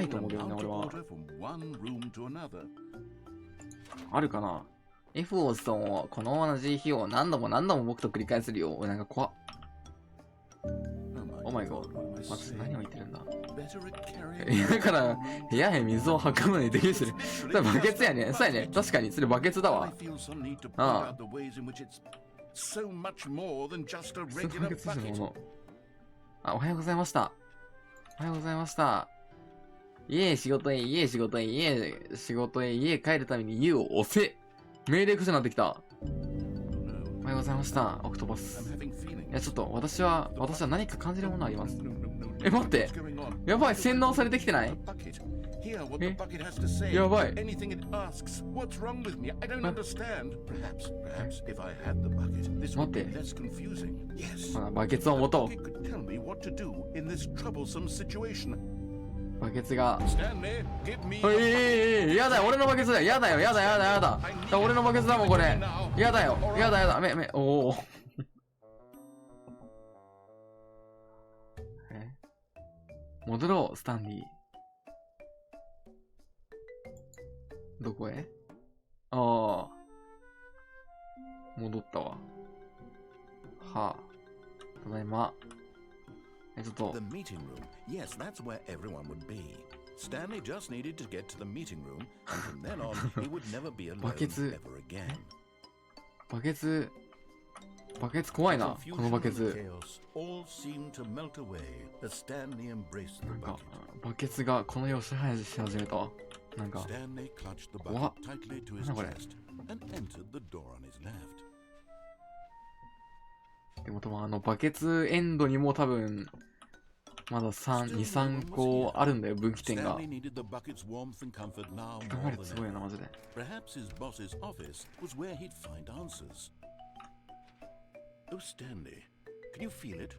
と思うけどね、俺は。あるかな。F を押すと、この同じ日を何度も僕と繰り返するよ。なんか怖っ。お前が、私何を言ってるんだ。だから、部屋へ水を運ぶのにできるしね。それバケツやね。そうやね。確かに、それバケツだわ。ああ。あ、おはようございました。おはようございました。家仕事へ、家仕事へ、家仕事へ、家帰るために U を押せ。命令口になってきた。おはようございました。オクトパス。いや、ちょっと、私は何か感じるものあります。え、待って。やばい、洗脳されてきてない？え、やばい。待って。ほら、バケツを持とう。バケツが。やだよ、俺のバケツだよ。やだよ、やだ。俺のバケツだもん、これ。やだよ、やだ。おお。戻ろう、スタンリー。どこへ？ああ。戻ったわ。はあ。ただいま。ちょっと。Yes, that's where everyone would be. Stanley just needed to get to the meeting room, and from then on, he would never be alone ever again. バケツ怖いな、このバケツ。なんか、バケツがこの世を支配し始めたわ。なんか Stanley clutched the 怖っ bucket tightly to his なんだこれ。 chest and entered the door on his left. でもバケツエンドにも多分まだ2、3個あるんだよ、分岐点が。 Stanley needed the bucket's warmth and comfort now 考 more えるとす than ごいよな、 ever. マジで。 Perhaps his boss's office was where he'd find answers. Oh, Stanley, can you feel it?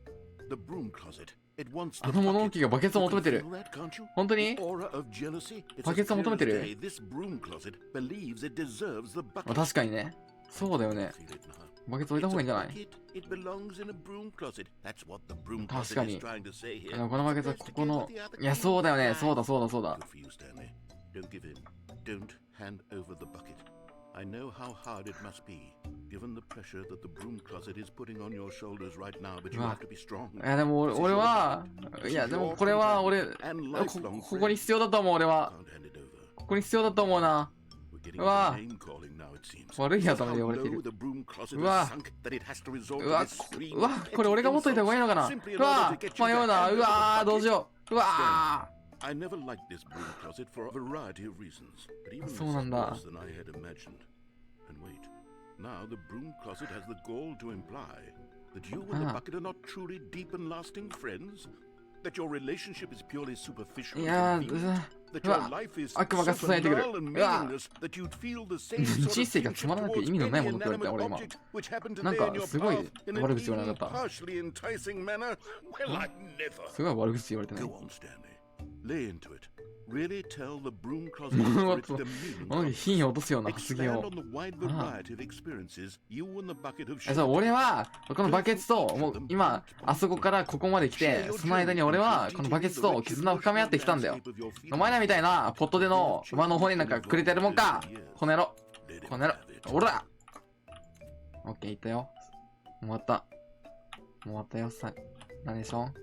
The broom closet. It wants あ the の物 bucket. 置がバケツを You 求 can めてる。 feel that, can't you? 本当に The aura of jealousy. It's バ as ケツを clear 求め as てる。 day. This broom closet believes it deserves the まあ bucket. 確かにね。そうだよね。 Feel it now. バケツ置いた方がいいんじゃない It belongs in a broom closet. That's what the broom 確 closet か is に。trying to say こ here. のバケツはここの。いや、そうだよね。そうだそうだそうだ。 Good for you, Stanley. Don't give in. Don't hand over the bucket. I know how hard it must be, given the pressure that the broom closet is putting on your shoulders right now, but you have to be strong. いや、でも俺は、いや、でもこれは俺、ここに必要だと思う、俺は。 Can't hand it over. ここに必要だと思うな。 We're getting うわ into name calling now, it seems. 悪い Just やつま how で呼ばれて low る。 the broom closet うわ is sunk that it has to resort う to わ、 this stream うわ、 of これ俺が持っといた方がいいのかな。 simply う in order わ to get you 迷う to な。 hand う over わ the どうし bucket. よう。うわ I never liked this broom closet for a variety of reasons, but even this is そうなんだ。 worse than I had imagined. And wait, now the broom closet has the gall to imply that you and the bucket are not truly deep and lasting friends, that your relationship is purely superficial い and や convenient, that う your わ life is 悪魔が so 支えてくる。 banal and うわ meaningless that you'd feel the same sort 人 of 生がつま kinship らなくて towards 意味のない any ものって言われた inanimate 俺今。 object which happened to なん lay in か your すごい path in an 悪口言われ even なかった。 partially enticing manner. Well, I'd never. すごい悪口言われてない。 Go on, Stanley. Lay into it. Really tell the broom closet for its demeaning 物に comments. 品位を落とすような発言 Expand を。 on the wide variety of experiences you and the bucket have そう、 shared. 俺は、このバケツと、もう今、あそこからここまで来て、その間に俺は、このバケツと絆を深め合ってきたんだよ。お前らみたいな、ポットでの馬の方になんかくれてるもんか。この野郎。この野郎。おら。オッケー、いったよ。終わった。終わったよ、さ。ナレーション。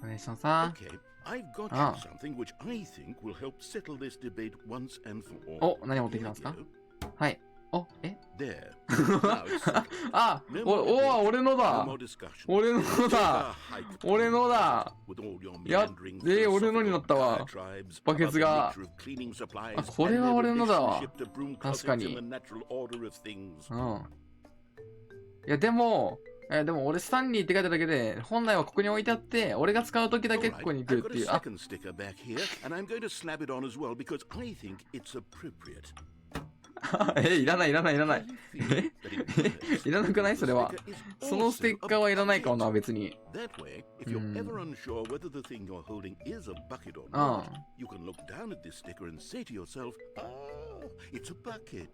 ナレーションさ。 Okay, I've got you something which I think will help settle this debate once and for all. お、何持ってきたんですか？ Here we go. はい。お、え There. Now it's settled. あ、俺の No だ。 more discussion. 俺の Take だ a。hike 俺のだ。 with all your や meandering 俺のになったわ。 diatribes バケツ about the が。 nature of cleaning supplies あ、これは and their 俺のだわ。 relationship to broom 確か closets に。 in the natural order of things. うん。いや、でも俺スタンリーって書いただけで、本来はここに置いてあって、俺が使うときだけここに来 I've るっ got て a いう。あ、 second sticker back here, and I'm going to snap it on as well because I think it's appropriate. いらない。 I feel that it works. いらなくないそれは。 The sticker is そのステッ also カー a はいらないかも bucket. な、別に。 That way, if you're ever unsure whether the thing you're holding is a bucket or うん。 not, you can look down at this sticker and say to yourself, "Ah, it's a bucket."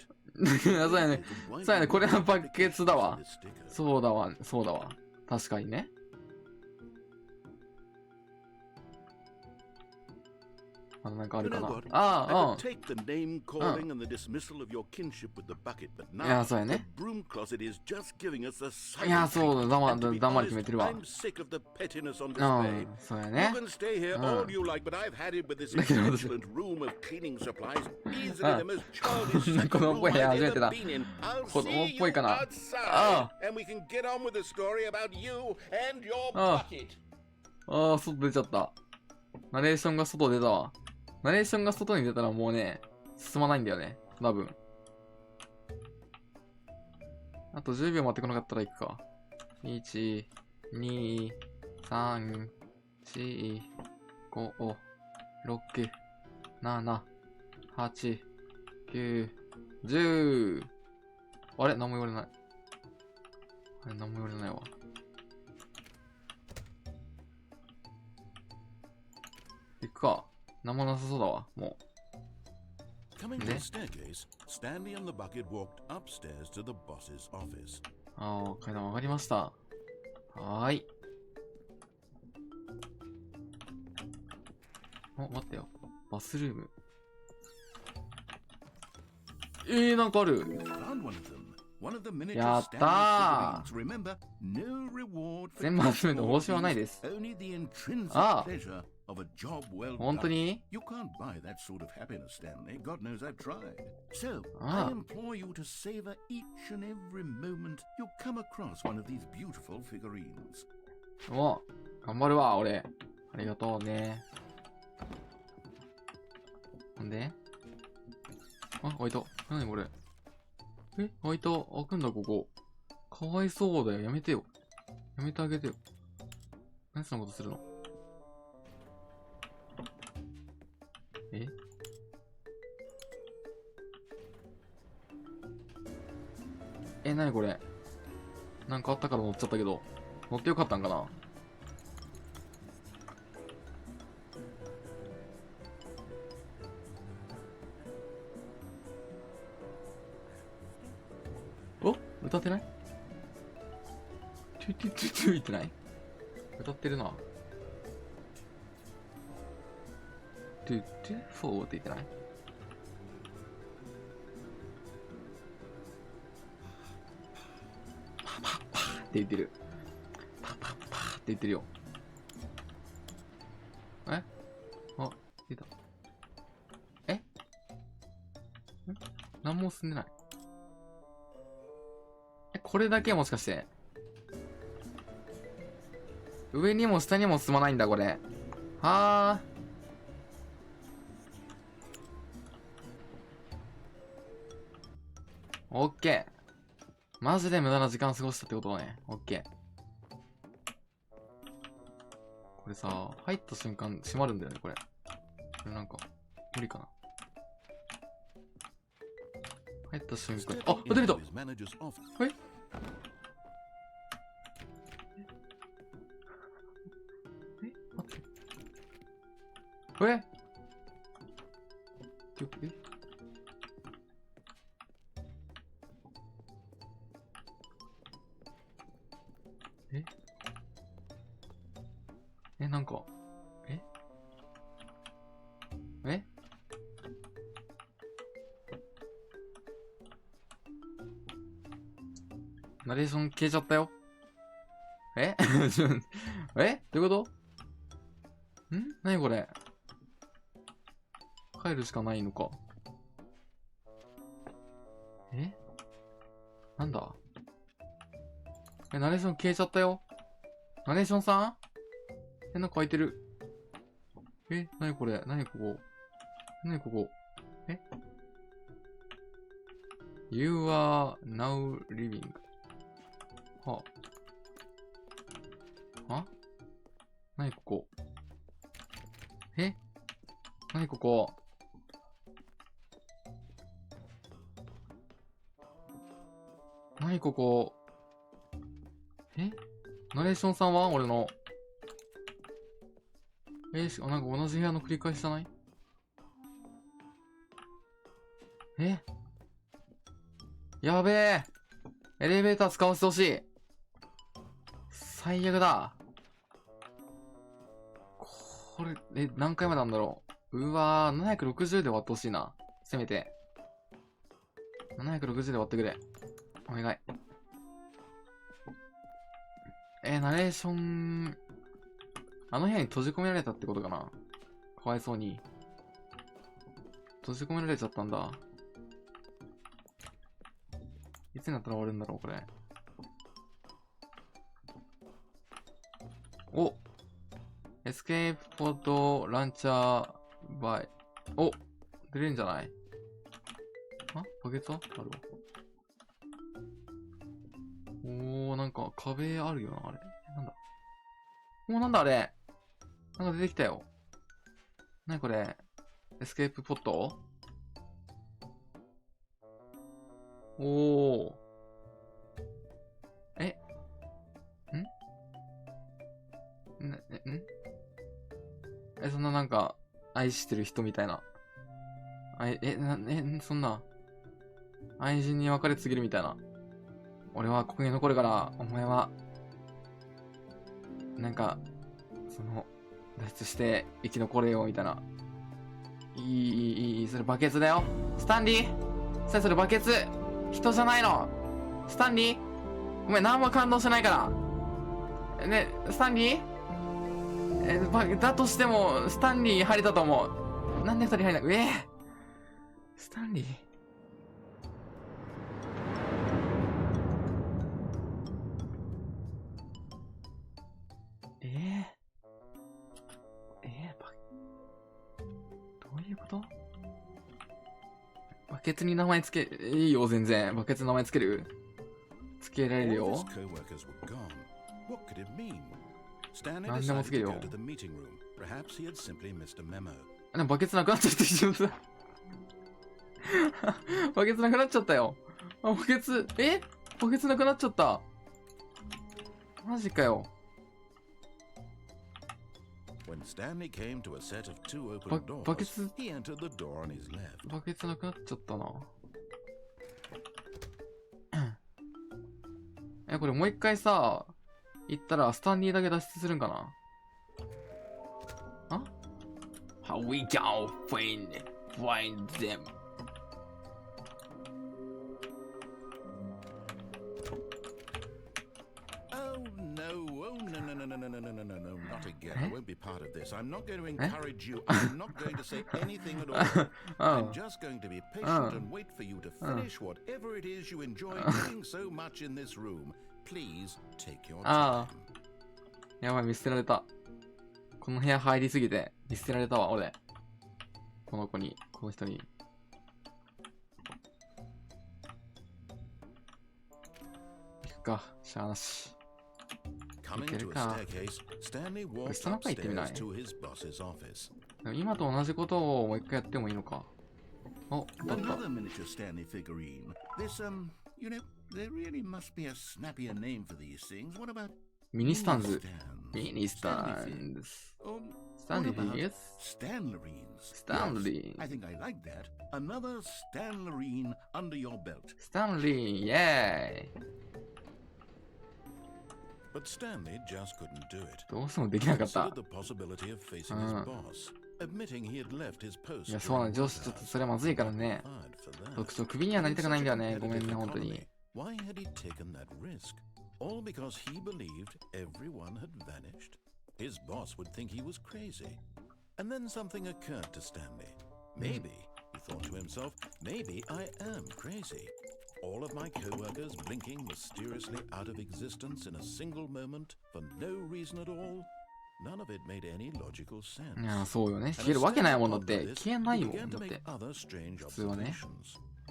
そうやね。そうやね。これはバケツだわ。 This sticker. そうだわ。そうだわ。確かにね。まだなんかあ You るか know な。 what? あ I あ、 could take the name calling and the dismissal of your kinship with the bucket, but うん。いや、 now そうや the ね。 broom closet is just giving us a いや、 silent そうだ。 treatment. And to be 黙り honest, 決めてるわ。 I'm sick of the pettiness on う display. ん。そうや You ね。 can stay here all you like, but I've had it with this だけど、 excellent room of cleaning supplies. Easily the most childish 子 second 供っ room ぽい部屋 I've 初めて ever だ。 been in. I'll 子供 see っ you ぽいかな。 outside, and we can get on with the story about you and your bucket. ああ、外出ちゃった。ナレーションが外出たわ。ナレーションが外に出たらもうね、進まないんだよね。多分。あと10秒待ってこなかったら行くか。1、2、3、4、5、6、7、8、9、10。あれ何も言われない。あれ何も言われないわ。行くか。何もなさそうだわ、も Coming to the staircase, Stanley and the bucket walked upstairs to the boss's office. う。ああ、階段上がりました。はーい。お、待ってよ。バスルーム。なんかある。 Found one of them. One of the miniature やったー。 Stanley figurines. Remember, no reward for 全部集めて報酬はないです。 only the intrinsic ああ。 pleasure of a job well 本当 done. に You can't buy that sort of happiness, Stanley. God knows I've tried. So, Ah. I implore you to savor each and every moment you come across one of these beautiful figurines. 頑張るわ、俺。ありがとうね。なんであ、開いた。なにこれ。開いた。開くんだ、ここ。かわいそうだよ。やめてよ。やめてあげてよ。何そんなことするの？なにこれ。なんかあったから乗っちゃったけど。乗ってよかったんかな？お？歌ってない？トゥトゥトゥトゥ言ってない？歌ってるな。トゥトゥフォーって言ってない？パパパって言ってる。パパパって言ってるよ。あ、出た。何も進んでない。これだけもしかして。上にも下にも進まないんだ、これ。はー。オッケー。マジで無駄な時間過ごしたってことね。オッケー。これさ、入った瞬間閉まるんだよね、これ。これなんか、無理かな。入った瞬間、あ、出てきた。待って。なんか、ナレーション消えちゃったよ。どういうこと？なにこれ？帰るしかないのか。なんだ？ナレーション消えちゃったよ。ナレーションさん？なんか開いてる。なにこれ？なにここ？なにここ？You are now living. はなにここ？なにここ？なにここ？ナレーションさんは俺の。なんか同じ部屋の繰り返しじゃない？やべえ。エレベーター使わせてほしい。最悪だ。これ、何回までなんだろう。うわー、760で終わってほしいな。せめて。760で終わってくれ。お願い。ナレーション、あの部屋に閉じ込められたってことかな。かわいそうに。閉じ込められちゃったんだ。いつになったら終わるんだろう、これ。お！エスケープポッドランチャーバイ。お！出れるんじゃない？バケツあるわ。なんか壁あるよな、あれ。なんだ？なんだあれ？なんか出てきたよ。なにこれ？エスケープポット？そんななんか、愛してる人みたいな。そんな、愛人に別れ告げるみたいな。俺はここに残るから、お前は、なんか、脱出して生き残れよ、みたいな。いい、それバケツだよ。スタンリーそれバケツ人じゃないの。スタンリーごめん、何も感動してないから。スタンリーだとしても、スタンリー入れたと思う。なんで2人入れない？スタンリーどういうこと？ケツに名前つけ、いいよ、全然。バケツの名前つける？つけられるよ。何でもつけるよ。でもバケツなくなっちゃった自分だ。バケツなくなっちゃったよ。あ、バケツ、バケツなくなっちゃった。マジかよ。バケツ、バケツなくなっちゃったな。これもう一回さ、行ったらスタンリーだけ脱出するんかな？あ？ How we go find them. No, not again. I won't be part of this. I'm not going to encourage you. I'm not going to say anything at all. I'm just going to be patient and wait for you to finish whatever it is you enjoy doing so much in this room. Please take your time. やばい、見捨てられた。この部屋入りすぎて見捨てられたわ、俺。この子に、この人に。行くか、しゃあなし。行けるか。これ下の階行ってみない？今と同じことをもう一回やってもいいのか。お、だった。ミニスタンズ。ミニスタンズ。スタンリーズ。スタンリー。スタンリー、イェーイ。But Stanley just couldn't do it. どうしてもできなかった。いや、そうなの、上司ちょっとそれはまずいからね。僕ちょっとクビにはなりたくないんだよね。ごめんね、本当に。Why had he taken that risk? All because he believed everyone had vanished? His boss would think he was crazy. And then something occurred to Stanley. Maybe, he thought to himself, maybe I am crazy. All of my co-workers blinking mysteriously out of existence in a single moment for no reason at all. None of it made any logical sense. いや、そうよね。消えるわけないものって消えないもんだって。普通はね。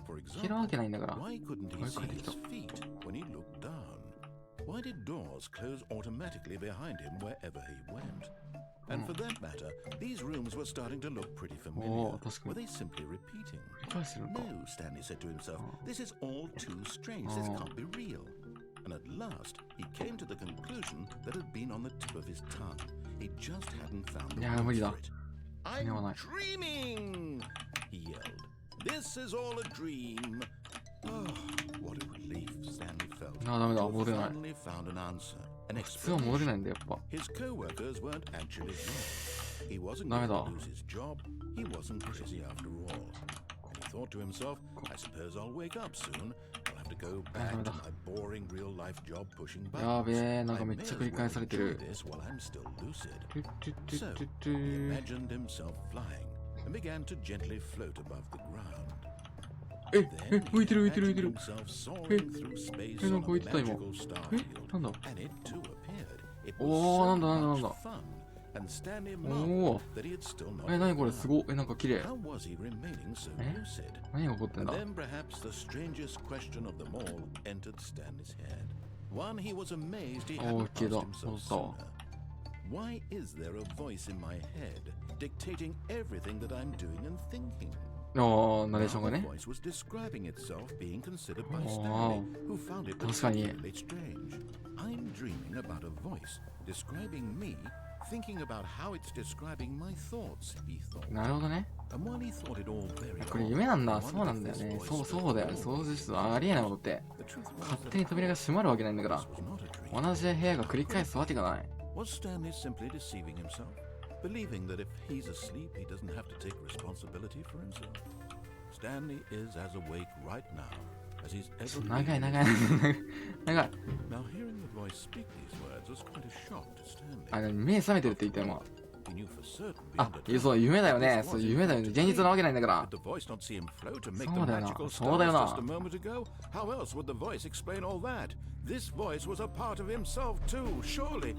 消えるわけないんだから。Why couldn't he see his feet when he looked down? Why did doors close automatically behind him wherever he went? And for that matter, these rooms were starting to look pretty familiar. Were they simply repeating? No, Stanley said to himself, this is all too strange. This can't be real. And at last, he came to the conclusion that had been on the tip of his tongue. He just hadn't found the word for it. I'm dreaming! He yelled. This is all a dream. Oh, what a relief Stanley felt. He finally found an answer. His co-workers weren't actually wrong. He wasn't going to lose his job. He wasn't crazy after all. He thought to himself, I suppose I'll wake up soon. I'll have to go back to my boring real-life job pushing buttons. I may as well enjoy this while I'm still lucid. So, he imagined himself flying and began to gently float above the ground. Then he imagined himself soaring through space on a magical star field, and it too appeared. It was so much fun, and Stanley marveled that he had still not woken up. How was he remaining so lucid? And then perhaps the strangest question of them all entered Stanley's head. One he was amazed he hadn't asked himself sooner. Why is there a voice in my head dictating everything that I'm doing and thinking? ナレーションがね。確かに。なるほどね。これ夢なんだ。そうなんだよね。そうだよね。そうですありえないことって。勝手に扉が閉まるわけないんだから。同じ部屋が繰り返すわけがない。Believing that if he's asleep, he doesn't have to take responsibility for himself. Stanley is as awake right now as he's ever been. Now, hearing the voice speak these words was quite a shock to Stanley. 目覚めてるって言ったよ、He knew for certain. そう、夢だよね。そう、夢だよね。現実なわけないんだから。Did the voice not see him float and make the magical stars just a moment ago? How else would the voice explain all that? This voice was a part of himself too. Surely,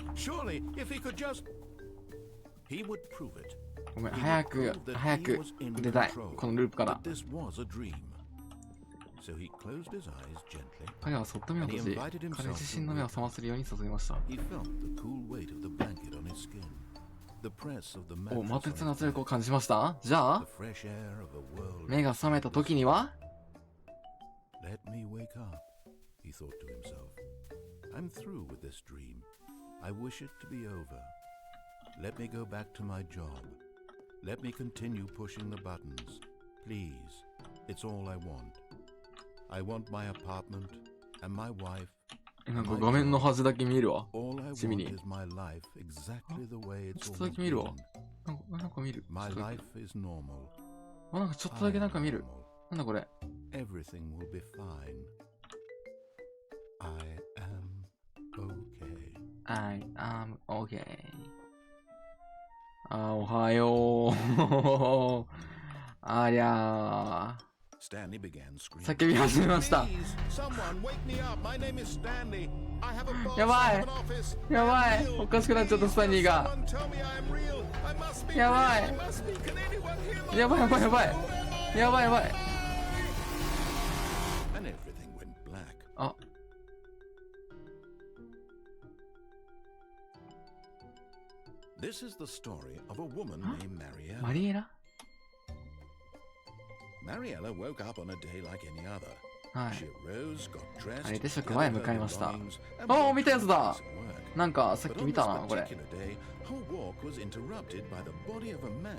if he could just...He would prove it. ごめん、早く出たい。このループから。So he closed his eyes gently. 彼はそっと目を閉じ、彼自身の目を覚ませるように注ぎました。He felt the cool weight of the blanket on his skin. The press of the お、 mattress 摩 on 鉄 his の圧力を back. 感じました。じゃあ The fresh air of a world. 目が覚めた時には Let me wake up, he thought to himself. I'm through with this dream. I wish it to be over. Let me go back to my job. Let me continue pushing the buttons. Please, it's all I want. I want my apartment and my wife. なんか画面の端だけ見えるわ。 All I 地味 want に。 is my life exactly the way ちょ it's っとだ always け見るわ。 been. なんか見る。 My ちょっとだ life け is normal. あ、なんかちょっとだけなんか見る。 I'm なんだこれ。 normal. Everything will be fine. I am okay. I am okay. あ、おはよう。ありゃ Stanley began ー。 screaming. 叫び始めました。 Please, someone wake me up. My name is Stanley. I have a boss. やば I い have an office. やばいおかしくなっちゃったスタンリーが。 Someone tell me I am real. I must be やば real. い I must be. Can anyone hear my やばいやばいやばい。やばいやばい。 And everything went black. あ、 This is the story of a woman Huh? named Mariella. マリエラ Mariella woke up on a day like any other. は She い。 arose, got dressed, あれでしょ、 gathered 前 her 迎えました。 belongings, and あー、 went 見たやつだ。 to work. なんかさっ But き on 見 this たな、これ。 particular day, her walk was interrupted by the body of a man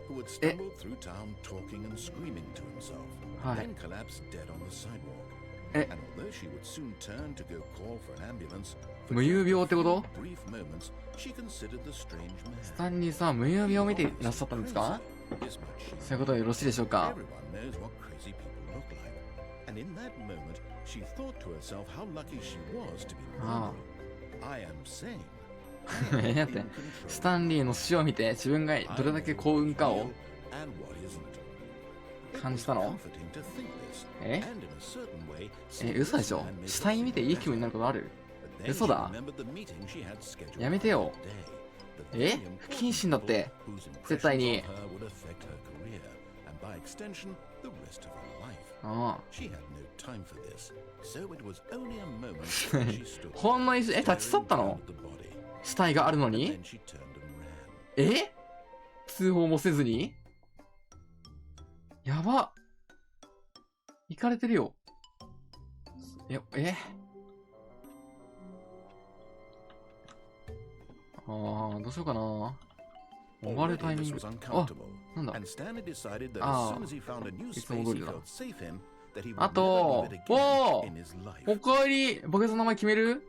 who had stumbled through town talking and screaming to himself, はい。 then collapsed dead on the sidewalk. え、 And although she would soon turn to go call for an ambulance, for 無遊 just a 病ってこと few brief moments, she considered the strange man. スタンリーさん、無遊病を見ていらっしゃったんですか This much she そういうことでよろしいでしょうか Everyone knows what crazy people look like. And in that moment, she thought to herself how lucky she was to be Ah. normal. I am sane. え、だって、スタンリーの死を見て自分がどれだけ幸運かを And what isn't. 感じたの Comforting to think this. え And in a certain way, え、嘘でしょ this man made 死体見ていい気分になることある But then 嘘 she だ remembered the meeting she had scheduled やめてよ for that day. The え very 不謹慎だって important people whose 絶対 impressions に on her would affect her career, and by extension, the rest of her life. あ She had no time for this, so it was only a moment when she stood あほんの一瞬、立ち去ったの at the body. 死体があるの Then に she turned and ran. え通報もせずにやば行かれてるよ。ああ、どうしようかな。終わるタイミン This グ was。あ、 uncomfortable, なんだ and Stanley decided that Ah. as soon as he found a new It's space all he good felt safe in, that he あ would と never leave it お again ー in his お life. かえりバケツの名前決める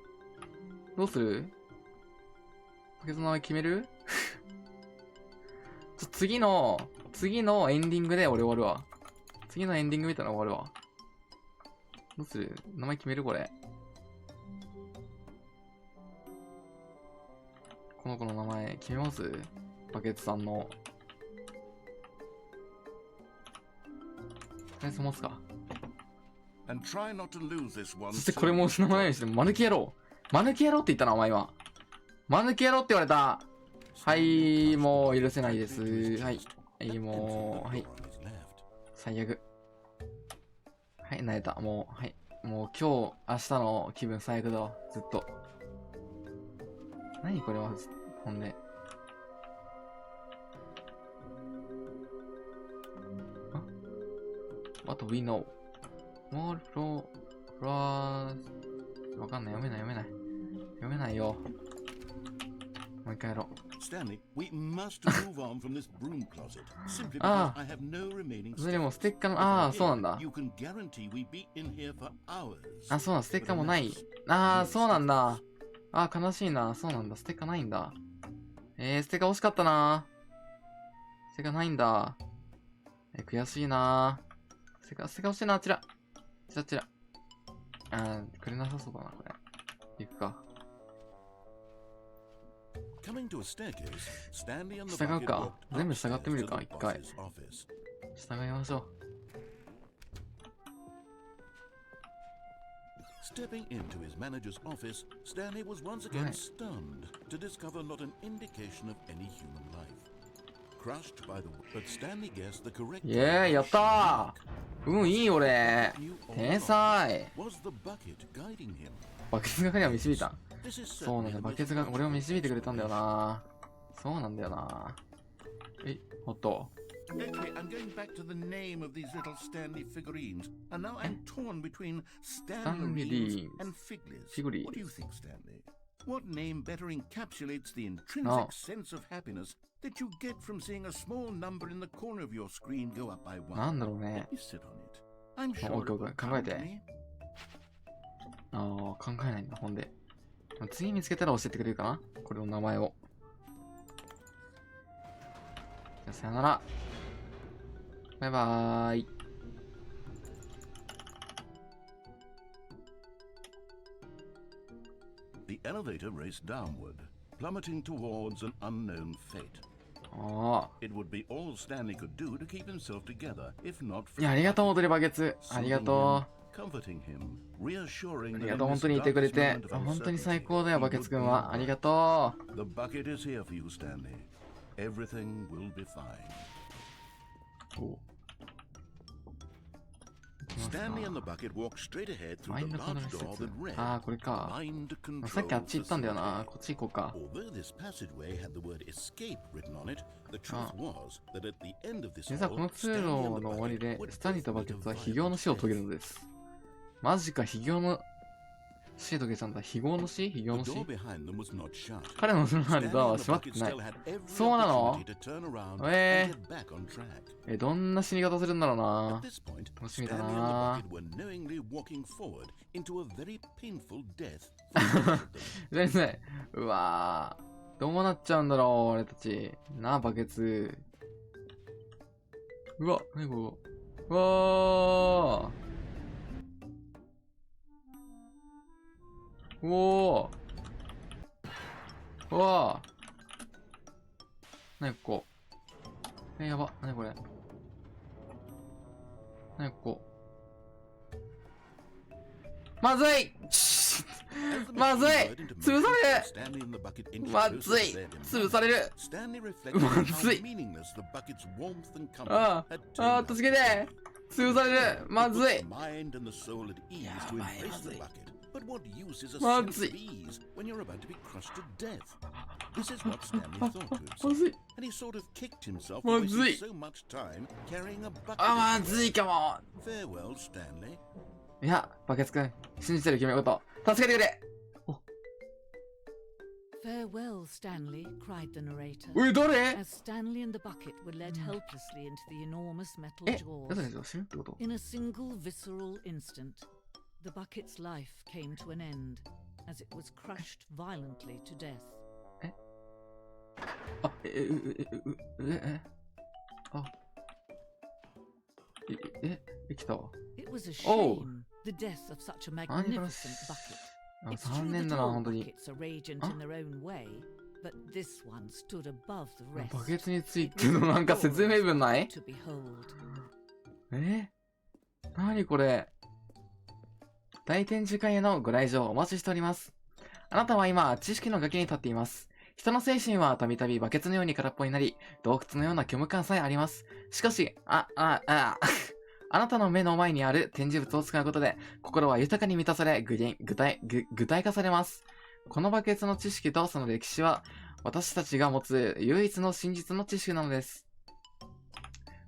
どうするバケツの名前決める次のエンディングで俺終わるわ。次のエンディング見たら終わるわ。どうする名前決めるこれ。この子の名前決めますバケツさんの。とりあえず持つか。 And try not to lose this one. そしてこれも名前にして、マヌケ野郎。マヌケ野郎って言ったな、お前は。マヌケ野郎って言われた。はい、もう許せないです。はい。はい、もう、はい。最悪。はい、慣れた。もう、はい。もう今日、明日の気分最悪だわ。ずっと。何これは、ほんで。あ ?What we know? More floors. わかんない。読めない。読めないよ。もう一回やろう。Stanley, we must move on from this broom closet. Simply because Ah. I have no remaining それで stuff. もステッカーの、ああ、そうなんだ。 You can guarantee we be in here for hours. あ、そうなん、ステッカーもない。ああ、そうなんだ。ああ、悲しいな。そうなんだ。ステッカーないんだ。ステッカー欲しかったな。ステッカーないんだ。悔しいな。ステッカー欲しいな。チラ。あー、くれなさそうだな、これ。行くか。 Coming to a staircase, Stanley and the 従う bucket か。 walked 全部従ってみる upstairs か、 to 一 the 回。 boss's office. 従いましょう。 Stepping into his manager's office, Stanley was once again stunned to discover not an indication of any human life. イエーイ、やったー。うん、いい俺。天才。バケツが彼を導いた。そうなんだ、バケツが俺を導いてくれたんだよな。そうなんだよな。おっと。Okay, I'm going back to the name of these little Stanley figurines, and now I'm torn between Stanley and Figlets. What do you think, Stanley? What name better encapsulates the intrinsic sense of happiness that you get from seeing a small number in the corner of your screen go up by one? なんだろうね。You sit on it. I'm sure it will 考えて。考えないんだ、ほんで。次見つけたら教えてくれるかな、これの名前を。じゃあさよなら。バイバーイ。The elevator raced downward, plummeting towards an unknown fate. It would be all Stanley could do to keep himself together, if not for いや、ありがとう、踊りバケツ。ありがとう。comforting him, reassuring ありがとう、本当にいてくれて。本当に最高だよ、バケツくんは。ありがとう。The bucket is here for you, Stanley. Everything will be fine. Stanley and the bucket walked straight ahead through the large door that read, ああ、これか。さっきあっち行ったんだよな。こっち行こうか。実はこの通路の終わりで、スタンリーとバケツは非業の死を遂げるのです。マジか、非業の死遂げちゃんだ。非業の死？非業の死？彼の後ろのドアは閉まってない。そうなの？どんな死に方するんだろうな。楽しみだな。全然。うわぁ。どうなっちゃうんだろう、俺たち。なあ、バケツ。うわ、なにこれ。うわぁ。おー。うわー。なにここ。やば。なにこれ。なにここ。まずいまずい潰されるまずい潰されるまずいああ、助けて潰されるまずいやばいまずいBut what use is a set of bees when you're about to be crushed to death? This is what Stanley thought to himself, and he sort of kicked himself for wasting so much time carrying a bucket. まずいかも。 Farewell, Stanley. いや、バケツくん、信じてる君のこと。助けてくれ。Farewell, Stanley, cried the narrator. おい、誰 As Stanley and the bucket were led helplessly into the enormous metal 誰 jaws. だ死ぬってこと In a single visceral instant.The bucket's life came to an end as it was crushed violently to death. 生きたわ。It was a shame, the death of such a magnificent bucket. It's true that all buckets are radiant in their own way, but this one stood above the rest. バケツについてのなんか説明文ない？ To behold. なにこれ？大展示会へのご来場お待ちしております。あなたは今、知識の崖に立っています。人の精神はたびたびバケツのように空っぽになり、洞窟のような虚無感さえあります。しかし、あなたの目の前にある展示物を使うことで、心は豊かに満たされ、具体化されます。このバケツの知識とその歴史は、私たちが持つ唯一の真実の知識なのです。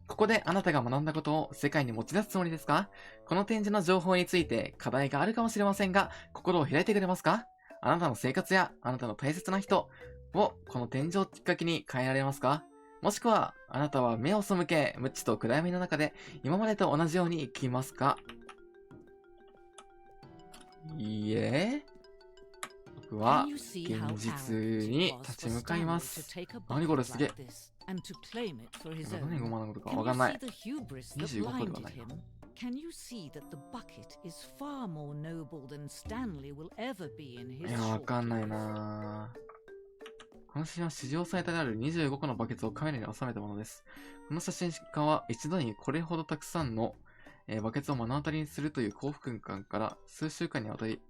ここであなたが学んだことを世界に持ち出すつもりですか？この展示の情報について課題があるかもしれませんが、心を開いてくれますか？あなたの生活やあなたの大切な人をこの展示をきっかけに変えられますか？もしくは、あなたは目を背け、無知と暗闇の中で今までと同じように生きますか？いいえ。僕は現実に立ち向かいます。何これすげえ。何が馬なことかわかんない。25個ではないな。Can you see that the bucket is far more noble than Stanley will ever be in his いや、わかんないなぁ。この写真は史上最多である25個のバケツをカメラに収めたものです。この写真家は一度にこれほどたくさんの、バケツを目の当たりにするという幸福感から数週間にわたり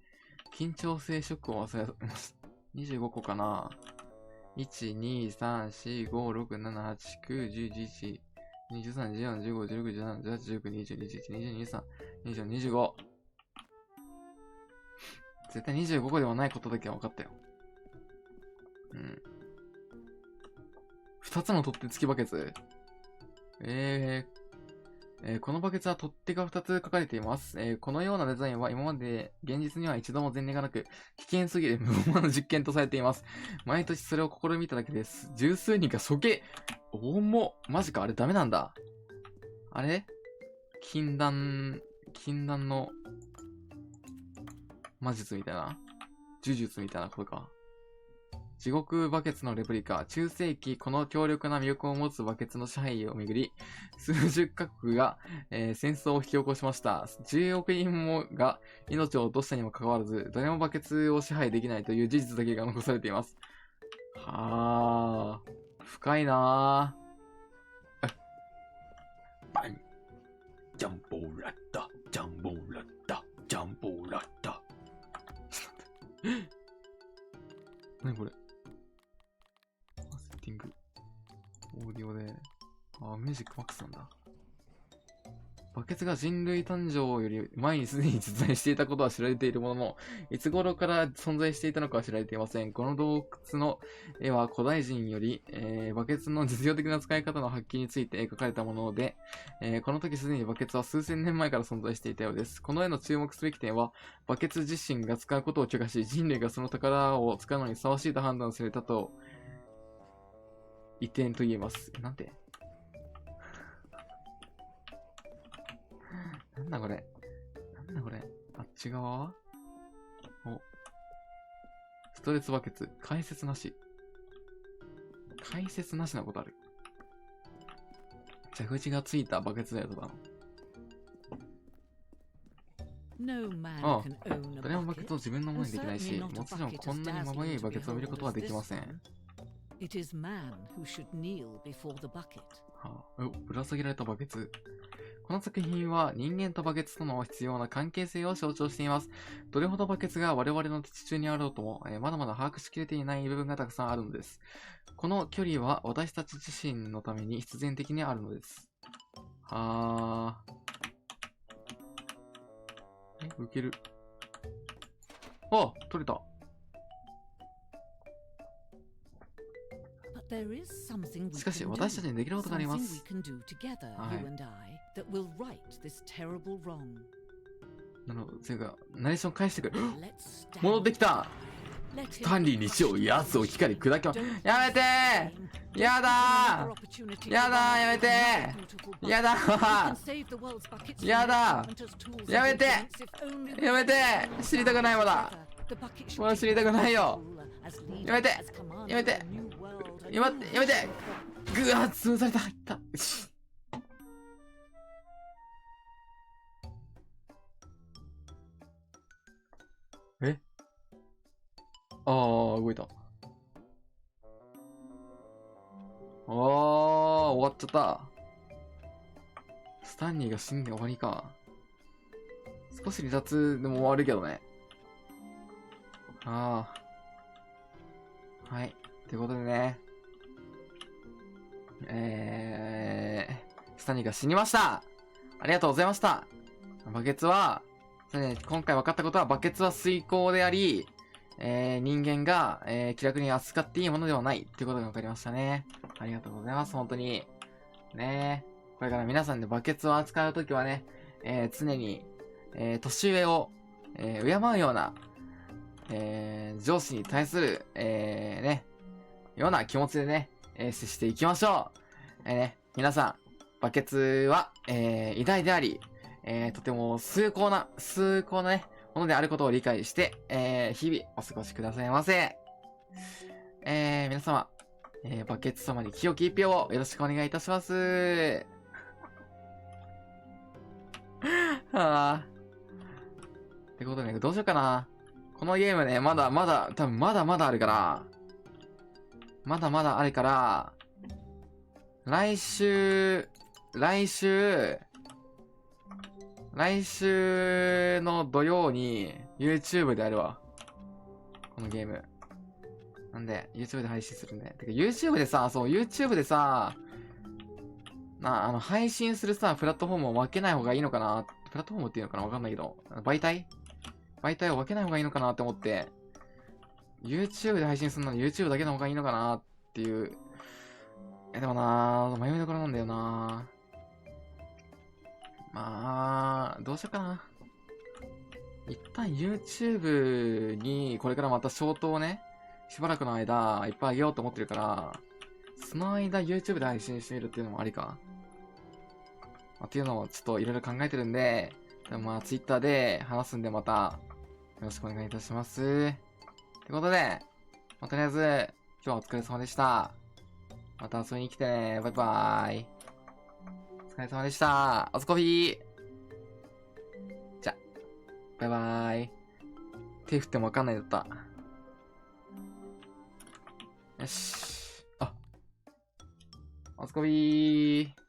緊張性ショックを忘れました。25個かな1、2、3、4、5、6、7、8、9、10、11、23、14、15、16、17、18、19、20、21、22、23、24、25。絶対25個ではないことだけは分かったよ。うん。2つの取っ手付きバケツ。このバケツは取っ手が2つ書かれています。このようなデザインは今まで現実には一度も前例がなく、危険すぎる無謀な実験とされています。毎年それを試みただけです。十数人が処刑。マジか、あれダメなんだ。あれ禁断の魔術みたいな呪術みたいなことか。地獄バケツのレプリカ。中世紀、この強力な魅力を持つバケツの支配をめぐり、数十カ国が、戦争を引き起こしました。10億人もが命を落としたにもかかわらず、誰もバケツを支配できないという事実だけが残されています。はぁ。深いなぁ。バン。ジャンボラッタ、ジャンボラッタ、ジャンボラッタ。何これ？セッティング。オーディオで。ミュージックマックスなんだ。バケツが人類誕生より前にすでに実在していたことは知られているものの、いつ頃から存在していたのかは知られていません。この洞窟の絵は古代人より、バケツの実用的な使い方の発揮について描かれたもので、この時すでにバケツは数千年前から存在していたようです。この絵の注目すべき点は、バケツ自身が使うことを許可し、人類がその宝を使うのにふさわしいと判断されたと、一点と言えます。なんてなんだこれあっち側はストレスバケツ。解説なしなことある。蛇口がついたバケツだよとだの。誰もバケツを自分のものにできないし、もちろんこんなにまばゆいバケツを見ることはできません。ぶら下げられたバケツ。この作品は人間とバケツとの必要な関係性を象徴しています。どれほどバケツが我々の地中にあろうとも、まだまだ把握しきれていない部分がたくさんあるのです。この距離は私たち自身のために必然的にあるのです。受ける。取れた。しかし私たちにできることがあります。なるほど。てか、ナレーション返してくる。戻ってきた。スタンリーにしよう。奴を光り砕きま。やめてー。やだー。やだー。やめてー。やだー。やだー。やめて。やめて。知りたくないまだ。もう知りたくないよ。やめて。やめて。やめて。ぐわー、潰された。いった。動いた。終わっちゃった。スタンリーが死んで終わりか。少し離脱でも終わるけどね。はい。ということでね。スタンリーが死にました。ありがとうございました。バケツは、今回分かったことはバケツは水耕であり、人間が、気楽に扱っていいものではないっていうことが分かりましたね。ありがとうございます、本当に。ね、これから皆さんでバケツを扱うときはね、常に、年上を、敬うような、上司に対する、ような気持ちでね、接していきましょう。皆さん、バケツは、偉大であり、とても崇高なね、ものであることを理解して、日々お過ごしくださいませ。皆様、バケツ様に清き一票をよろしくお願いいたします。ってことでね、どうしようかな。このゲームね、多分まだまだあるから、来週の土曜に YouTube であるわ。このゲーム。なんで、YouTube で配信するね。てか、YouTube でさ、そう、YouTube でさ、配信するさ、プラットフォームを分けない方がいいのかな。プラットフォームっていうのかなわかんないけど。媒体を分けない方がいいのかなって思って、YouTube で配信するのに YouTube だけの方がいいのかなっていう。でも迷いどころなんだよな。どうしようかな。一旦 YouTube にこれからまたショートをね、しばらくの間いっぱいあげようと思ってるから、その間 YouTube で配信してみるっていうのもありか。っていうのをちょっといろいろ考えてるんで、Twitter で話すんでまたよろしくお願いいたします。ってことで、とりあえず今日はお疲れ様でした。また遊びに来てね。バイバーイ。お疲れ様でした。おつこびー。じゃ、バイバーイ。手振ってもわかんないだった。よし。おつこびー。